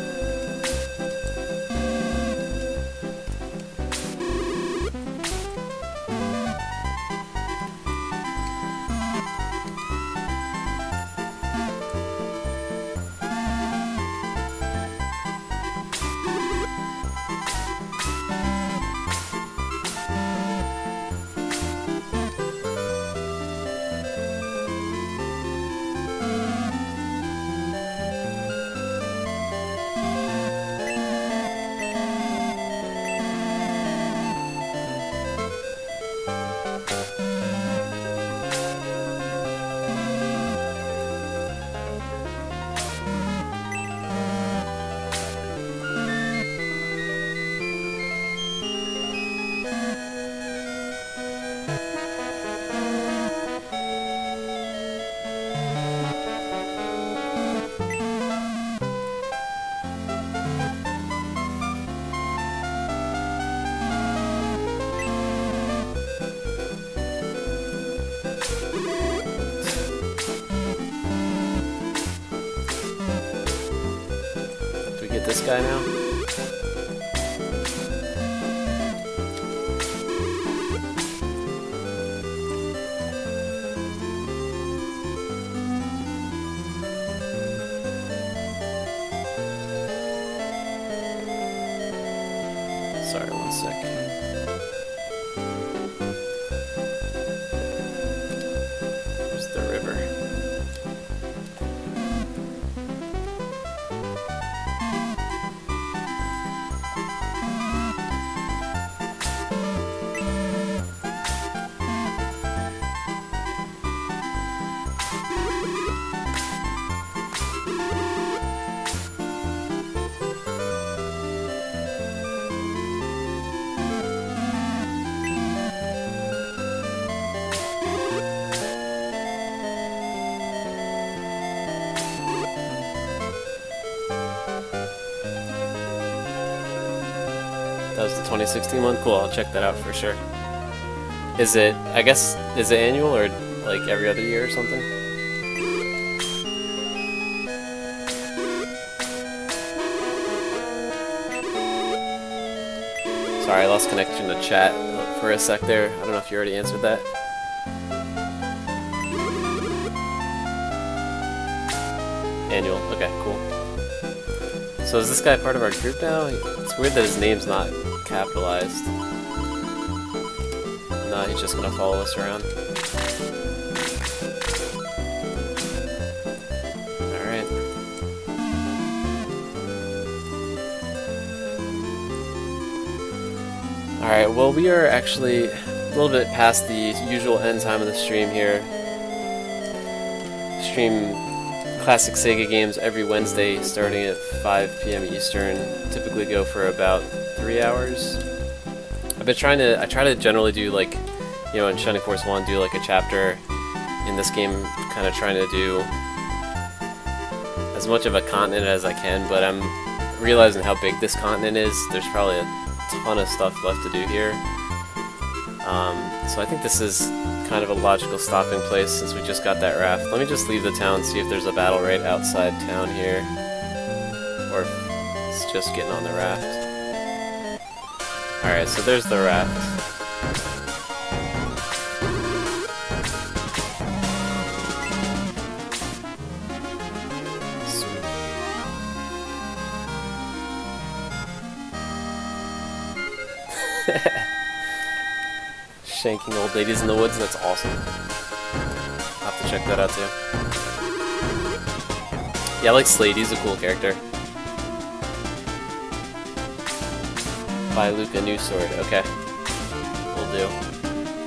this guy now. Sorry, one sec. There's the river. That was the 2016 one? Cool, I'll check that out for sure. Is it, I guess, is it annual or like every other year or something? Sorry, I lost connection to chat for a sec there. I don't know if you already answered that. Annual, okay, cool. So is this guy part of our group now? It's weird that his name's not capitalized. No, he's just gonna follow us around. Alright. Alright, well we are actually a little bit past the usual end time of the stream here. Stream classic Sega games every Wednesday starting at 5 p.m. Eastern. Typically go for about 3 hours. I've been trying to, I try to generally do like, you know, in Shining Force 1 do like a chapter. In this game, kind of trying to do as much of a continent as I can, but I'm realizing how big this continent is. There's probably a ton of stuff left to do here. So I think this is kind of a logical stopping place since we just got that raft. Let me just leave the town, see if there's a battle right outside town here. Or if it's just getting on the raft. Alright, so there's the raft. Shanking old ladies in the woods, that's awesome. I'll have to check that out too. Yeah, I like Slade, he's a cool character. Buy Luke a new sword, okay. Will do.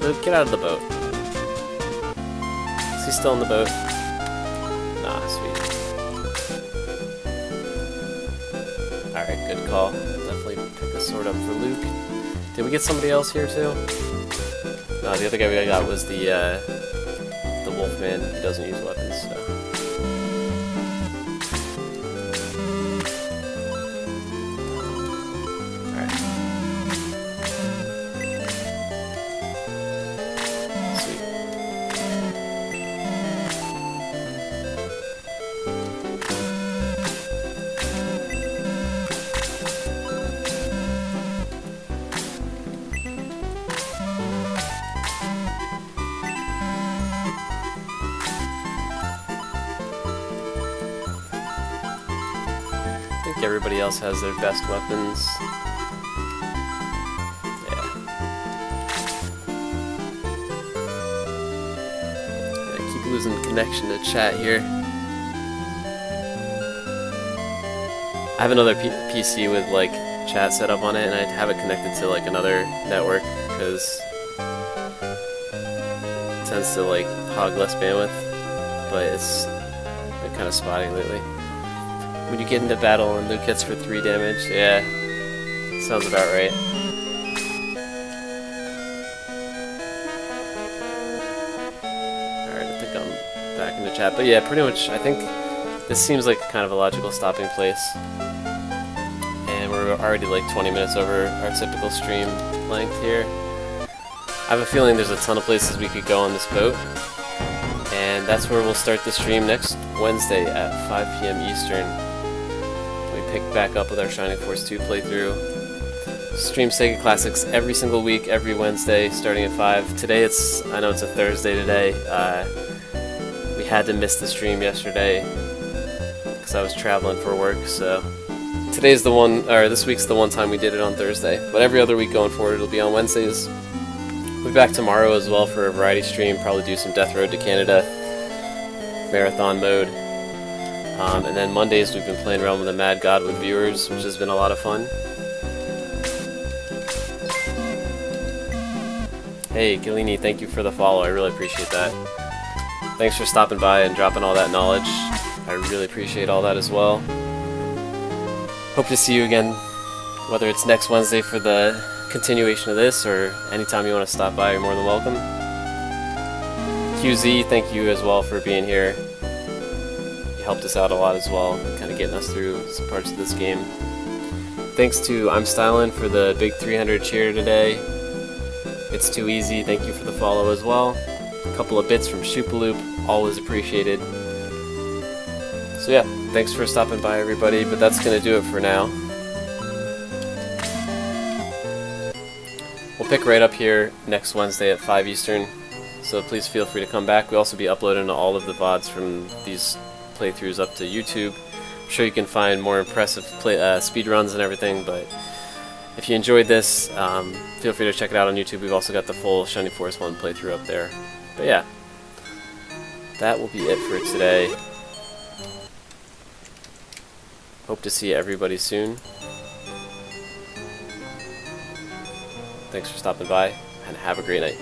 Luke, get out of the boat. Is he still in the boat? Nah, sweet. Alright, good call. Definitely pick a sword up for Luke. Did we get somebody else here too? No, the other guy we got was the Wolfman. He doesn't use weapons, so. Alright. Sweet. I think everybody else has their best weapons. Yeah. I keep losing connection to chat here. I have another PC with like chat set up on it, and I have it connected to like another network because it tends to like hog less bandwidth, but it's been kind of spotty lately. When you get into battle and Luke hits for 3 damage, yeah, sounds about right. Alright, I think I'm back in the chat, but yeah, pretty much, I think this seems like kind of a logical stopping place. And we're already like 20 minutes over our typical stream length here. I have a feeling there's a ton of places we could go on this boat. And that's where we'll start the stream next Wednesday at 5 p.m. Eastern. pick back up with our Shining Force 2 playthrough. Stream Sega Classics every single week, every Wednesday, starting at 5. Today I know it's a Thursday today. We had to miss the stream yesterday because I was traveling for work, so today's the one, or this week's the one time we did it on Thursday. But every other week going forward, it'll be on Wednesdays. We'll be back tomorrow as well for a variety stream, probably do some Death Road to Canada marathon mode. And then Mondays we've been playing Realm of the Mad God with viewers, which has been a lot of fun. Hey, Gilini, thank you for the follow. I really appreciate that. Thanks for stopping by and dropping all that knowledge. I really appreciate all that as well. Hope to see you again, whether it's next Wednesday for the continuation of this or anytime you want to stop by, you're more than welcome. QZ, thank you as well for being here. You helped us out a lot as well, kind of getting us through some parts of this game. Thanks to I'm Stylin' for the big 300 cheer today. It's too easy, thank you for the follow as well. A couple of bits from Shoopaloop, always appreciated. So yeah, thanks for stopping by everybody, but that's gonna do it for now. We'll pick right up here next Wednesday at 5 Eastern, so please feel free to come back. We'll also be uploading all of the VODs from these playthroughs up to YouTube. I'm sure you can find more impressive speedruns and everything, but if you enjoyed this, feel free to check it out on YouTube. We've also got the full Shining Force 1 playthrough up there. But yeah, that will be it for today. Hope to see everybody soon. Thanks for stopping by, and have a great night.